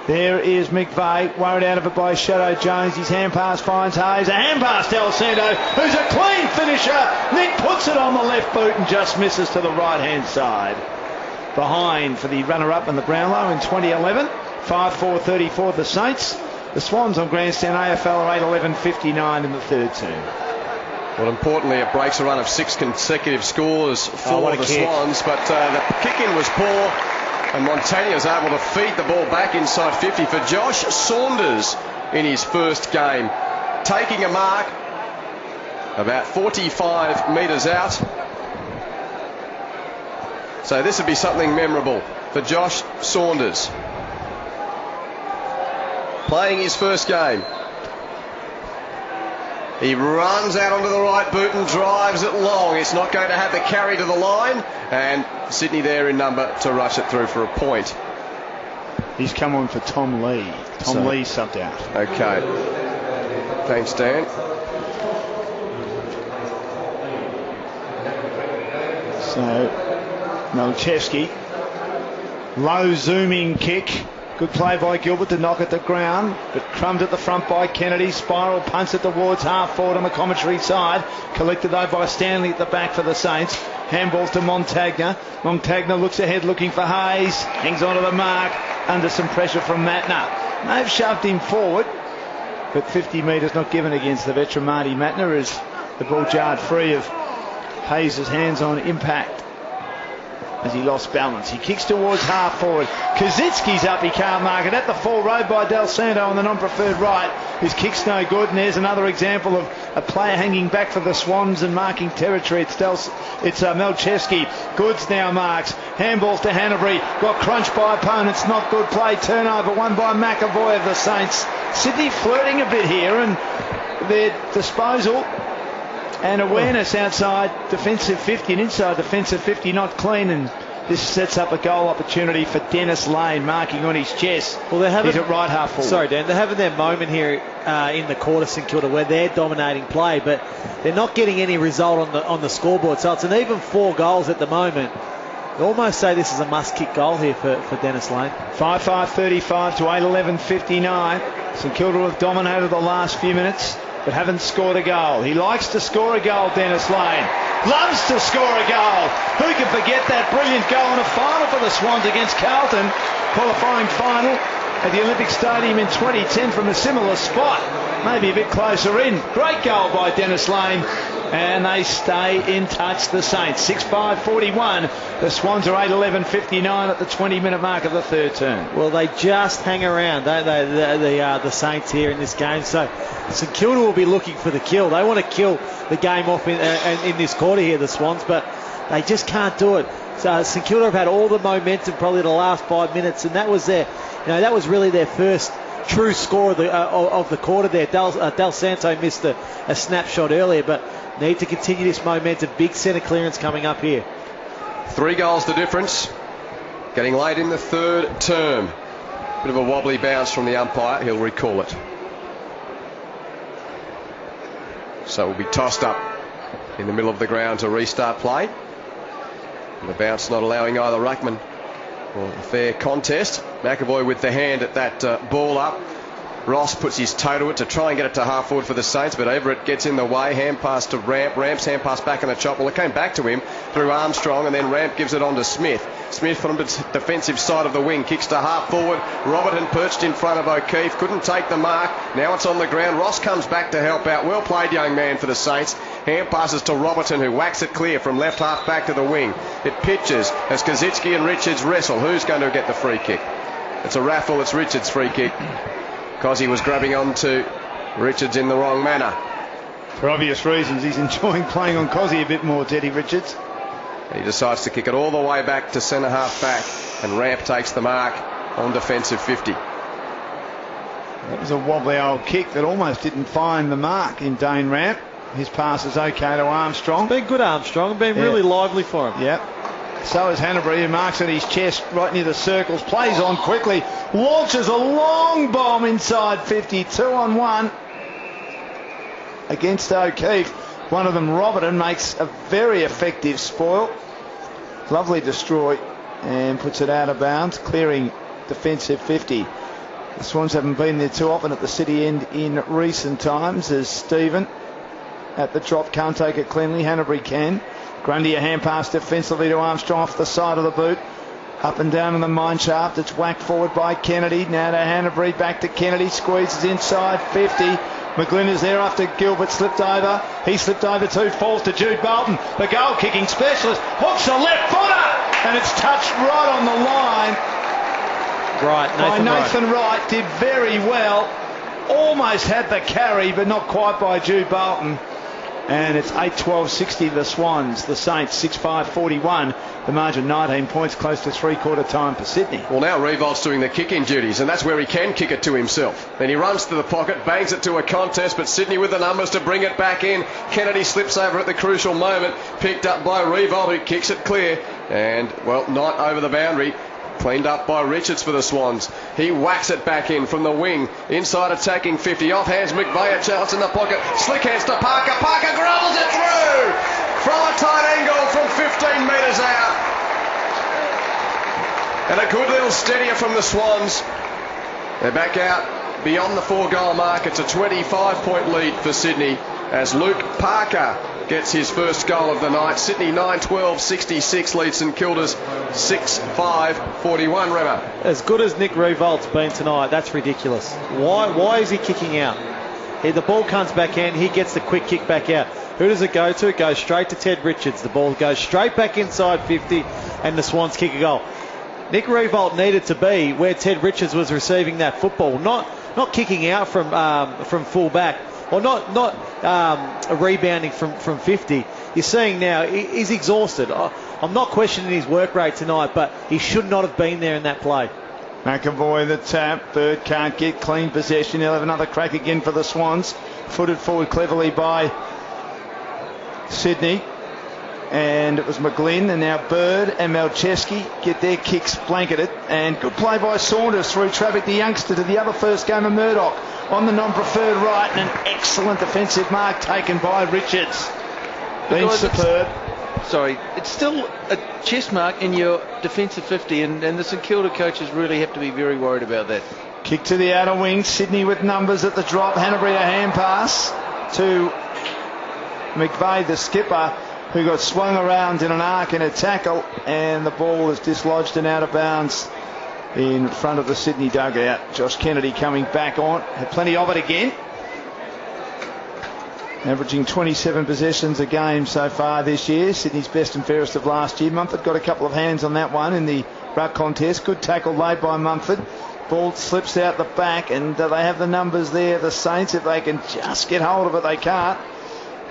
There is McVeigh, worried out of it by Shadow Jones. His hand pass finds Hayes. A hand pass to El Santo, who's a clean finisher. Nick puts it on the left boot and just misses to the right-hand side. Behind for the runner-up and the Brownlow in 2011. 5-4-34 the Saints. The Swans on Grandstand AFL are 8-11-59 in the third term.
Well, importantly, it breaks a run of 6 consecutive scores for the Swans, but the kick-in was poor, and Montagna was able to feed the ball back inside 50 for Josh Saunders in his first game, taking a mark about 45 metres out. So this would be something memorable for Josh Saunders, playing his first game. He runs out onto the right boot and drives it long. It's not going to have the carry to the line, and Sydney there in number to rush it through for a point.
He's come on for Tom Lee. Tom Lee subbed out.
Okay. Thanks, Dan.
So, Malchevsky, low zooming kick. Good play by Gilbert to knock at the ground, but crumbed at the front by Kennedy. Spiral punts it towards half forward on the commentary side. Collected though by Stanley at the back for the Saints. Handballs to Montagna. Montagna looks ahead looking for Hayes. Hangs onto the mark under some pressure from Matner. They've shoved him forward, but 50 metres not given against the veteran Marty Matner as the ball jarred free of Hayes' hands on impact as he lost balance. He kicks towards half forward. Kazitsky's up, he can't mark it. At the full road by Del Santo on the non-preferred right. His kick's no good, and there's another example of a player hanging back for the Swans and marking territory. It's Malchevsky. Goods now marks. Handballs to Hanbury. Got crunched by opponents. Not good play. Turnover won by McAvoy of the Saints. Sydney flirting a bit here, and their disposal and awareness outside defensive 50 and inside defensive 50 not clean, and this sets up a goal opportunity for Dennis Lane, marking on his chest.
Well,
he's at right half forward.
Sorry, Dan, they're having their moment here in the quarter, St Kilda, where they're dominating play, but they're not getting any result on the scoreboard. So it's an even 4 goals at the moment. I almost say this is a must-kick goal here for Dennis Lane.
5-5-35 to 8-11-59. St Kilda have dominated the last few minutes, but haven't scored a goal. He likes to score a goal, Dennis Lane. Loves to score a goal. Who can forget that brilliant goal in a final for the Swans against Carlton? Qualifying final at the Olympic Stadium in 2010 from a similar spot. Maybe a bit closer in. Great goal by Dennis Lane. And they stay in touch, the Saints. 6-5-41. The Swans are 8-11-59 at the 20-minute mark of the third term.
Well, they just hang around, don't they, the Saints here in this game. So St Kilda will be looking for the kill. They want to kill the game off in this quarter here, the Swans, but they just can't do it. So St Kilda have had all the momentum probably the last 5 minutes, and that was that was really their first true score of the quarter there. Del Santo missed a snapshot earlier, but need to continue this momentum. Big centre clearance coming up here.
3 goals the difference. Getting late in the third term. Bit of a wobbly bounce from the umpire. He'll recall it. So it will be tossed up in the middle of the ground to restart play. And the bounce not allowing either ruckman for a fair contest. McAvoy with the hand at that ball up. Ross puts his toe to it to try and get it to half forward for the Saints, but Everett gets in the way. Hand pass to Ramp. Ramp's hand pass back on the chop. Well, it came back to him through Armstrong, and then Ramp gives it on to Smith. Smith from the defensive side of the wing kicks to half forward. Robertson perched in front of O'Keefe. Couldn't take the mark. Now it's on the ground. Ross comes back to help out. Well played, young man, for the Saints. Hand passes to Robertson, who whacks it clear from left half back to the wing. It pitches as Kazitsky and Richards wrestle. Who's going to get the free kick? It's a raffle. It's Richards' free kick. Cozzy was grabbing onto Richards in the wrong manner.
For obvious reasons, he's enjoying playing on Cozzy a bit more, Teddy Richards.
He decides to kick it all the way back to centre half back, and Ramp takes the mark on defensive 50.
That was a wobbly old kick that almost didn't find the mark in Dane Ramp. His pass is okay to Armstrong.
It's been good, Armstrong. Been really lively for him.
Yep. So is Hanbury, who marks at his chest right near the circles. Plays on quickly. Launches a long bomb inside 50. 2-on-1 against O'Keefe. One of them, Robertson, makes a very effective spoil. Lovely destroy and puts it out of bounds, clearing defensive 50. The Swans haven't been there too often at the city end in recent times, as Stephen at the drop can't take it cleanly. Hanbury can. Grundy a hand pass defensively to Armstrong off the side of the boot. Up and down in the mine shaft. It's whacked forward by Kennedy. Now to Hanbury. Back to Kennedy. Squeezes inside 50. McGlynn is there after Gilbert slipped over. He slipped over too, falls to Jude Bolton, the goal kicking specialist, hooks a left footer, and it's touched right on the line. Nathan Wright did very well. Almost had the carry, but not quite by Jude Bolton. And it's 8-12-60 the Swans. The Saints 6-5-41. The margin 19 points, close to three-quarter time for Sydney.
Well, now Revolt's doing the kicking duties, and that's where he can kick it to himself. Then he runs to the pocket, bangs it to a contest, but Sydney with the numbers to bring it back in. Kennedy slips over at the crucial moment, picked up by Revolt, who kicks it clear. And, well, not over the boundary. Cleaned up by Richards for the Swans. He whacks it back in from the wing. Inside attacking 50. Off hands McVeigh. Chance in the pocket. Slick hands to Parker. Parker grovels it through from a tight angle from 15 metres out. And a good little steadier from the Swans. They're back out beyond the 4-goal mark. It's a 25-point lead for Sydney as Luke Parker gets his first goal of the night. Sydney 9-12-66 leads St Kilda's 6-5-41. Rema.
As good as Nick Revolt's been tonight, that's ridiculous. Why is he kicking out? The ball comes back in, he gets the quick kick back out. Who does it go to? It goes straight to Ted Richards. The ball goes straight back inside 50 and the Swans kick a goal. Nick Revolt needed to be where Ted Richards was receiving that football, not kicking out from full back. Or not rebounding from 50. You're seeing now he's exhausted. I'm not questioning his work rate tonight, but he should not have been there in that play.
McAvoy the tap. Bird can't get clean possession. He'll have another crack again for the Swans. Footed forward cleverly by Sydney. And it was McGlynn, and now Bird and Malcheski get their kicks blanketed. And good play by Saunders through traffic, the youngster, to the other first game of Murdoch on the non-preferred right, and an excellent defensive mark taken by Richards. Been superb.
It's still a chest mark in your defensive 50, and the St Kilda coaches really have to be very worried about that.
Kick to the outer wing. Sydney with numbers at the drop. Hanbury a hand pass to McVeigh, the skipper, who got swung around in an arc in a tackle, and the ball is dislodged and out of bounds in front of the Sydney dugout. Josh Kennedy coming back on. Had plenty of it again. Averaging 27 possessions a game so far this year. Sydney's best and fairest of last year. Mumford got a couple of hands on that one in the ruck contest. Good tackle laid by Mumford. Ball slips out the back, and they have the numbers there, the Saints. If they can just get hold of it, they can't.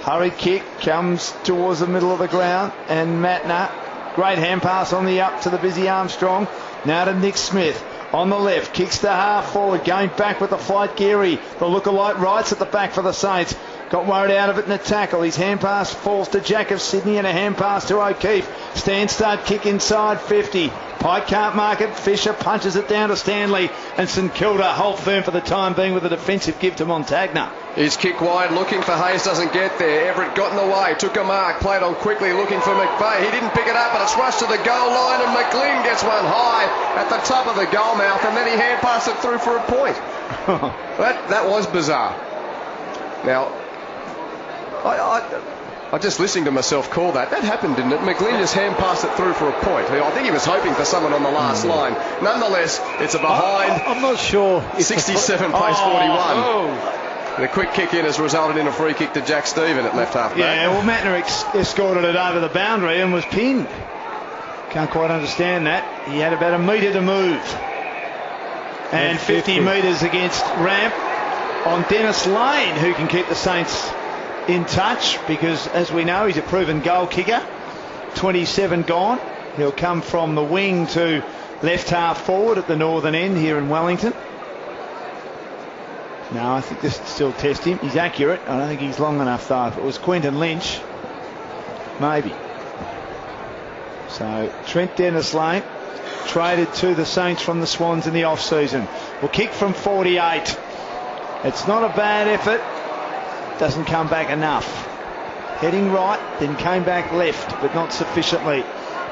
Hurried kick comes towards the middle of the ground, and Matner, great hand pass on the up to the busy Armstrong. Now to Nick Smith on the left, kicks to half forward, going back with the flight. Geary, the lookalike, rights at the back for the Saints. Got worried out of it in the tackle. His hand pass falls to Jack of Sydney, and a hand pass to O'Keefe. Stand start kick inside 50. Pike can't mark it. Fisher punches it down to Stanley, and St Kilda hold firm for the time being with a defensive give to Montagna.
His kick wide, looking for Hayes, doesn't get there. Everett got in the way, took a mark, played on quickly, looking for McVeigh. He didn't pick it up, but it's rushed to the goal line, and McGlynn gets one high at the top of the goal mouth, and then he hand passed it through for a point. That was bizarre. Now, I just listening to myself call that. That happened, didn't it? McGlynn just hand passed it through for a point. I think he was hoping for someone on the last line. Nonetheless, it's a behind.
I'm not sure.
67 plays 41. The quick kick in has resulted in a free kick to Jack Stephen at left half back.
Yeah, well, Matner escorted it over the boundary and was pinned. Can't quite understand that. He had about a metre to move. And 50 metres against Ramp on Dennis Lane, who can keep the Saints in touch, because as we know, he's a proven goal kicker. 27 gone. He'll come from the wing to left half forward at the northern end here in Wellington. No, I think this will still test him. He's accurate. I don't think he's long enough though. If it was Quentin Lynch, maybe. So Trent Dennis Lane traded to the Saints from the Swans in the off season. Will kick from 48. It's not a bad effort. Doesn't come back enough. Heading right, then came back left, but not sufficiently.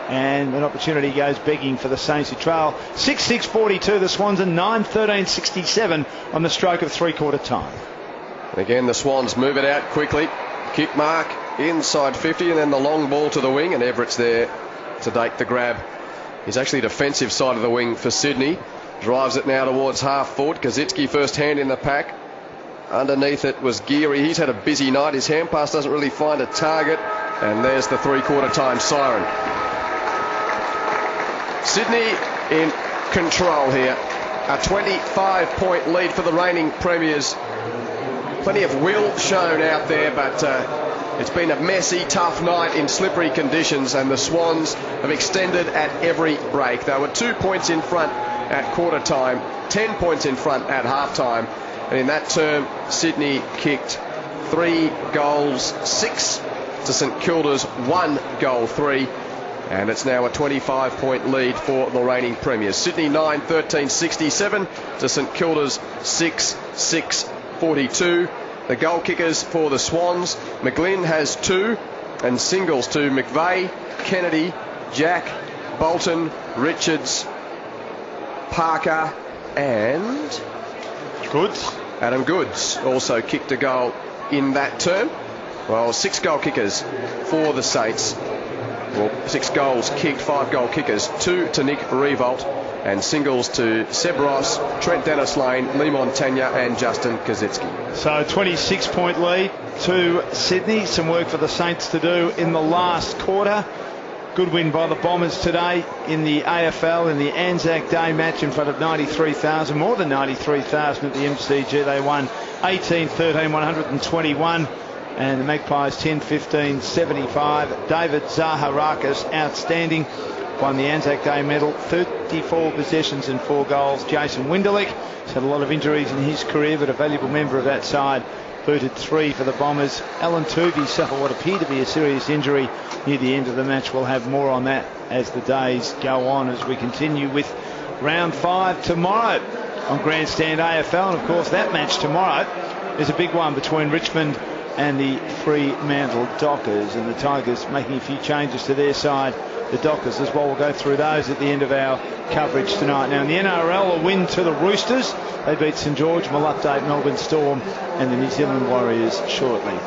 And an opportunity goes begging for the Saints, who trail 6-6-42 the Swans, and 9-13-67 on the stroke of three-quarter time.
And again, the Swans move it out quickly. Kick mark inside 50, and then the long ball to the wing, and Everett's there to take the grab. He's actually defensive side of the wing for Sydney. Drives it now towards half forward. Kazitsky first hand in the pack. Underneath it was Geary. He's had a busy night. His hand pass doesn't really find a target. And there's the three-quarter time siren. Sydney in control here. A 25-point lead for the reigning premiers. Plenty of will shown out there, but it's been a messy, tough night in slippery conditions, and the Swans have extended at every break. They were 2 points in front at quarter time, 10 points in front at half time, and in that term Sydney kicked 3 goals 6 to St Kilda's 1 goal 3, and it's now a 25-point lead for the reigning premiers. Sydney 9 13 67 to St Kilda's 6 6 42. The goal kickers for the Swans: McGlynn has 2, and singles to McVeigh, Kennedy, Jack, Bolton, Richards, Parker and
Goods.
Adam Goods also kicked a goal in that term. Well, 6 goal kickers for the Saints. Well, 6 goals kicked, 5 goal kickers, 2 to Nick Revolt, and singles to Seb Ross, Trent Dennis-Lane, Lee Montagna and Justin Kaczynski.
So a 26-point lead to Sydney. Some work for the Saints to do in the last quarter. Good win by the Bombers today in the AFL in the Anzac Day match in front of 93,000, more than 93,000 at the MCG. They won 18-13, 121. And the Magpies 10-15, 75. David Zaharakis, outstanding, won the Anzac Day medal. 34 possessions and 4 goals. Jason Winderlich has had a lot of injuries in his career, but a valuable member of that side. Booted 3 for the Bombers. Alan Tuvey suffered what appeared to be a serious injury near the end of the match. We'll have more on that as the days go on, as we continue with round 5 tomorrow on Grandstand AFL. And of course that match tomorrow is a big one between Richmond and the Fremantle Dockers, and the Tigers making a few changes to their side. The Dockers as well. We'll go through those at the end of our coverage tonight. Now in the NRL, a win to the Roosters. They beat St George. We'll update Melbourne Storm and the New Zealand Warriors shortly.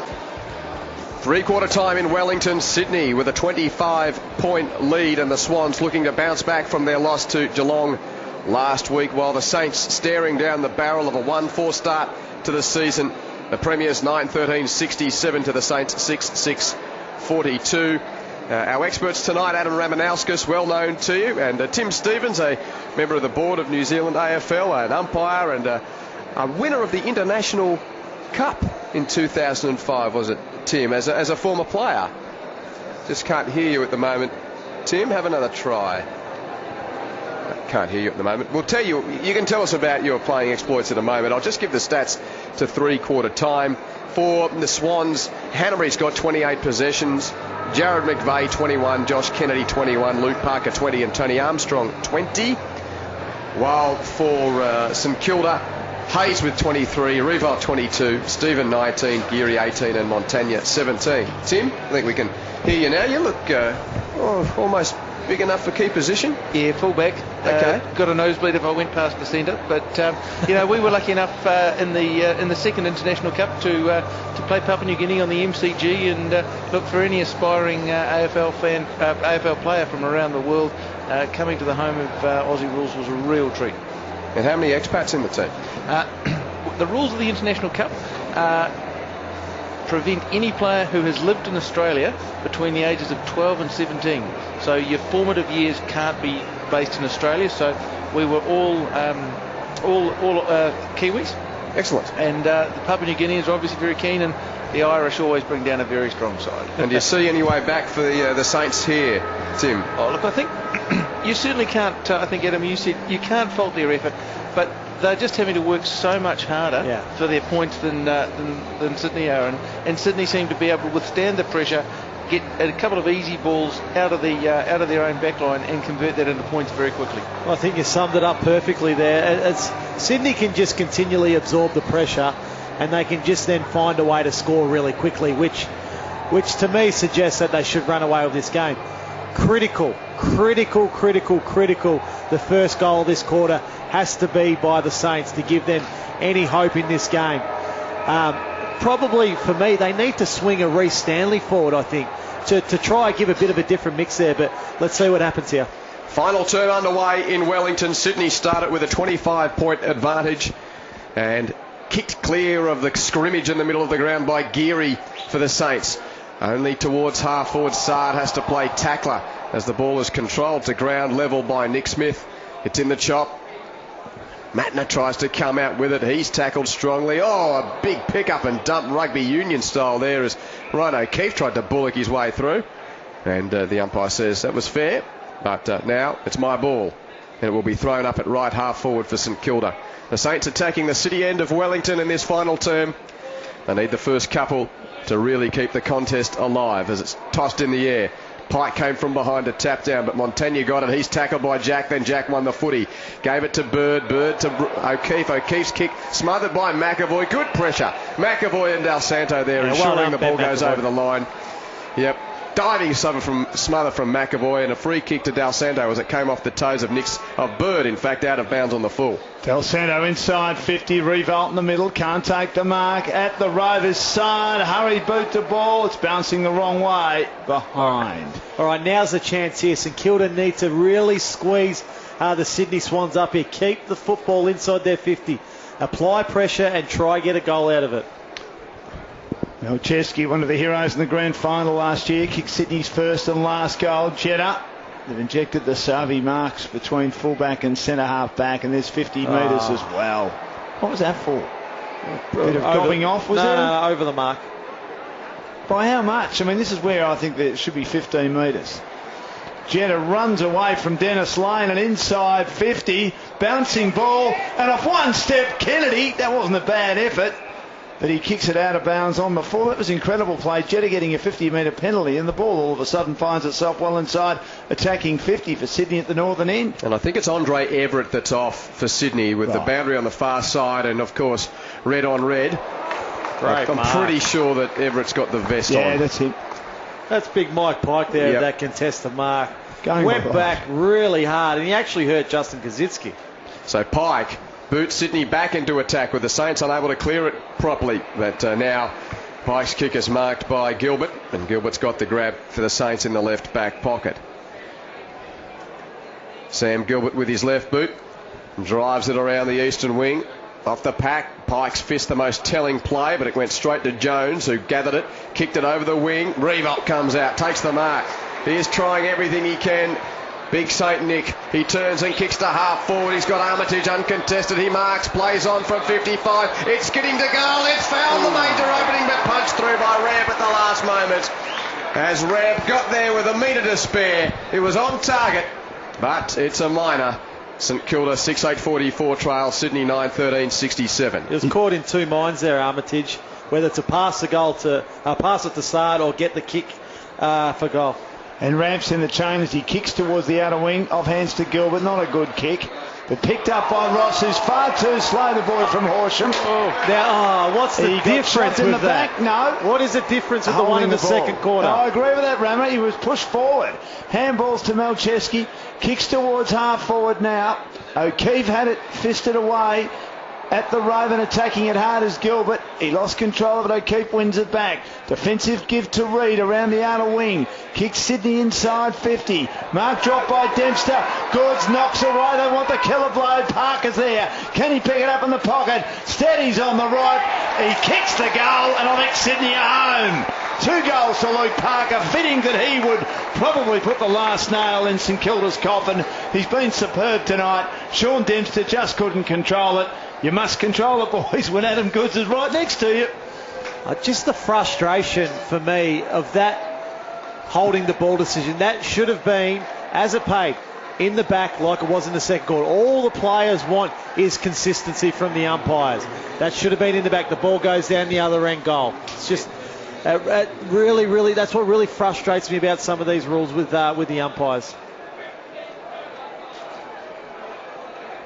Three-quarter time in Wellington, Sydney with a 25-point lead, and the Swans looking to bounce back from their loss to Geelong last week, while the Saints staring down the barrel of a 1-4 start to the season. The Premiers 9-13 67 to the Saints 6-6 42. Our experts tonight: Adam Ramanauskas, well known to you, and Tim Stevens, a member of the board of New Zealand AFL, an umpire and a winner of the International Cup in 2005, was it, Tim, as a former player? Just can't hear you at the moment. Tim, have another try. Can't hear you at the moment. We'll tell you, you can tell us about your playing exploits in a moment. I'll just give the stats to three-quarter time. For the Swans, Hanbury's got 28 possessions, Jared McVeigh 21, Josh Kennedy 21, Luke Parker 20 and Tony Armstrong 20. While for St Kilda, Hayes with 23, Revolt 22, Stephen 19, Geary 18 and Montagna 17. Tim, I think we can hear you now. You look almost big enough for key position.
Yeah, fullback.
Okay.
Got a nosebleed if I went past the centre, but we were lucky enough in the second International Cup to play Papua New Guinea on the MCG, and look, for any aspiring AFL player from around the world, coming to the home of Aussie rules was a real treat.
And how many expats in the team?
The rules of the International Cup prevent any player who has lived in Australia between the ages of 12 and 17. So your formative years can't be based in Australia. So we were all Kiwis.
Excellent.
And the Papua New Guineans are obviously very keen, and the Irish always bring down a very strong side.
And do you see any way back for the Saints here, Tim?
Oh, look, I think you certainly can't. I think, Adam, you said you can't fault their effort, but they're just having to work so much harder for their points than Sydney are, and Sydney seem to be able to withstand the pressure, get a couple of easy balls out of their own backline and convert that into points very quickly.
Well, I think you summed it up perfectly there. Sydney can just continually absorb the pressure, and they can just then find a way to score really quickly, which to me suggests that they should run away with this game. Critical. The first goal of this quarter has to be by the Saints to give them any hope in this game. Probably for me, they need to swing a Reece Stanley forward, I think, to try and give a bit of a different mix there, but let's see what happens here.
Final term underway in Wellington. Sydney started with a 25-point advantage, and kicked clear of the scrimmage in the middle of the ground by Geary for the Saints. Only towards half forward. Sard has to play tackler as the ball is controlled to ground level by Nick Smith. It's in the chop. Matner tries to come out with it. He's tackled strongly. Oh, a big pick-up and dump rugby union style there as Ryan O'Keefe tried to bullock his way through. And the umpire says that was fair, but now it's my ball. And it will be thrown up at right half forward for St Kilda. The Saints attacking the city end of Wellington in this final term. They need the first couple to really keep the contest alive as it's tossed in the air. Pike came from behind to tap down, but Montagna got it. He's tackled by Jack, then Jack won the footy. Gave it to Bird to O'Keefe. O'Keefe's kick smothered by McAvoy. Good pressure. McAvoy and Del Santo there, ensuring the ball goes over the line. Yep. Diving smother from McAvoy, and a free kick to Del Santo as it came off the toes of Bird, in fact, out of bounds on the full.
Del Santo inside 50, Revolt in the middle, can't take the mark at the Rovers' side. Hurry, boot the ball, it's bouncing the wrong way, behind.
All right, now's the chance here. St Kilda need to really squeeze the Sydney Swans up here. Keep the football inside their 50. Apply pressure and try get a goal out of it.
Milcheski, one of the heroes in the grand final last year, kicked Sydney's first and last goal. Jetta, they've injected the Savi marks between fullback and centre half back, and there's 50 metres as well. What was that for? A bit of gobbing off, was there?
No, over the mark.
By how much? I mean, this is where I think there should be 15 metres. Jetta runs away from Dennis Lane and inside 50, bouncing ball, and off one step Kennedy. That wasn't a bad effort, but he kicks it out of bounds on the full. That was incredible play. Jetta getting a 50-metre penalty, and the ball all of a sudden finds itself well inside, attacking 50 for Sydney at the northern end.
And I think it's Andre Everett that's off for Sydney with the boundary on the far side, and of course red on red.
Great
I'm pretty sure that Everett's got the vest on.
Yeah, that's him.
That's big Mike Pike there, that contested mark. Went back really hard, and he actually hurt Justin Kaczynski.
So Pike boots Sydney back into attack with the Saints unable to clear it properly. But now Pike's kick is marked by Gilbert, and Gilbert's got the grab for the Saints in the left back pocket. Sam Gilbert with his left boot drives it around the eastern wing. Off the pack, Pike's fist the most telling play, but it went straight to Jones, who gathered it, kicked it over the wing. Revolt comes out, takes the mark. He is trying everything he can. Big St Nick, he turns and kicks to half forward. He's got Armitage uncontested. He marks, plays on from 55. It's skidding to goal. It's fouled the major opening, but punched through by Reb at the last moment. As Reb got there with a metre to spare, it was on target, but it's a minor. St Kilda 6-8-44 trail, Sydney 9-13-67.
He was caught in two minds there, Armitage, whether to pass the goal to pass it to Sard or get the kick for goal.
And ramps in the chain as he kicks towards the outer wing, off hands to Gilbert. Not a good kick, but picked up by Ross, who's far too slow, the boy from Horsham.
What's the difference
in
with
the
that?
back? No.
What is the difference with the one in the second quarter?
No, I agree with that, Rama. He was pushed forward. Handballs to Milcheski. Kicks towards half forward now. O'Keefe had it fisted away at the Raven, attacking it hard as Gilbert. He lost control of it. O'Keefe wins it back. Defensive give to Reid around the outer wing. Kicks Sydney inside 50. Mark dropped by Dempster. Goods knocks away. They want the killer blow. Parker's there. Can he pick it up in the pocket? Steady's on the right. He kicks the goal, and I think Sydney are home. 2 goals to Luke Parker. Fitting that he would probably put the last nail in St Kilda's coffin. He's been superb tonight. Sean Dempster just couldn't control it. You must control it, boys, when Adam Goods is right next to you.
Just the frustration for me of that holding the ball decision. That should have been, as it paid, in the back like it was in the second quarter. All the players want is consistency from the umpires. That should have been in the back. The ball goes down the other end, goal. It's just really, that's what really frustrates me about some of these rules with the umpires.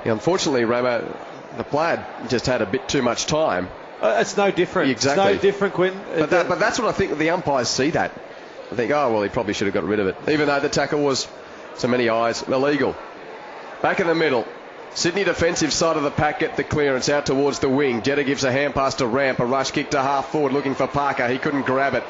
Yeah, unfortunately, Ramo, the player just had a bit too much time.
It's no different.
Exactly.
It's no different, Quinton.
But that's what I think the umpires see that. I think, oh, well, he probably should have got rid of it. Even though the tackle was, to many eyes, illegal. Back in the middle. Sydney defensive side of the pack get the clearance out towards the wing. Jetta gives a hand pass to Ramp. A rush kick to half forward looking for Parker. He couldn't grab it.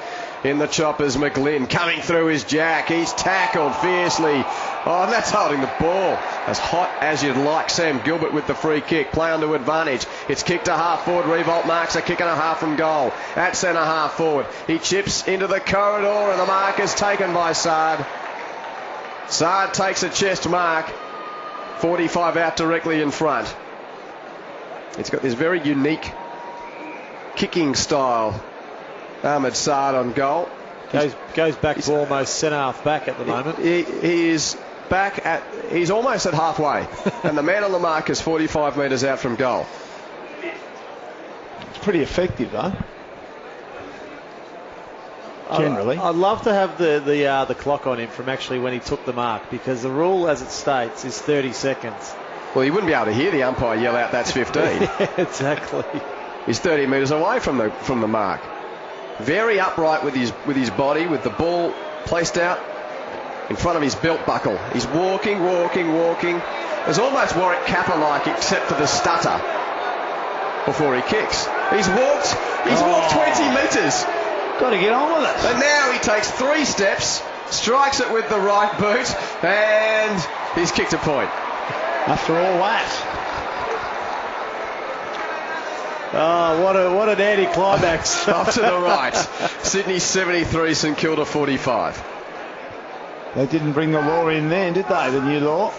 In the choppers, McGlynn coming through his Jack. He's tackled fiercely. Oh, and that's holding the ball. As hot as you'd like. Sam Gilbert with the free kick. Play onto advantage. It's kicked to half forward. Revolt marks a kick and a half from goal. At centre half forward. He chips into the corridor and the mark is taken by Sard. Sard takes a chest mark. 45 out directly in front. It's got this very unique kicking style. Ahmed Sard on goal.
Goes back to almost centre half back at the moment.
He is back at, he's almost at halfway. And the man on the mark is 45 metres out from goal.
It's pretty effective though. Generally.
I'd love to have the clock on him from actually when he took the mark, because the rule as it states is 30 seconds.
Well, you wouldn't be able to hear the umpire yell out that's 15.
Yeah, exactly.
He's 30 metres away from the mark. Very upright with his body, with the ball placed out in front of his belt buckle. He's walking. It's almost Warwick Capper-like, except for the stutter before he kicks. He's walked 20 metres.
Got to get on with it.
And now he takes 3 steps, strikes it with the right boot, and he's kicked a point.
After all that.
Oh, what an anti-climax.
Off to the right. Sydney 73, St Kilda 45.
They didn't bring the law in then, did they, the new law?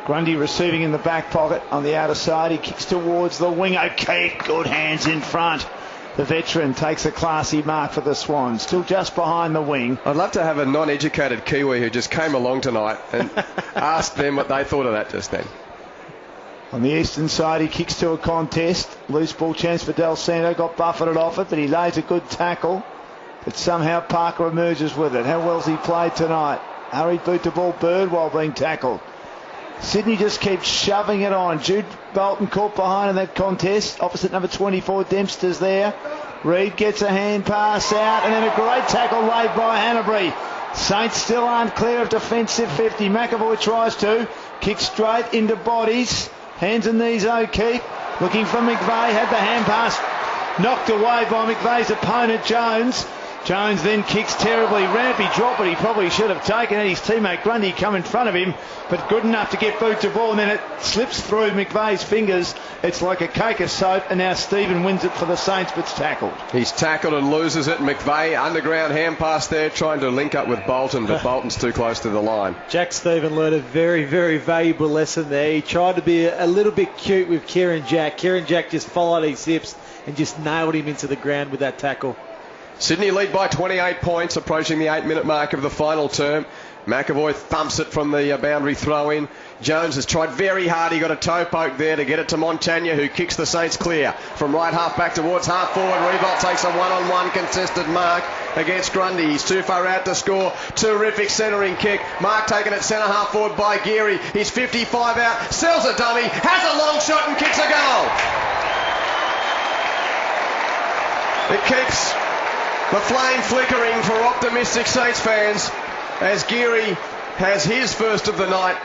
Grundy receiving in the back pocket on the outer side. He kicks towards the wing. O'Keefe, good hands in front. The veteran takes a classy mark for the Swans, still just behind the wing.
I'd love to have a non-educated Kiwi who just came along tonight and ask them what they thought of that just then.
On the eastern side, he kicks to a contest. Loose ball chance for Del Santo. Got buffeted off it, but he lays a good tackle. But somehow Parker emerges with it. How well's he played tonight? Hurried boot to ball, Bird while being tackled. Sydney just keeps shoving it on. Jude Bolton caught behind in that contest. Opposite number 24, Dempster's there. Reid gets a hand pass out, and then a great tackle laid by Hanbury. Saints still aren't clear of defensive 50. McAvoy tries to. Kicks straight into bodies. Hands and knees O'Keefe. Looking for McVeigh. Had the hand pass knocked away by McVeigh's opponent, Jones. Jones then kicks terribly. Rampy dropped it. He probably should have taken it. His teammate Grundy come in front of him, but good enough to get boot to ball, and then it slips through McVeigh's fingers. It's like a cake of soap, and now Stephen wins it for the Saints, but's tackled.
He's tackled and loses it. McVeigh, underground hand pass there, trying to link up with Bolton, but Bolton's too close to the line.
Jack Stephen learned a very, very valuable lesson there. He tried to be a little bit cute with Kieran Jack. Kieran Jack just followed his hips and just nailed him into the ground with that tackle.
Sydney lead by 28 points, approaching the 8-minute mark of the final term. McAvoy thumps it from the boundary throw-in. Jones has tried very hard. He got a toe poke there to get it to Montagna, who kicks the Saints clear. From right half back towards half forward, Revolt takes a one-on-one contested mark against Grundy. He's too far out to score. Terrific centering kick. Mark taken at centre half forward by Geary. He's 55 out, sells a dummy, has a long shot and kicks a goal. It keeps the flame flickering for optimistic Saints fans as Geary has his first of the night,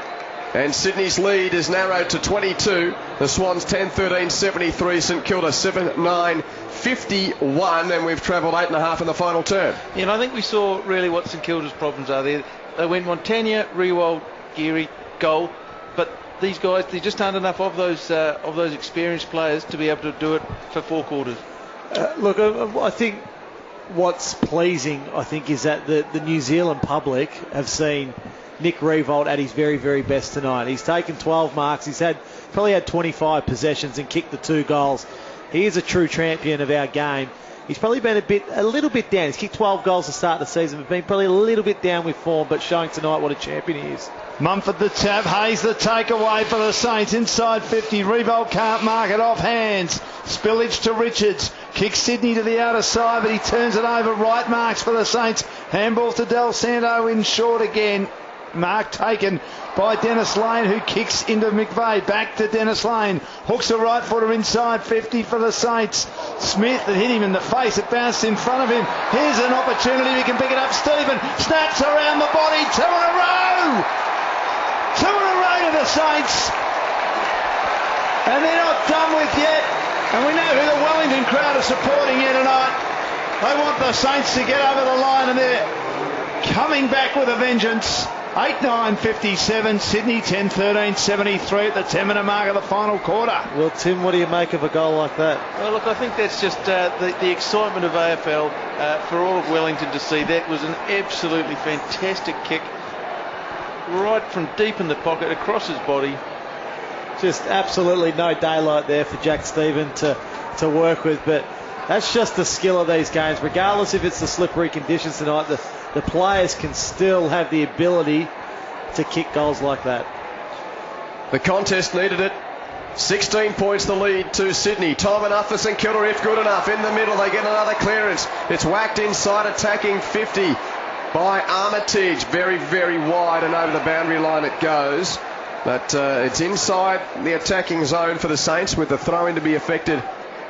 and Sydney's lead is narrowed to 22. The Swans 10-13-73, St Kilda 7-9-51, and we've travelled 8.5 in the final term.
Yeah, and I think we saw really what St Kilda's problems are there. They went Montagna, Riewoldt, Geary, goal, but these guys, there just aren't enough of those experienced players to be able to do it for 4 quarters.
Look, I think what's pleasing, is that the New Zealand public have seen Nick Riewoldt at his very, very best tonight. He's taken 12 marks. He's probably had 25 possessions and kicked the 2 goals. He is a true champion of our game. He's probably been a little bit down. He's kicked 12 goals to start the season, but been probably a little bit down with form, but showing tonight what a champion he is.
Mumford the tap, Hayes the takeaway for the Saints. Inside 50, Riewoldt can't mark it off hands. Spillage to Richards. Kicks Sydney to the outer side, but he turns it over. Right marks for the Saints. Handball to Del Santo in short again. Mark taken by Dennis Lane, who kicks into McVeigh. Back to Dennis Lane. Hooks a right footer inside 50 for the Saints. Smith that hit him in the face. It bounced in front of him. Here's an opportunity. He can pick it up. Stephen snaps around the body. 2 in a row. 2 in a row to the Saints. And they're not done with yet. And we know who the Wellington crowd are supporting here tonight. They want the Saints to get over the line, and they're coming back with a vengeance. 8-9-57, Sydney 10-13-73 at the 10-minute mark of the final quarter.
Well, Tim, what do you make of a goal like that?
Well, look, I think that's just the excitement of AFL for all of Wellington to see. That was an absolutely fantastic kick, right from deep in the pocket, across his body.
Just absolutely no daylight there for Jack Stephen to work with, but that's just the skill of these games. Regardless if it's the slippery conditions tonight, the players can still have the ability to kick goals like that.
The contest needed it. 16 points the lead to Sydney. Time enough for St Kilda if good enough. In the middle they get another clearance. It's whacked inside, attacking 50 by Armitage. Very, very wide, and over the boundary line it goes. But it's inside the attacking zone for the Saints, with the throw-in to be effected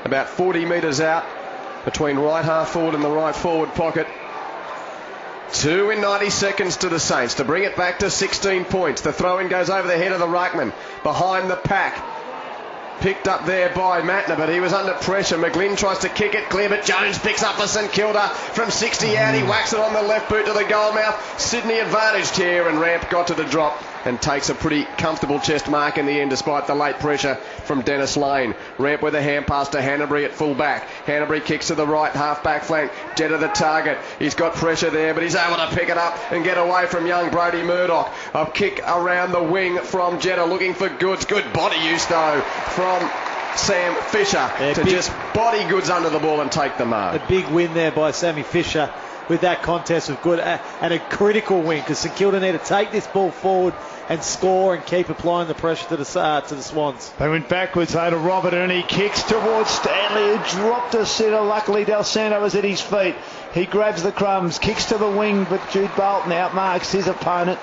about 40 metres out between right half forward and the right forward pocket. 2 in 90 seconds to the Saints to bring it back to 16 points. The throw-in goes over the head of the ruckman, behind the pack. Picked up there by Matner, but he was under pressure. McGlynn tries to kick it clear, but Jones picks up for St Kilda from 60 out. He whacks it on the left boot to the goal mouth. Sydney advantaged here, and Ramp got to the drop and takes a pretty comfortable chest mark in the end despite the late pressure from Dennis Lane. Ramp with a hand pass to Hanbury at full back. Hanbury kicks to the right half back flank. Jetta the target. He's got pressure there, but he's able to pick it up and get away from young Brody Murdoch. A kick around the wing from Jetta, looking for Goods. Good body use though from Sam Fisher to just body Goods under the ball and take the mark.
A big win there by Sammy Fisher with that contest with Good, and a critical win, because St Kilda need to take this ball forward and score and keep applying the pressure to the Swans.
They went backwards though to Robert, and he kicks towards Stanley, who dropped a sitter. Luckily Del Santo was at his feet. He grabs the crumbs, kicks to the wing, but Jude Bolton outmarks his opponent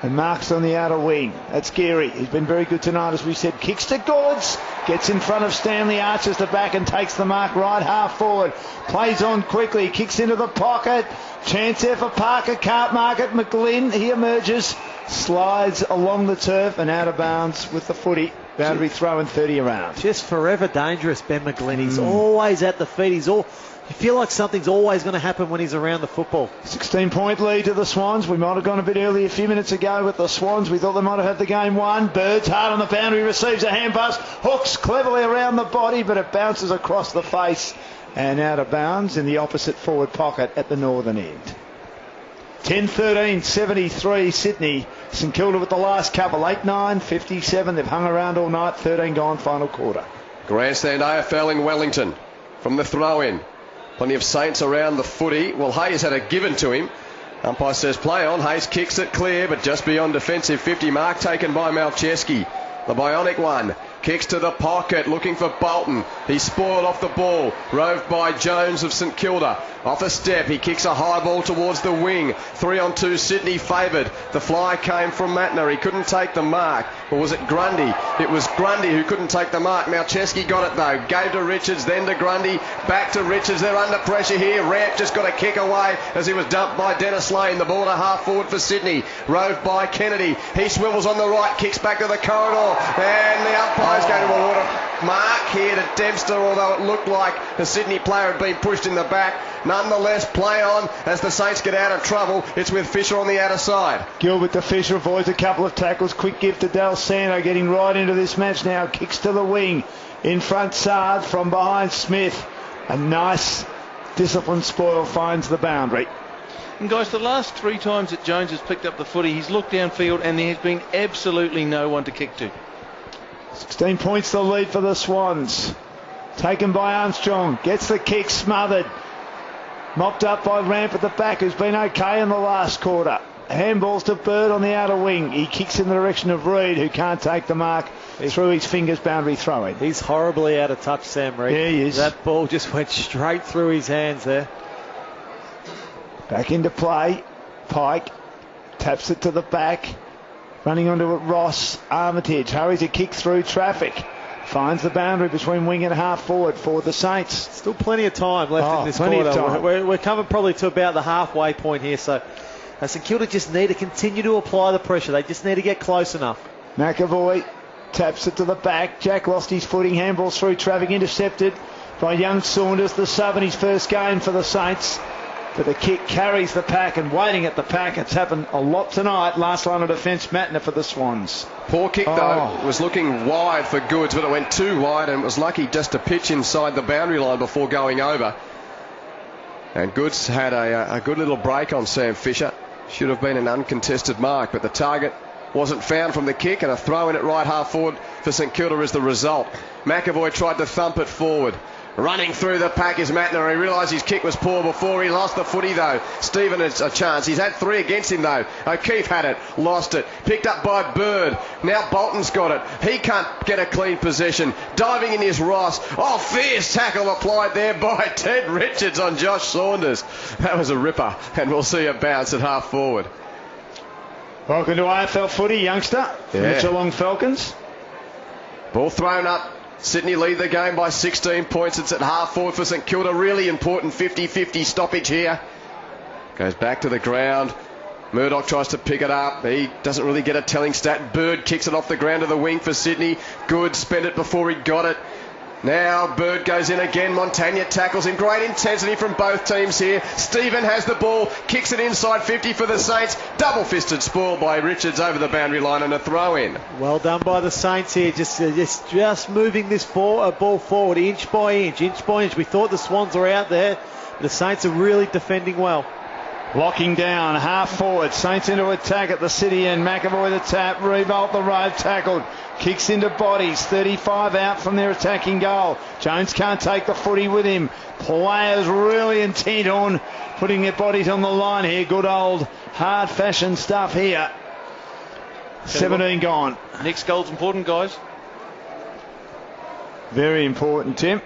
and marks on the outer wing. That's Geary. He's been very good tonight, as we said. Kicks to Goods, gets in front of Stanley, arches the back and takes the mark right half forward. Plays on quickly, kicks into the pocket. Chance there for Parker, can't mark it. McGlynn, he emerges, slides along the turf and out of bounds with the footy. Boundary throw in 30 around.
Just forever dangerous, Ben McGlynn. He's always at the feet. You feel like something's always going to happen when he's around the football. 16-point lead to the Swans. We might have gone a bit early a few minutes ago with the Swans. We thought they might have had the game won. Birds hard on the boundary, receives a hand pass, hooks cleverly around the body, but it bounces across the face and out of bounds in the opposite forward pocket at the northern end. 10-13-73 Sydney. St Kilda with the last couple. 8-9-57. They've hung around all night. 13 gone, final quarter.
Grandstand AFL in Wellington from the throw-in. Plenty of Saints around the footy. Well, Hayes had a given to him. Umpire says play on. Hayes kicks it clear, but just beyond defensive 50 mark, taken by Malcheski. The bionic one kicks to the pocket, looking for Bolton. He's spoiled off the ball, roved by Jones of St Kilda. Off a step, he kicks a high ball towards the wing. 3-on-2, Sydney favoured. The fly came from Matner. He couldn't take the mark. Or was it Grundy? It was Grundy who couldn't take the mark. Malcheski got it though. Gave to Richards, then to Grundy, back to Richards. They're under pressure here. Ramp just got a kick away as he was dumped by Dennis Lane. The ball to half forward for Sydney. Roved by Kennedy. He swivels on the right, kicks back to the corridor. And the umpire's going to award a mark here to Dempster, although it looked like the Sydney player had been pushed in the back. Nonetheless, play on as the Saints get out of trouble. It's with Fisher on the outer side.
Gilbert to Fisher, avoids a couple of tackles. Quick give to Del Santo, getting right into this match now. Kicks to the wing. In front, Sard from behind Smith. A nice disciplined spoil finds the boundary.
And guys, the last 3 times that Jones has picked up the footy, he's looked downfield and there has been absolutely no one to kick to.
16 points the lead for the Swans. Taken by Armstrong. Gets the kick smothered. Mopped up by Ramp at the back, who's been okay in the last quarter. Handballs to Bird on the outer wing. He kicks in the direction of Reid, who can't take the mark through his fingers. Boundary throwing.
He's horribly out of touch, Sam Reid.
Yeah, he is.
That ball just went straight through his hands there.
Back into play. Pike taps it to the back. Running onto it, Ross. Armitage hurries a kick through traffic. Finds the boundary between wing and half forward for the Saints.
Still plenty of time left in this quarter. We're coming probably to about the halfway point here. So St Kilda just need to continue to apply the pressure. They just need to get close enough.
McAvoy taps it to the back. Jack lost his footing, handballs through traffic, intercepted by young Saunders, the sub in his first game for the Saints. But the kick carries the pack, and waiting at the pack. It's happened a lot tonight. Last line of defence, Matner for the Swans.
Poor kick though, was looking wide for Goods, but it went too wide and was lucky just to pitch inside the boundary line before going over. And Goods had a good little break on Sam Fisher. Should have been an uncontested mark, but the target wasn't found from the kick, and a throw in at right half forward for St Kilda is the result. McAvoy tried to thump it forward. Running through the pack is Matner. He realised his kick was poor before he lost the footy though. Stephen has a chance. He's had 3 against him though. O'Keefe had it, lost it, picked up by Bird. Now Bolton's got it. He can't get a clean possession. Diving in is Ross. Oh, fierce tackle applied there by Ted Richards on Josh Saunders. That was a ripper, and we'll see a bounce at half forward.
Welcome to AFL footy, youngster. From the Geelong Falcons.
Ball thrown up. Sydney lead the game by 16 points. It's at half forward for St Kilda. Really important 50-50 stoppage here. Goes back to the ground. Murdoch tries to pick it up. He doesn't really get a telling stat. Bird kicks it off the ground to the wing for Sydney. Good, spent it before he got it. Now Bird goes in again. Montagna tackles him. Great intensity from both teams here. Stephen has the ball, kicks it inside 50 for the Saints. Double-fisted spoil by Richards over the boundary line and a throw in.
Well done by the Saints here. Just moving this ball forward inch by inch. We thought the Swans were out there. But the Saints are really defending well.
Locking down, half forward. Saints into attack at the city end. McAvoy the tap. Revolt the road, tackled. Kicks into bodies. 35 out from their attacking goal. Jones can't take the footy with him. Players really intent on putting their bodies on the line here. Good old hard fashion stuff here. 17 gone.
Next goal's important, guys.
Very important, Tim.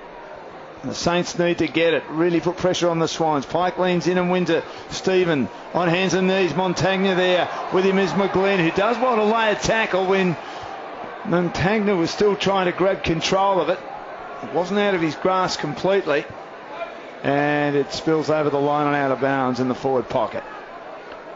The Saints need to get it. Really put pressure on the Swans. Pike leans in and wins it. Stephen on hands and knees. Montagna there. With him is McGlenn, who does want to lay a tackle when Montagna was still trying to grab control of it. It wasn't out of his grasp completely. And it spills over the line and out of bounds in the forward pocket.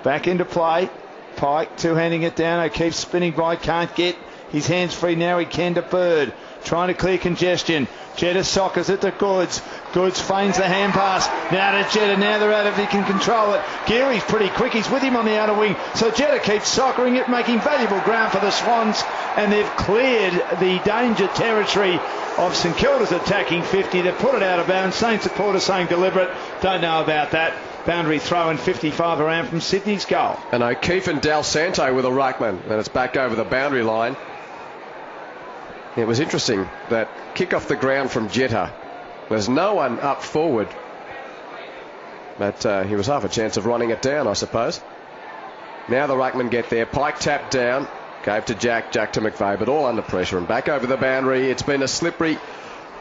Back into play. Pike two-handing it down. O'Keefe spinning by. Can't get his hands free now. He can to Bird. Trying to clear congestion. Jetta sockers it to Goods. Goods feigns the hand pass. Now to Jetta. Now they're out if he can control it. Geary's pretty quick. He's with him on the outer wing. So Jetta keeps soccering it, making valuable ground for the Swans. And they've cleared the danger territory of St Kilda's attacking 50. They've put it out of bounds. Saints supporters saying deliberate. Don't know about that. Boundary throw in 55 around from Sydney's goal.
And O'Keefe and Dal Santo with a ruckman. And it's back over the boundary line. It was interesting, that kick off the ground from Jetta. There's no one up forward. But he was half a chance of running it down, I suppose. Now the ruckman get there. Pike tapped down. Gave to Jack to McVeigh, but all under pressure. And back over the boundary. It's been a slippery,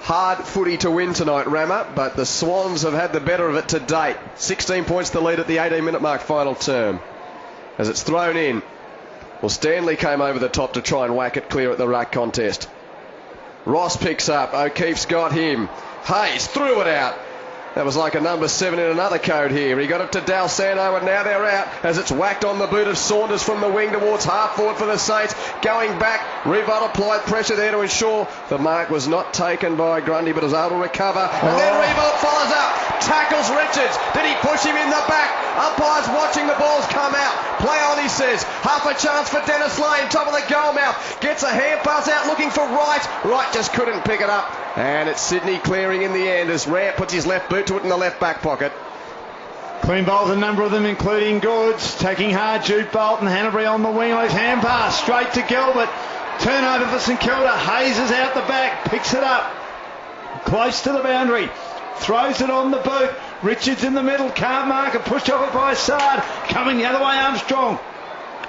hard footy to win tonight, Rammer. But the Swans have had the better of it to date. 16 points to lead at the 18-minute mark final term. As it's thrown in. Well, Stanley came over the top to try and whack it clear at the ruck contest. Ross picks up. O'Keefe's got him. Hayes threw it out. That was like a number 7 in another code here. He got it to Dal Santo, and now they're out as it's whacked on the boot of Saunders from the wing towards half forward for the Saints. Going back, Revolt applied pressure there to ensure the mark was not taken by Grundy, but was able to recover. And then Revolt follows up, tackles Richards. Did he push him in the back? Umpires watching the balls come out. Play on, he says. Half a chance for Dennis Lane, top of the goal mouth. Gets a hand pass out looking for Wright. Wright just couldn't pick it up. And it's Sydney clearing in the end as Rant puts his left boot to it in the left back pocket.
Clean bowls, a number of them, including Goods. Taking hard, Jude Bolton. Hanbury on the wing. Left hand pass straight to Gilbert. Turnover for St Kilda. Hayes is out the back. Picks it up. Close to the boundary. Throws it on the boot. Richards in the middle. Can't mark it. Pushed off it by Sard. Coming the other way, Armstrong.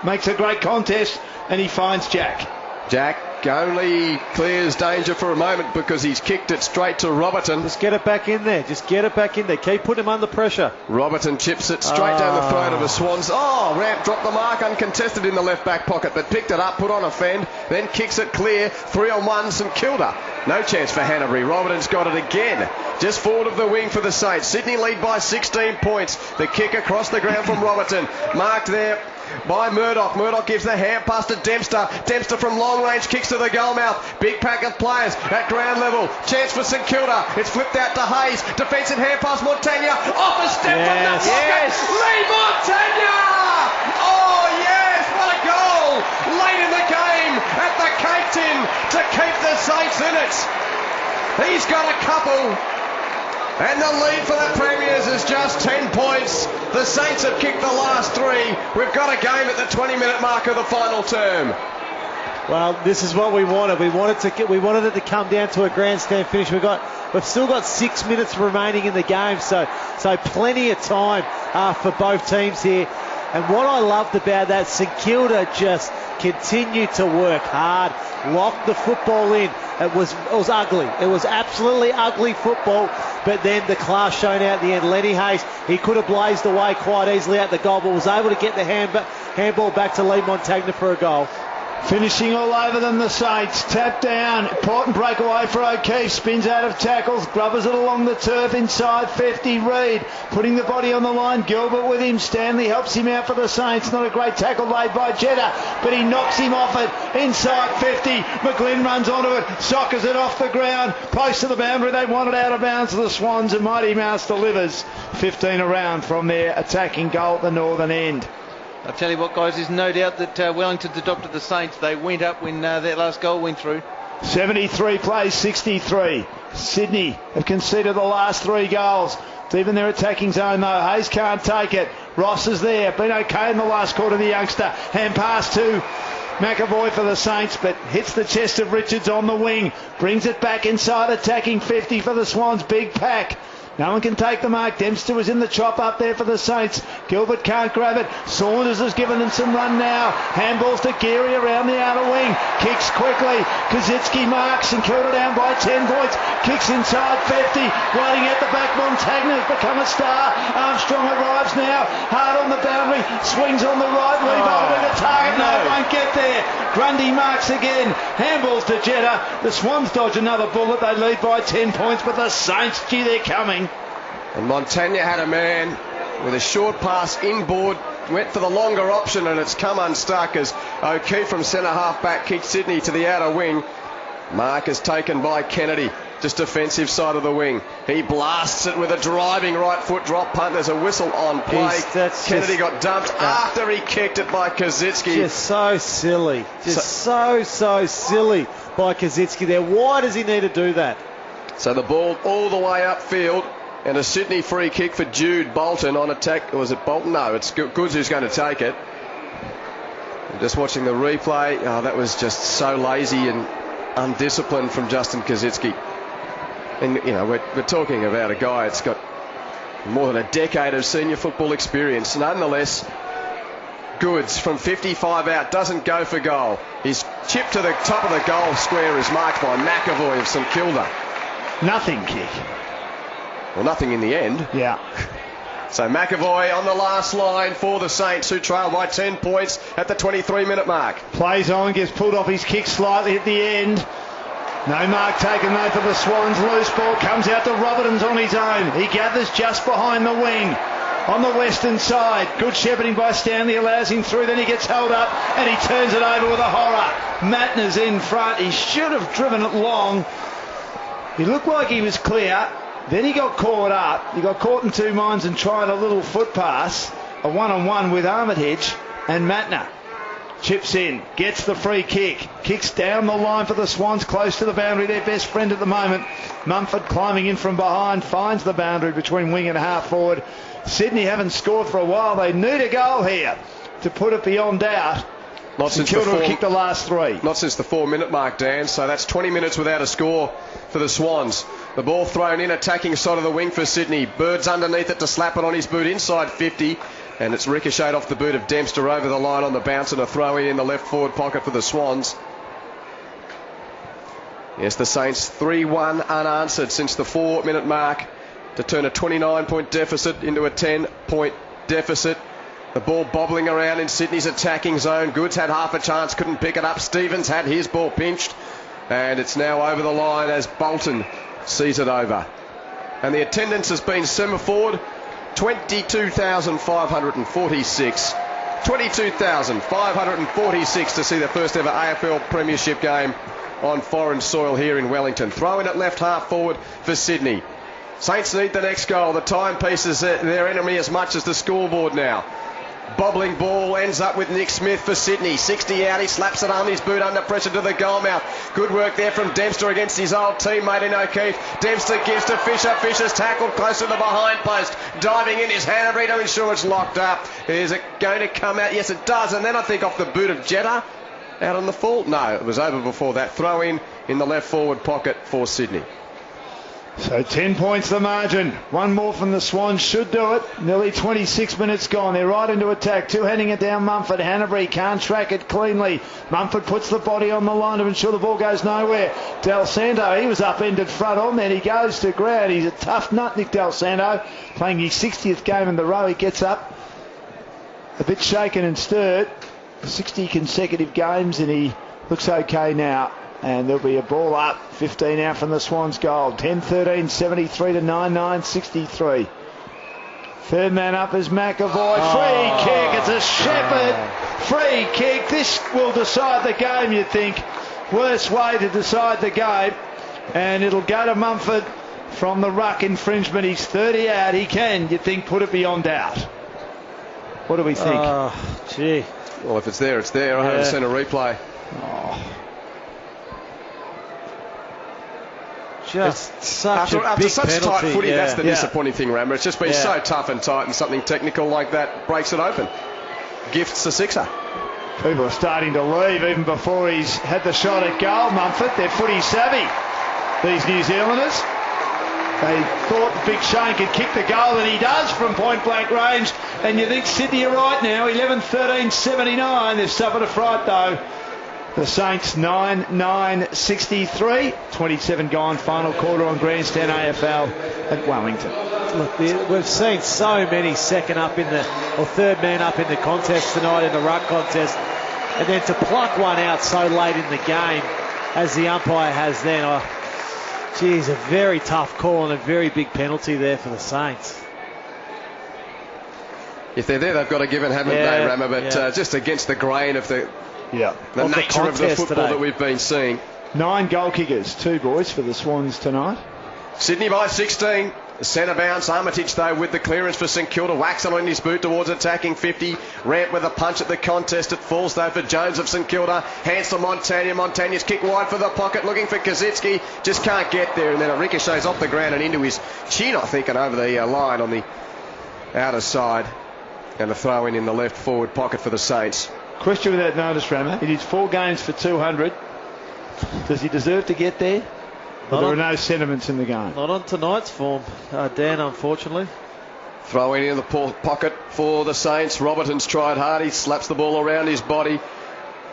Makes a great contest. And he finds Jack.
Jack only clears danger for a moment because he's kicked it straight to Roberton.
Just get it back in there. Keep putting him under pressure.
Roberton chips it straight down the throat of the Swans. Ramp dropped the mark uncontested in the left back pocket, but picked it up, put on a fend, then kicks it clear. 3-on-1 St Kilda. No chance for Hanbury. Roberton's got it again. Just forward of the wing for the Saints. Sydney lead by 16 points. The kick across the ground from Roberton. Marked there by Murdoch. Murdoch gives the hand pass to Dempster. Dempster from long range kicks to the goal mouth. Big pack of players at ground level. Chance for St Kilda. It's flipped out to Hayes. Defensive hand pass Montagna. Off a step from the pocket. Lee Montagna! Oh yes, what a goal! Late in the game at the Cape Tin to keep the Saints in it. He's got a couple. And the lead for the Premiers is just 10 points. The Saints have kicked the last 3. We've got a game at the 20-minute mark of the final term.
Well, this is what we wanted. We wanted it to come down to a grandstand finish. We've still got 6 minutes remaining in the game, so plenty of time for both teams here. And what I loved about that, St Kilda just continued to work hard, locked the football in. It was ugly. It was absolutely ugly football, but then the class shown out at the end. Lenny Hayes, he could have blazed away quite easily at the goal, but was able to get the handball back to Lee Montagna for a goal.
Finishing all over them, the Saints. Tap down. Important breakaway for O'Keefe. Spins out of tackles. Grubbers it along the turf inside 50. Reid putting the body on the line. Gilbert with him. Stanley helps him out for the Saints. Not a great tackle laid by Jetta, but he knocks him off it. Inside 50. McGlynn runs onto it. Sockers it off the ground. Close to the boundary. They want it out of bounds to the Swans, and Mighty Mouse delivers. 15 around from their attacking goal at the northern end.
I tell you what, guys, there's no doubt that Wellington's adopted the Saints. They went up when that last goal went through.
73 plays 63. Sydney have conceded the last 3 goals. It's even their attacking zone though. Hayes can't take it. Ross is there. Been okay in the last quarter, the youngster. Hand pass to McAvoy for the Saints, but hits the chest of Richards on the wing. Brings it back inside attacking 50 for the Swans. Big pack. No one can take the mark. Dempster was in the chop up there for the Saints. Gilbert can't grab it. Saunders has given them some run now. Handballs to Geary around the outer wing. Kicks quickly. Kazitsky marks and Kilda down by 10 points. Kicks inside 50. Waiting at the back. Montagna has become a star. Armstrong arrives now. Hard on the boundary. Swings on the right. Levi with a target. No, won't get there. Grundy marks again. Handballs to Jetta. The Swans dodge another bullet. They lead by 10 points, but the Saints, gee, they're coming.
And Montagna had a man with a short pass inboard, went for the longer option, and it's come unstuck as O'Keefe from centre half back kicked Sydney to the outer wing. Mark is taken by Kennedy, just defensive side of the wing. He blasts it with a driving right foot drop punt. There's a whistle on play. Kennedy got dumped after he kicked it by Kazitsky.
Just so silly. So silly by Kazitsky there. Why does he need to do that?
So the ball all the way upfield, and a Sydney free kick for Jude Bolton on attack. Or was it Bolton? No, it's Goods who's going to take it. I'm just watching the replay. Oh, that was just so lazy and undisciplined from Justin Kazitsky. And, you know, we're talking about a guy that's got more than a decade of senior football experience. Nonetheless, Goods from 55 out doesn't go for goal. His chip to the top of the goal square is marked by McAvoy of St Kilda.
Nothing kick.
Well, nothing in the end.
Yeah.
So McAvoy on the last line for the Saints, who trail by 10 points at the 23-minute mark.
Plays on, gets pulled off his kick slightly at the end. No mark taken though for the Swans. Loose ball comes out to Robertons on his own. He gathers just behind the wing. On the western side, good shepherding by Stanley allows him through, then he gets held up and he turns it over with a horror. Matner's in front. He should have driven it long. He looked like he was clear. Then he got caught up. He got caught in two minds and tried a little foot pass, a one-on-one with Armitage, and Matner chips in, gets the free kick, kicks down the line for the Swans, close to the boundary, their best friend at the moment. Mumford climbing in from behind, finds the boundary between wing and half forward. Sydney haven't scored for a while. They need a goal here to put it beyond doubt.
Not since
Kilda kicked the last 3.
Not since the 4-minute mark, Dan. So that's 20 minutes without a score for the Swans. The ball thrown in, attacking side of the wing for Sydney. Bird's underneath it to slap it on his boot inside 50. And it's ricocheted off the boot of Dempster over the line on the bounce, and a throw in the left forward pocket for the Swans. Yes, the Saints 3-1 unanswered since the 4-minute mark to turn a 29-point deficit into a 10-point deficit. The ball bobbling around in Sydney's attacking zone. Goods had half a chance, couldn't pick it up. Stevens had his ball pinched, and it's now over the line as Bolton sees it over. And the attendance has been semaphored, 22,546 22,546 to see the first ever AFL Premiership game on foreign soil here in Wellington. Throw in at left half forward for Sydney. Saints need the next goal. The timepiece is their enemy as much as the scoreboard now. Bobbling ball ends up with Nick Smith for Sydney. 60 out, he slaps it on his boot under pressure to the goal mouth. Good work there from Dempster against his old teammate in O'Keefe. Dempster gives to Fisher. Fisher's tackled close to the behind post. Diving in is Hanbury to ensure it's locked up. Is it going to come out? Yes, it does. And then I think off the boot of Jetta. Out on the full? No, it was over before that. Throw in the left forward pocket for Sydney.
So 10 points the margin. One more from the Swans should do it. Nearly 26 minutes gone. They're right into attack. Two-handing it down Mumford. Hanbury can't track it cleanly. Mumford puts the body on the line to ensure the ball goes nowhere. Del Santo, he was upended front on. Then he goes to ground. He's a tough nut, Nick Del Santo. Playing his 60th game in the row. He gets up a bit shaken and stirred. 60 consecutive games and he looks okay now. And there'll be a ball up, 15 out from the Swans goal. 10-13, 73 to 9-9, 63. Third man up is McAvoy. Free kick, it's a Shepherd. Free kick, this will decide the game, you'd think. Worst way to decide the game. And it'll go to Mumford from the ruck infringement. He's 30 out, he can, you'd think, put it beyond doubt. What do we think?
Oh, gee.
Well, if it's there, it's there. I haven't seen a replay.
Just such a
after
big
such
penalty.
tight footy, that's the disappointing, Rammer. It's just been so tough and tight, and something technical like that breaks it open. Gifts a sixer.
People are starting to leave even before he's had the shot at goal, Mumford. They're footy savvy, these New Zealanders. They thought Big Shane could kick the goal, and he does from point blank range. And you think Sydney are right now, 11-13, 79. They've suffered a fright though. The Saints 9-9-63. 27 gone, final quarter on Grandstand AFL at Wellington.
Look, we've seen so many third man up in the contest tonight, in the ruck contest. And then to pluck one out so late in the game, as the umpire has then, a very tough call and a very big penalty there for the Saints.
If they're there, they've got to give it, haven't they, Rammer? But just against the grain of the nature of the football that we've been seeing.
9 goal kickers, 2 boys for the Swans tonight.
Sydney by 16. Centre bounce. Armitage, though, with the clearance for St Kilda. Whacks it on his boot towards attacking 50. Ramp with a punch at the contest. It falls, though, for Jones of St Kilda. Hands to Montagna. Montagna's kick wide for the pocket, looking for Kazitsky. Just can't get there. And then it ricochets off the ground and into his chin, I think, and over the line on the outer side. And a throw in the left forward pocket for the Saints.
Question without notice, Rammer. He did 4 games for 200. Does he deserve to get there? There are no sentiments in the game.
Not on tonight's form, Dan, unfortunately.
Throw in the pocket for the Saints. Robertson's tried hard. He slaps the ball around his body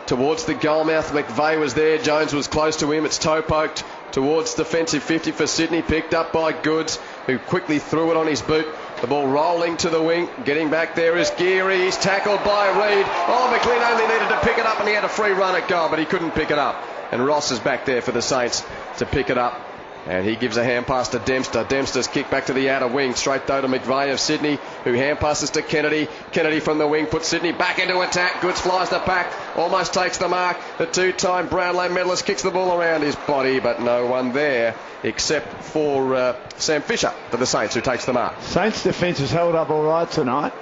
towards the goal mouth. McVeigh was there. Jones was close to him. It's toe poked towards defensive 50 for Sydney. Picked up by Goods, who quickly threw it on his boot. The ball rolling to the wing. Getting back there is Geary. He's tackled by Reid. McLean only needed to pick it up, and he had a free run at goal, but he couldn't pick it up. And Ross is back there for the Saints to pick it up. And he gives a hand pass to Dempster. Dempster's kick back to the outer wing. Straight though to McVeigh of Sydney, who hand passes to Kennedy. Kennedy from the wing puts Sydney back into attack. Goods flies the pack. Almost takes the mark. The 2-time Brownlow medalist kicks the ball around his body, but no one there except for Sam Fisher for the Saints, who takes the mark.
Saints defence has held up all right tonight.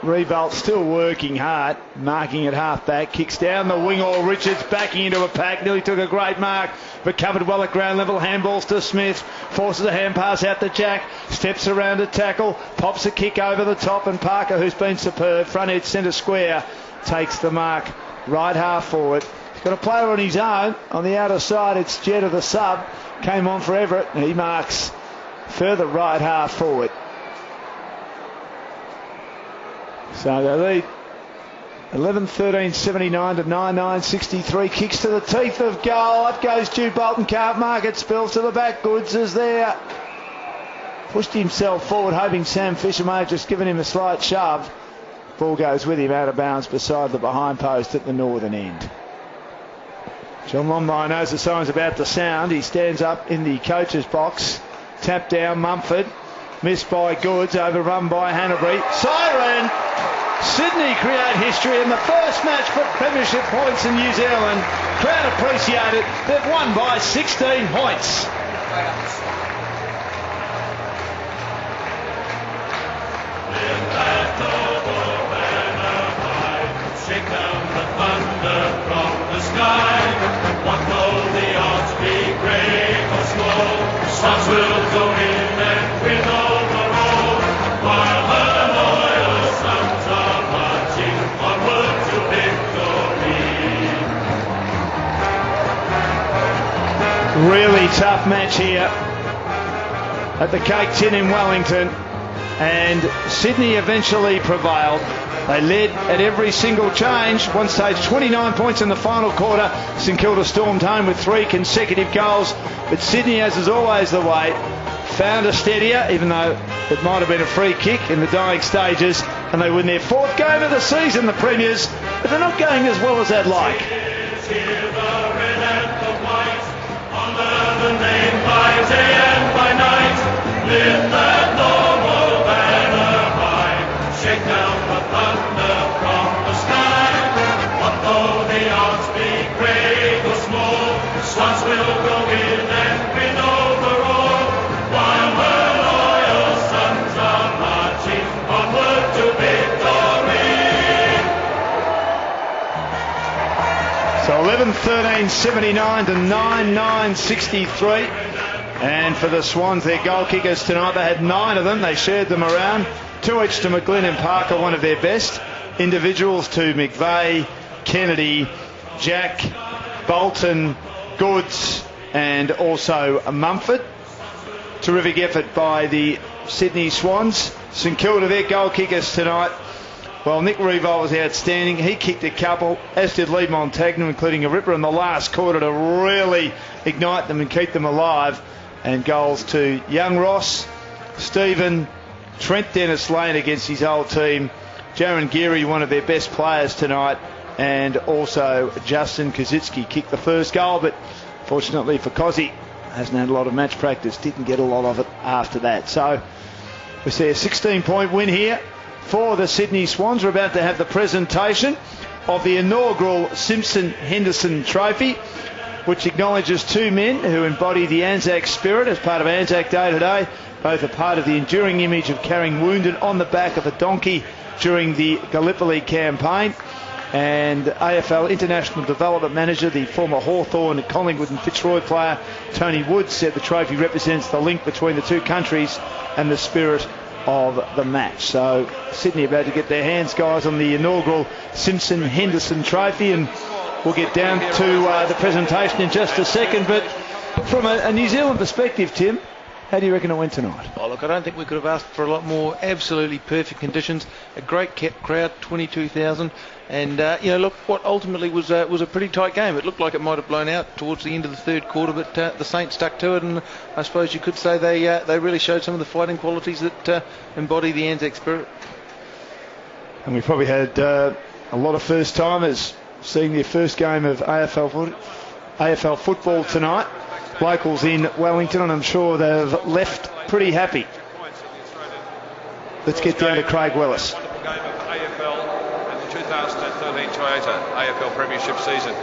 Revolt still working hard, marking at half back, kicks down the wing, or Richards backing into a pack, nearly took a great mark, but covered well at ground level. Handballs to Smith, forces a hand pass out to Jack, steps around to tackle, pops a kick over the top, and Parker, who's been superb, front edge centre square, takes the mark, right half forward. He's got a player on his own on the outer side. It's Jett of the sub, came on for Everett, and he marks further right half forward. So they lead 11-13, 79 to 9-9, 63. Kicks to the teeth of goal. Up goes Jude Bolton. Can't mark it. Spills to the back. Goods is there. Pushed himself forward, hoping Sam Fisher may have just given him a slight shove. Ball goes with him out of bounds beside the behind post at the northern end. John Lombard knows the siren's about to sound. He stands up in the coach's box. Tap down Mumford. Missed by Goods, overrun by Hanbury. Siren! Sydney create history in the first match for premiership points in New Zealand. Crowd appreciate it. They've won by 16 points.
Shake down the thunder from the sky. What though the odds be great or small, Swans will go in and win overall. While the loyal sons are marching onward to victory.
Really tough match here at the Cake Tin in Wellington, and Sydney eventually prevailed. They led at every single change. One stage, 29 points in the final quarter. St Kilda stormed home with 3 consecutive goals. But Sydney, as is always the way, found a steadier, even though it might have been a free kick in the dying stages. And they win their 4th game of the season, the Premiers. But they're not going as well as they'd like.
The name by day and by night. Lift that noble banner high. Shake down the thunder from the sky. What though the odds be great or small, Swans will go in and win overall. While the loyal sons are marching onward to victory.
So 11-13-79 to 9-9-63. And for the Swans, their goal kickers tonight, they had 9 of them. They shared them around. 2 each to McGlynn and Parker, one of their best. Individuals to McVeigh, Kennedy, Jack, Bolton, Goods, and also Mumford. Terrific effort by the Sydney Swans. St Kilda, their goal kickers tonight. Well, Nick Revolt was outstanding. He kicked a couple, as did Lee Montagna, including a ripper in the last quarter to really ignite them and keep them alive. And goals to young Ross, Stephen, Trent Dennis-Lane against his old team, Jaron Geary, one of their best players tonight, and also Justin Kazitsky kicked the first goal, but fortunately for Cozzy, hasn't had a lot of match practice, didn't get a lot of it after that. So we see a 16-point win here for the Sydney Swans. We're about to have the presentation of the inaugural Simpson-Henderson Trophy, which acknowledges 2 men who embody the Anzac spirit as part of Anzac Day today. Both are part of the enduring image of carrying wounded on the back of a donkey during the Gallipoli campaign. And AFL International Development Manager, the former Hawthorn, Collingwood and Fitzroy player, Tony Woods, said the trophy represents the link between the 2 countries and the spirit of the match. So Sydney about to get their hands, guys, on the inaugural Simpson-Henderson Trophy, and we'll get down to the presentation in just a second. But from a New Zealand perspective, Tim, how do you reckon it went tonight?
Oh, look, I don't think we could have asked for a lot more. Absolutely perfect conditions, a great kept crowd, 22,000, and look, what ultimately was a pretty tight game. It looked like it might have blown out towards the end of the 3rd quarter, but the Saints stuck to it, and I suppose you could say they really showed some of the fighting qualities that embody the Anzac spirit.
And we probably had a lot of first timers seeing their first game of AFL football tonight. Locals in Wellington, and I'm sure they've left pretty happy. Let's get down to Craig Willis.
Wonderful game of AFL and the 2013 Toyota AFL Premiership season.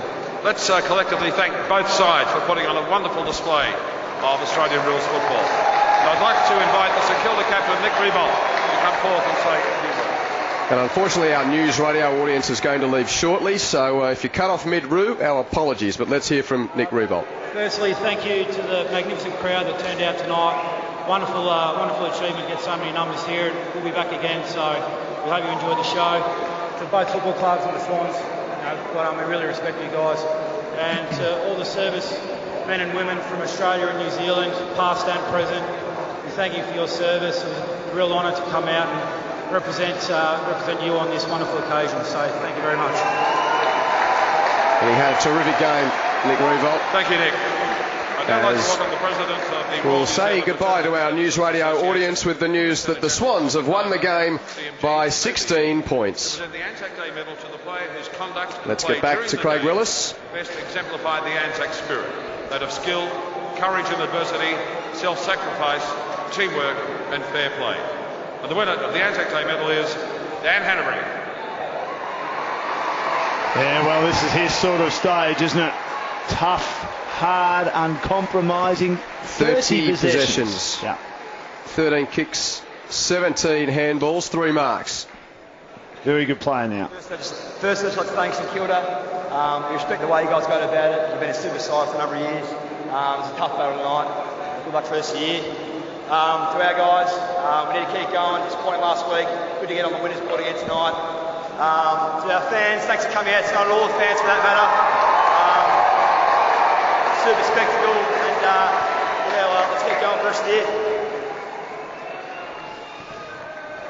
Let's collectively thank both sides for putting on a wonderful display of Australian rules football. And I'd like to invite the St Kilda captain, Nick Revolt, to come forth and say a few words.
And unfortunately our news radio audience is going to leave shortly, so if you cut off mid-roo, our apologies, but let's hear from Nick Revolt.
Firstly, thank you to the magnificent crowd that turned out tonight. Wonderful achievement to get so many numbers here. We'll be back again, so we hope you enjoyed the show. To both football clubs and the Swans, we really respect you guys. And to all the service men and women from Australia and New Zealand, past and present, we thank you for your service. It was a real honour to come out and represent you on this wonderful occasion. So thank you very much.
And he had a terrific game, Nick Revolt.
Thank you, Nick. I'd now like to welcome the President of the
We'll say goodbye to our news radio audience with the news that the Swans have won the game by 16 points. Let's get back to Craig Willis.
Best exemplified the Anzac spirit, that of skill, courage in adversity, self-sacrifice, teamwork and fair play. And the winner of the Anzac Day medal is Dan Hannebery.
Yeah, well, this is his sort of stage, isn't it? Tough, hard, uncompromising. 30 possessions.
Yeah. 13 kicks, 17 handballs, 3 marks.
Very good player now.
First, I'd like to thank St Kilda. We respect the way you guys go about it. You've been a super side for a number of years. It's a tough battle tonight. Good luck for the rest of the year. To our guys, we need to keep going. Disappointed last week. Good to get on the winners' board again tonight. To our fans, thanks for coming out tonight. All the fans for that matter. Super spectacle, and let's keep going for the rest of the year.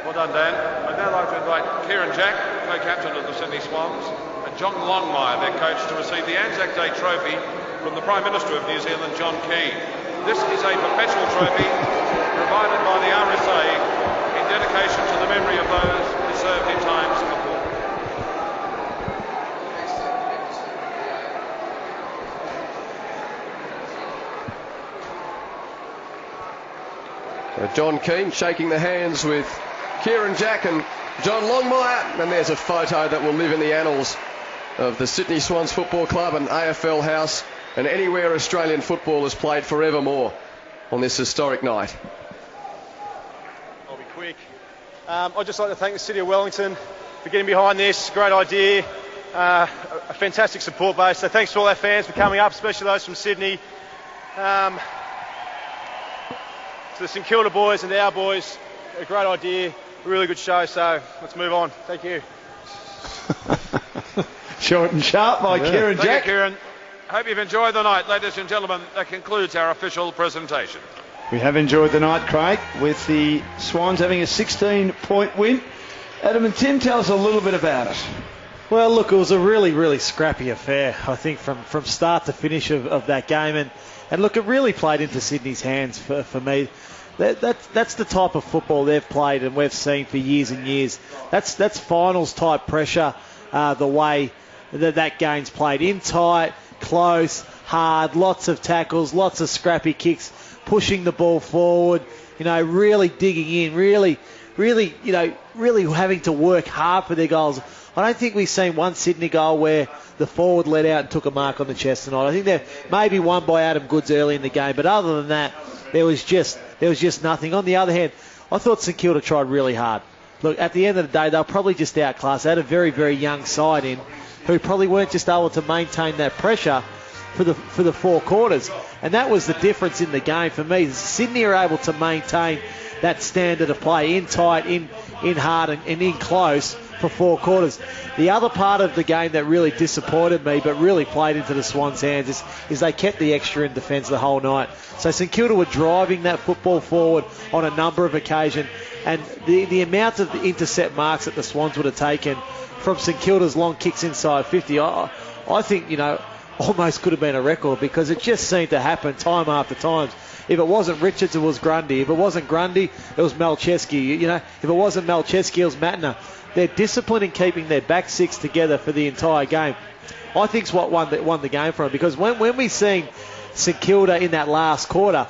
Well done, Dan. I'd now like to invite Kieran Jack, co-captain of the Sydney Swans, and John Longmire, their coach, to receive the Anzac Day trophy from the Prime Minister of New Zealand, John Key. This is a perpetual trophy provided by the RSA in dedication to the memory of those who served in times before.
John Keane shaking the hands with Kieran Jack and John Longmire, and there's a photo that will live in the annals of the Sydney Swans Football Club and AFL House and anywhere Australian football is played forevermore on this historic night.
I'll be quick. I'd just like to thank the City of Wellington for getting behind this. Great idea, a fantastic support base. So thanks to all our fans for coming up, especially those from Sydney. To the St Kilda boys and our boys, a great idea, a really good show, so let's move on. Thank you.
Short and sharp by Kieran Jack.
Thank you, Kieran. Hope you've enjoyed the night, ladies and gentlemen. That concludes our official presentation.
We have enjoyed the night, Craig, with the Swans having a 16-point win. Adam and Tim, tell us a little bit about it.
Well, look, it was a really, really scrappy affair, I think, from start to finish of that game. And look, it really played into Sydney's hands for me. That's the type of football they've played and we've seen for years and years. That's finals type pressure, the way that game's played. In tight, close, hard, lots of tackles, lots of scrappy kicks, pushing the ball forward, really digging in, really having to work hard for their goals. I don't think we've seen one Sydney goal where the forward let out and took a mark on the chest tonight. I think there maybe one by Adam Goods early in the game, but other than that, there was just nothing. On the other hand, I thought St Kilda tried really hard. Look, at the end of the day, they'll probably just outclassed. They had a very, very young side in who probably weren't just able to maintain that pressure for the 4 quarters. And that was the difference in the game for me. Sydney are able to maintain that standard of play in tight, in hard and in close for 4 quarters. The other part of the game that really disappointed me but really played into the Swans' hands is they kept the extra in defence the whole night. So St Kilda were driving that football forward on a number of occasions, and the amount of the intercept marks that the Swans would have taken from St Kilda's long kicks inside 50, I think, almost could have been a record, because it just seemed to happen time after time. If it wasn't Richards, it was Grundy. If it wasn't Grundy, it was Malcheski. If it wasn't Malcheski, it was Matner. Their discipline in keeping their back six together for the entire game, I think, is what won the game for them. Because when we seen St Kilda in that last quarter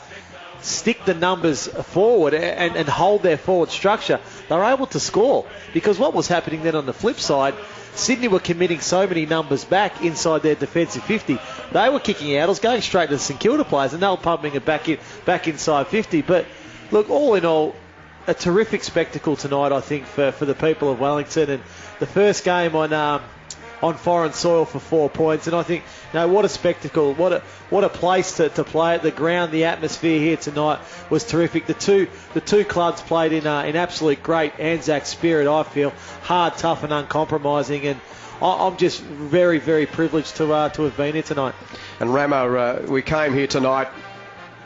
stick the numbers forward and hold their forward structure, they were able to score. Because what was happening then on the flip side, Sydney were committing so many numbers back inside their defensive 50. They were kicking out. It was going straight to the St Kilda players, and they were pumping it back inside 50. But look, all in all, a terrific spectacle tonight, I think, for the people of Wellington, and the first game on foreign soil for 4 points. And I think, what a spectacle, what a place to play at. The ground, the atmosphere here tonight was terrific. The two clubs played in absolute great Anzac spirit, I feel. Hard, tough and uncompromising, and I'm just very, very privileged to have been here tonight.
And Ramo, we came here tonight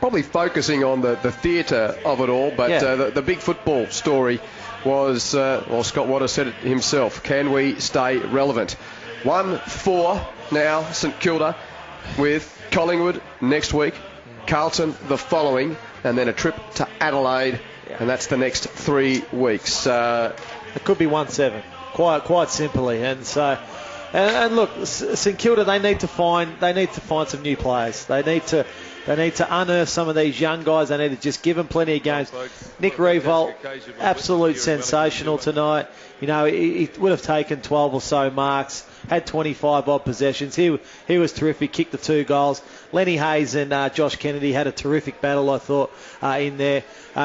probably focusing on the theatre of it all, but the big football story was, Scott Watter said it himself, can we stay relevant? 1-4 now, St Kilda, with Collingwood next week, Carlton the following, and then a trip to Adelaide, and that's the next 3 weeks.
It could be 1-7, quite simply, and so And look, St Kilda, they need to find some new players. They need to unearth some of these young guys. They need to just give them plenty of games. Nick Revolt, absolute sensational tonight. You know, he would have taken 12 or so marks, had 25 odd possessions. He was terrific, kicked the 2 goals. Lenny Hayes and Josh Kennedy had a terrific battle, I thought, in there.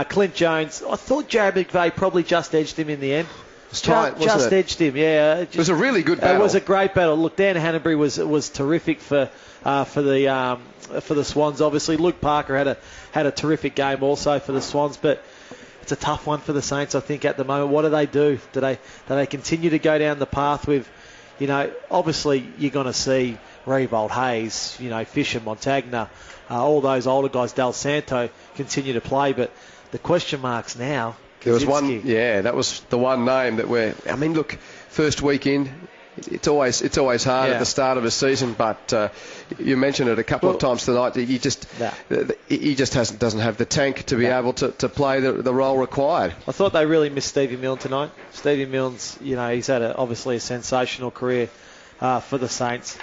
Clint Jones, I thought Jared McVeigh probably just edged him in the end.
It's tight, wasn't
just
it?
edged him, yeah.
It was a really good battle.
It was a great battle. Look, Dan Hanbury was terrific for the Swans. Obviously, Luke Parker had a terrific game also for the Swans, but it's a tough one for the Saints, I think, at the moment. What do they do? Do they continue to go down the path with, you know, obviously you're going to see Revolt, Hayes, you know, Fisher, Montagna, all those older guys, Del Santo continue to play, but the question marks now.
There was one, that was the one name that look, first week in, it's always hard at the start of a season, but you mentioned it a couple of times tonight. He just doesn't have the tank to be able to play the role required.
I thought they really missed Stevie Milne tonight. Stevie Milne's, you know, he's had obviously a sensational career for the Saints.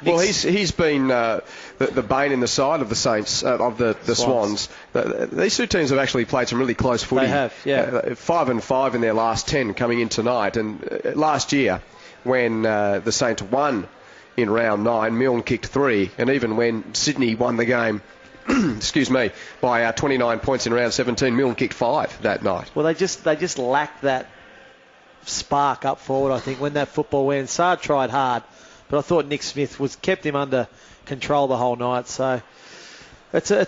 Well, he's been the bane in the side of the Saints, of the Swans. These two teams have actually played some really close footy.
They have, yeah.
5-5 in their last 10 coming in tonight. And last year, when the Saints won in round 9, Milne kicked 3. And even when Sydney won the game, excuse me, by 29 points in round 17, Milne kicked 5 that night.
Well, they just lacked that spark up forward, I think, when that football went. Saad tried hard, but I thought Nick Smith kept him under control the whole night. So it's a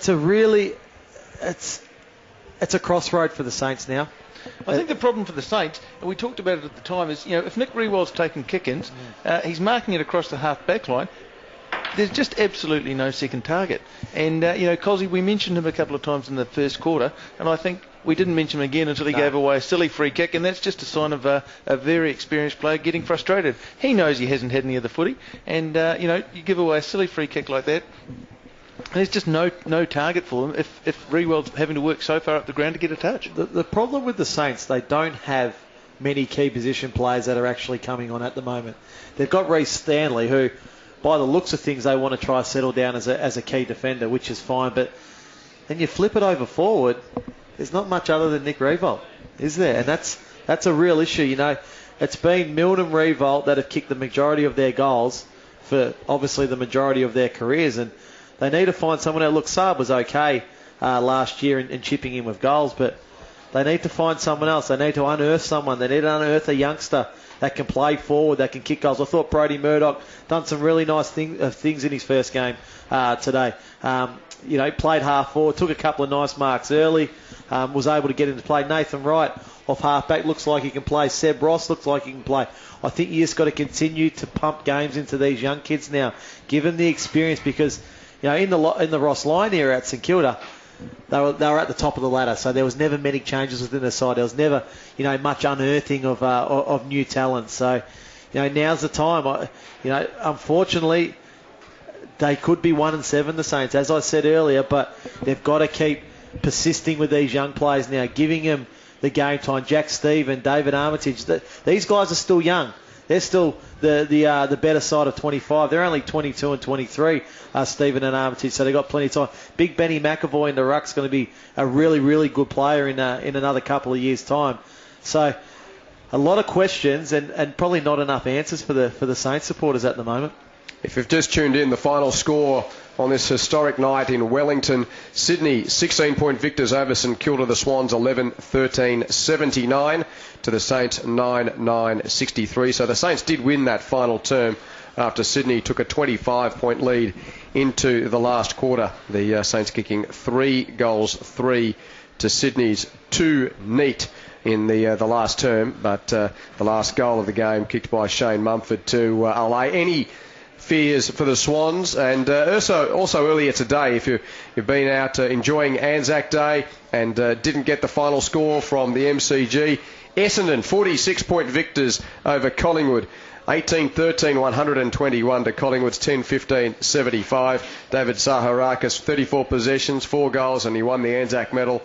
crossroad for the Saints now.
I think the problem for the Saints, and we talked about it at the time, is, you know, if Nick Rewald's taking kick-ins, he's marking it across the half-back line. There's just absolutely no second target. And, you know, Cozzy, we mentioned him a couple of times in the first quarter, and I think we didn't mention him again until he gave away a silly free kick, and that's just a sign of a very experienced player getting frustrated. He knows he hasn't had any of the footy, and, you know, you give away a silly free kick like that, there's just no target for them if Rewald's having to work so far up the ground to get a touch.
The problem with the Saints, they don't have many key position players that are actually coming on at the moment. They've got Reece Stanley, who, by the looks of things, they want to try to settle down as a key defender, which is fine. But then you flip it over forward, there's not much other than Nick Revolt, is there? And that's a real issue. You know, it's been Milne and Revolt that have kicked the majority of their goals for obviously the majority of their careers, and they need to find someone else. Look, Saab was okay last year in chipping in with goals, but they need to find someone else. They need to unearth someone. They need to unearth a youngster that can play forward, that can kick goals. I thought Brody Murdoch done some really nice things in his first game today. You know, played half forward, took a couple of nice marks early, was able to get into play. Nathan Wright off half-back looks like he can play. Seb Ross looks like he can play. I think you just got to continue to pump games into these young kids now. Give them the experience, because, you know, in the Ross Lyon era at St Kilda, they were at the top of the ladder, so there was never many changes within the side. There was never, you know, much unearthing of new talent. So, you know, now's the time. You know, unfortunately, they could be 1-7, the Saints, as I said earlier, but they've got to keep persisting with these young players now, giving them the game time. Jack Stephen, David Armitage, these guys are still young. They're still the better side of 25. They're only 22 and 23, Stephen and Armitage, so they've got plenty of time. Big Benny McAvoy in the ruck's going to be a really, really good player in another couple of years' time. So a lot of questions and probably not enough answers for the Saints supporters at the moment.
If you've just tuned in, the final score on this historic night in Wellington, Sydney 16-point victors over St Kilda, the Swans 11-13-79 to the Saints 9-9-63. So the Saints did win that final term after Sydney took a 25-point lead into the last quarter. The Saints kicking 3 to Sydney's 2 neat in the last term, but the last goal of the game kicked by Shane Mumford to allay any fears for the Swans. And also earlier today, if you've been out enjoying Anzac Day and didn't get the final score from the MCG, Essendon 46-point victors over Collingwood, 18-13, 121 to Collingwood's 10-15, 75. David Saharakis, 34 possessions, 4 goals, and he won the Anzac medal.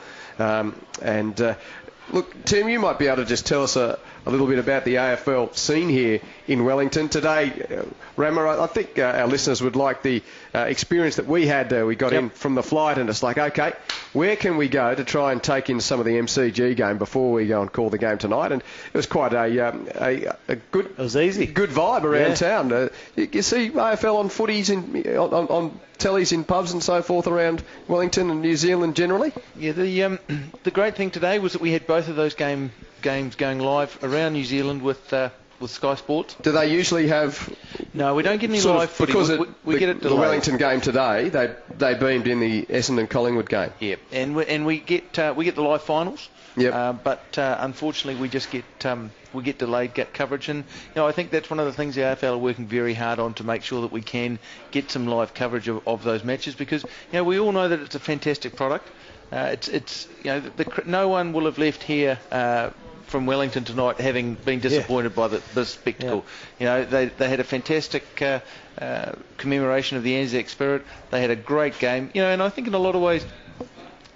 Look, Tim, you might be able to just tell us a little bit about the AFL scene here in Wellington today. Rama, I think our listeners would like the experience that we had. We got in from the flight and it's like, okay, where can we go to try and take in some of the MCG game before we go and call the game tonight? And it was quite a good, it was easy, good vibe around town. You see AFL on footies on tellies in pubs and so forth around Wellington and New Zealand generally.
Yeah, the great thing today was that we had both of those games going live around New Zealand with Sky Sports.
Do they usually have?
No, we don't get any live footy.
Because
we get it delayed.
The Wellington game today, they beamed in the Essendon Collingwood game.
Yeah, and we get the live finals.
Yep.
But unfortunately, we just get delayed coverage, and I think that's one of the things the AFL are working very hard on to make sure that we can get some live coverage of those matches, because we all know that it's a fantastic product. No one will have left here from Wellington tonight having been disappointed by the spectacle. Yeah. They had a fantastic commemoration of the Anzac Spirit. They had a great game. And I think in a lot of ways,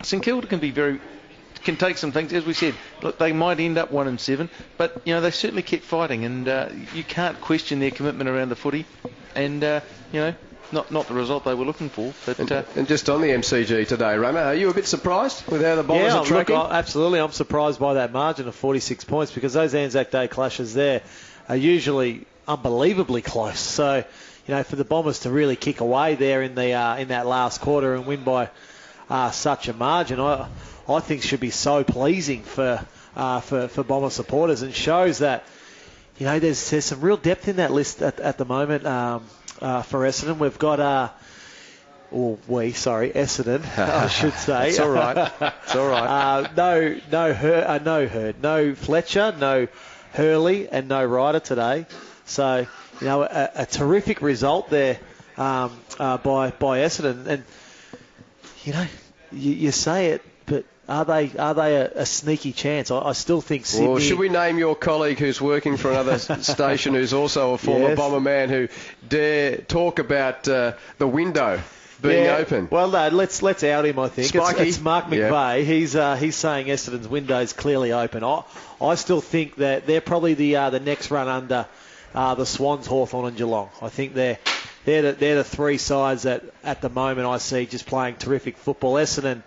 St Kilda can take some things. As we said, look, they might end up 1-7, but they certainly kept fighting, and you can't question their commitment around the footy, and not the result they were looking for. But
and just on the MCG today, Rama, are you a bit surprised with how the Bombers are tracking?
Look, absolutely, I'm surprised by that margin of 46 points, because those Anzac Day clashes there are usually unbelievably close. So for the Bombers to really kick away there in that last quarter and win by such a margin, I think should be so pleasing for Bomber supporters, and shows that there's some real depth in that list at the moment for Essendon. We've got Essendon, I should say.
It's all right. It's all right.
No Fletcher, no Hurley, and no Ryder today. So a terrific result there by Essendon, and you say it, but are they a sneaky chance? I still think Sydney...
Well, should we name your colleague who's working for another station who's also a former Bomber man who dare talk about the window being open?
Well, no, let's out him, I think. It's Mark McVeigh. He's saying Essendon's window is clearly open. I still think that they're probably the next run under the Swans, Hawthorn and Geelong. I think they're the three sides that at the moment I see just playing terrific football. Essendon...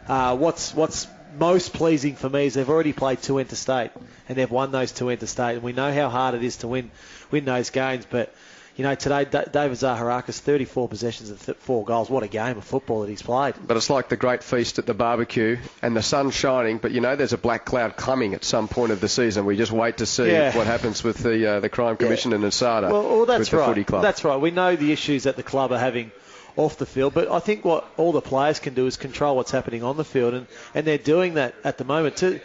What's most pleasing for me is they've already played 2 interstate, and they've won those 2 interstate, and we know how hard it is to win those games. But today David Zaharakis, 34 possessions and 4 goals. What a game of football that he's played.
But it's like the great feast at the barbecue, and the sun's shining, but there's a black cloud coming at some point of the season. We just wait to see what happens with the Crime Commission and Asada.
Well, that's
with the footy club.
That's right. We know the issues that the club are having off the field, but I think what all the players can do is control what's happening on the field, and they're doing that at the moment. To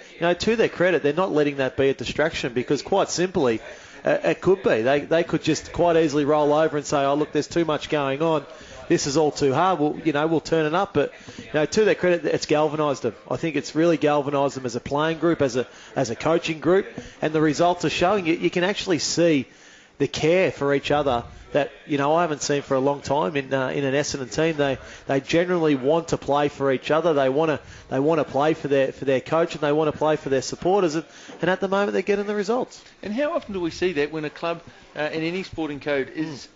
their credit, they're not letting that be a distraction, because quite simply, it could be. They could just quite easily roll over and say, oh, look, there's too much going on. This is all too hard. We'll turn it up. But to their credit, it's galvanised them. I think it's really galvanised them as a playing group, as a coaching group, and the results are showing. You can actually see the care for each other that I haven't seen for a long time in an Essendon team. They generally want to play for each other. They want to play for their coach, and they want to play for their supporters. And at the moment, they're getting the results.
And how often do we see that when a club in any sporting code is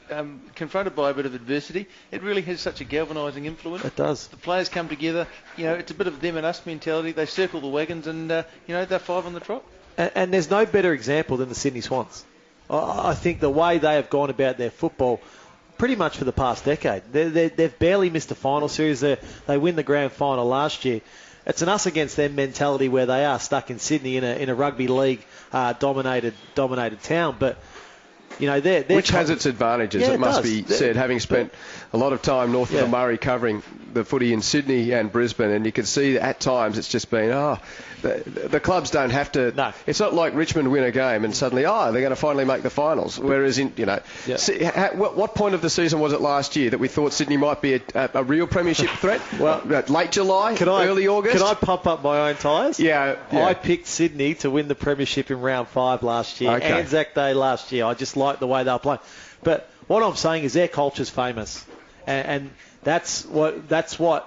confronted by a bit of adversity? It really has such a galvanising influence.
It does.
The players come together. It's a bit of them and us mentality. They circle the wagons, and they're 5 on the trot.
And there's no better example than the Sydney Swans. I think the way they have gone about their football pretty much for the past decade. They've barely missed a final series. They win the grand final last year. It's an us against them mentality where they are stuck in Sydney in a rugby league dominated town. But they're
which has its advantages, it must be said, having spent a lot of time north of the Murray covering the footy in Sydney and Brisbane, and you can see at times it's just been, the clubs don't have to.
No.
It's not like Richmond win a game and suddenly, they're going to finally make the finals. Whereas what point of the season was it last year that we thought Sydney might be a real premiership threat?
Well,
late July, early August.
Can I pump up my own tyres?
Yeah.
I picked Sydney to win the premiership in round 5 last year.
Okay.
Anzac Day last year. I just like the way they were playing. But what I'm saying is their culture's famous, and that's what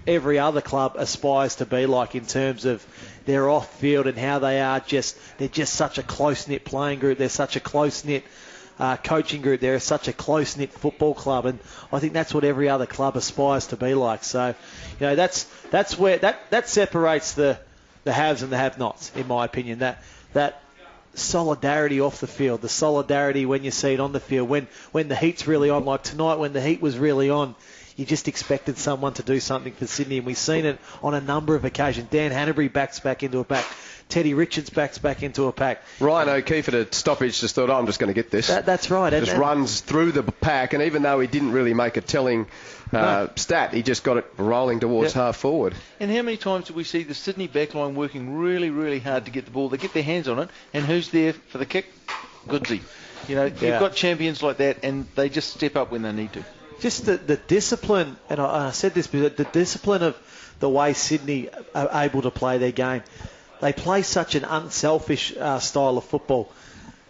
every other club aspires to be like in terms of their off-field and how they're just such a close-knit playing group. They're such a close-knit coaching group. They're such a close-knit football club, and I think that's what every other club aspires to be like. So, that's where that separates the haves and the have-nots, in my opinion. That solidarity off the field, the solidarity when you see it on the field, when the heat's really on, like tonight when the heat was really on, you just expected someone to do something for Sydney, and we've seen it on a number of occasions. Dan Hanbury backs back into a pack. Teddy Richards backs back into a pack.
Ryan O'Keefe at a stoppage just thought, I'm just going to get this.
That's right.
Just runs through the pack, and even though he didn't really make a telling stat, he just got it rolling towards half forward.
And how many times do we see the Sydney backline working really, really hard to get the ball? They get their hands on it, and who's there for the kick? Goodsy. You've got champions like that, and they just step up when they need to.
Just the discipline, and I said this, but the discipline of the way Sydney are able to play their game. They play such an unselfish style of football.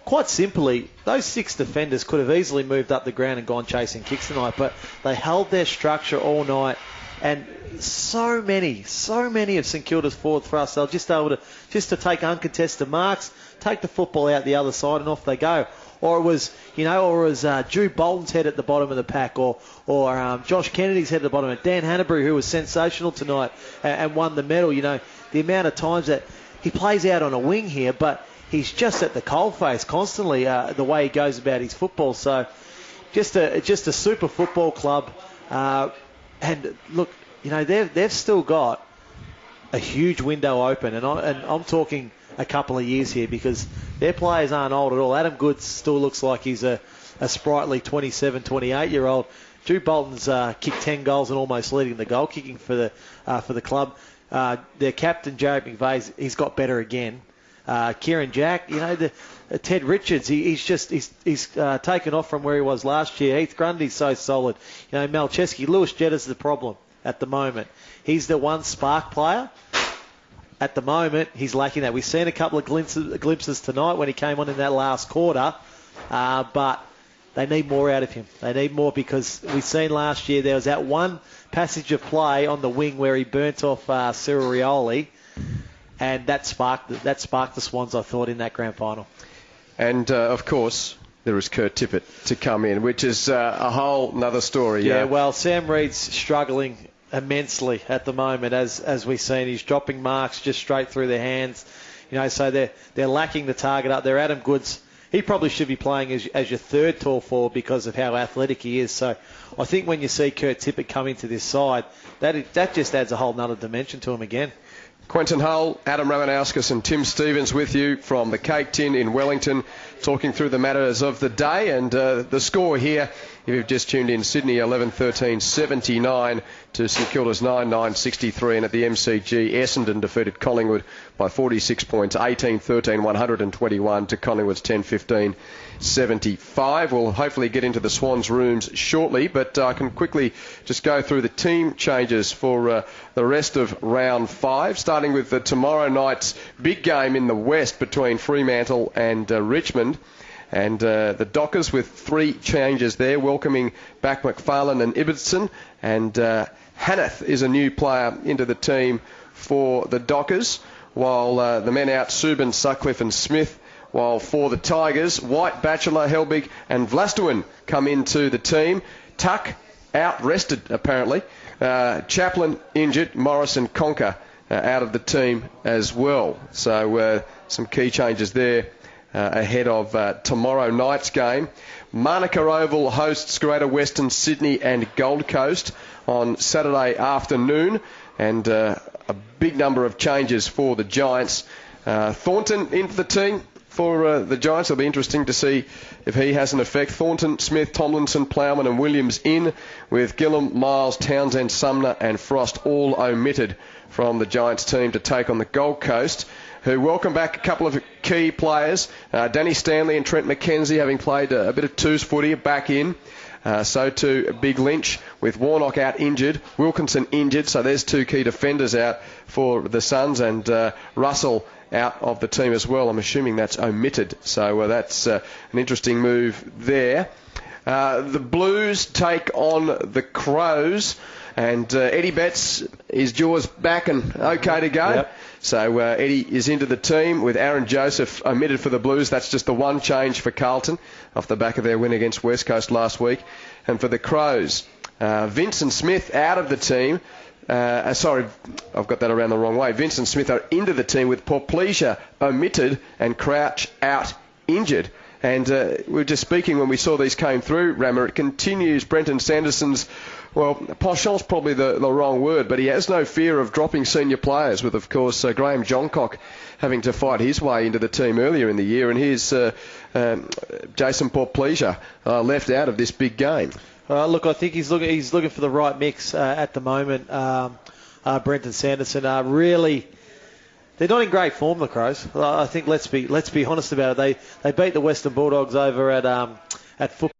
Quite simply, those 6 defenders could have easily moved up the ground and gone chasing kicks tonight, but they held their structure all night, and so many of St Kilda's forward thrusts, they'll just able to take uncontested marks, take the football out the other side, and off they go. Or it was, Drew Bolton's head at the bottom of the pack, or Josh Kennedy's head at the bottom, and Dan Hanbury, who was sensational tonight and won the medal. The amount of times that he plays out on a wing here, but he's just at the coalface constantly, the way he goes about his football. So just a super football club. And look, they've still got a huge window open, and I'm talking a couple of years here, because their players aren't old at all. Adam Goods still looks like he's a sprightly 27, 28-year-old. Drew Bolton's kicked 10 goals and almost leading the goal kicking for the club. Their captain, Jared McVeigh, he's got better again. Kieran Jack, Ted Richards, he's taken off from where he was last year. Heath Grundy's so solid. Mel Chesky, Lewis Jetta's the problem at the moment. He's the one spark player. At the moment, he's lacking that. We've seen a couple of glimpses tonight when he came on in that last quarter, but they need more out of him. They need more, because we've seen last year there was that one passage of play on the wing where he burnt off Cyril Rioli, and that sparked the Swans, I thought, in that grand final.
And, of course, there is Kurt Tippett to come in, which is a whole nother story.
Yeah, well, Sam Reid's struggling immensely at the moment, as we've seen. He's dropping marks just straight through their hands. So they're lacking the target up there. Adam Goods, he probably should be playing as your third tall forward because of how athletic he is. So I think when you see Kurt Tippett come into this side, that just adds a whole nother dimension to him again.
Quentin Hull, Adam Ramanauskas and Tim Stevens with you from the Cake Tin in Wellington, talking through the matters of the day. And the score here, if you've just tuned in, Sydney 11-13, 79 to St Kilda's 9-9, 63. And at the MCG, Essendon defeated Collingwood by 46 points, 18-13, 121 to Collingwood's 10-15, 75. We'll hopefully get into the Swans rooms shortly, but I can quickly just go through the team changes for the rest of round 5, starting with tomorrow night's big game in the West between Fremantle and Richmond. And the Dockers with 3 changes there, welcoming back McFarlane and Ibbotson. And Hanneth is a new player into the team for the Dockers, while the men out, Subin, Sutcliffe and Smith. While for the Tigers, White, Batchelor, Helbig and Vlastuin come into the team. Tuck out, rested apparently. Chaplin injured, Morris and Conker out of the team as well. So some key changes there ahead of tomorrow night's game. Manuka Oval hosts Greater Western Sydney and Gold Coast on Saturday afternoon, and a big number of changes for the Giants. Thornton into the team for the Giants. It'll be interesting to see if he has an effect. Thornton, Smith, Tomlinson, Plowman and Williams in, with Gillum, Miles, Townsend, Sumner and Frost all omitted from the Giants team to take on the Gold Coast, who welcome back a couple of key players. Danny Stanley and Trent McKenzie, having played a bit of twos footy, back in. So too Big Lynch, with Warnock out injured, Wilkinson injured, so there's 2 key defenders out for the Suns, and Russell out of the team as well. I'm assuming that's omitted, so that's an interesting move there. The Blues take on the Crows, And Eddie Betts is jaws back and okay to go.
Yep.
So Eddie is into the team with Aaron Joseph omitted for the Blues. That's just the one change for Carlton off the back of their win against West Coast last week. And for the Crows, Vincent Smith out of the team. Sorry, I've got that around the wrong way. Vincent Smith are into the team with Porplesia omitted and Crouch out injured. And we were just speaking when we saw these came through, Rammer. It continues Brenton Sanderson's, well, penchant's probably the wrong word, but he has no fear of dropping senior players with, of course, Graham Johncock having to fight his way into the team earlier in the year. And here's Jason Porplesia left out of this big game.
Look, I think he's looking for the right mix at the moment. Brenton Sanderson really, they're not in great form, the Crows. I think let's be honest about it. They beat the Western Bulldogs over at football.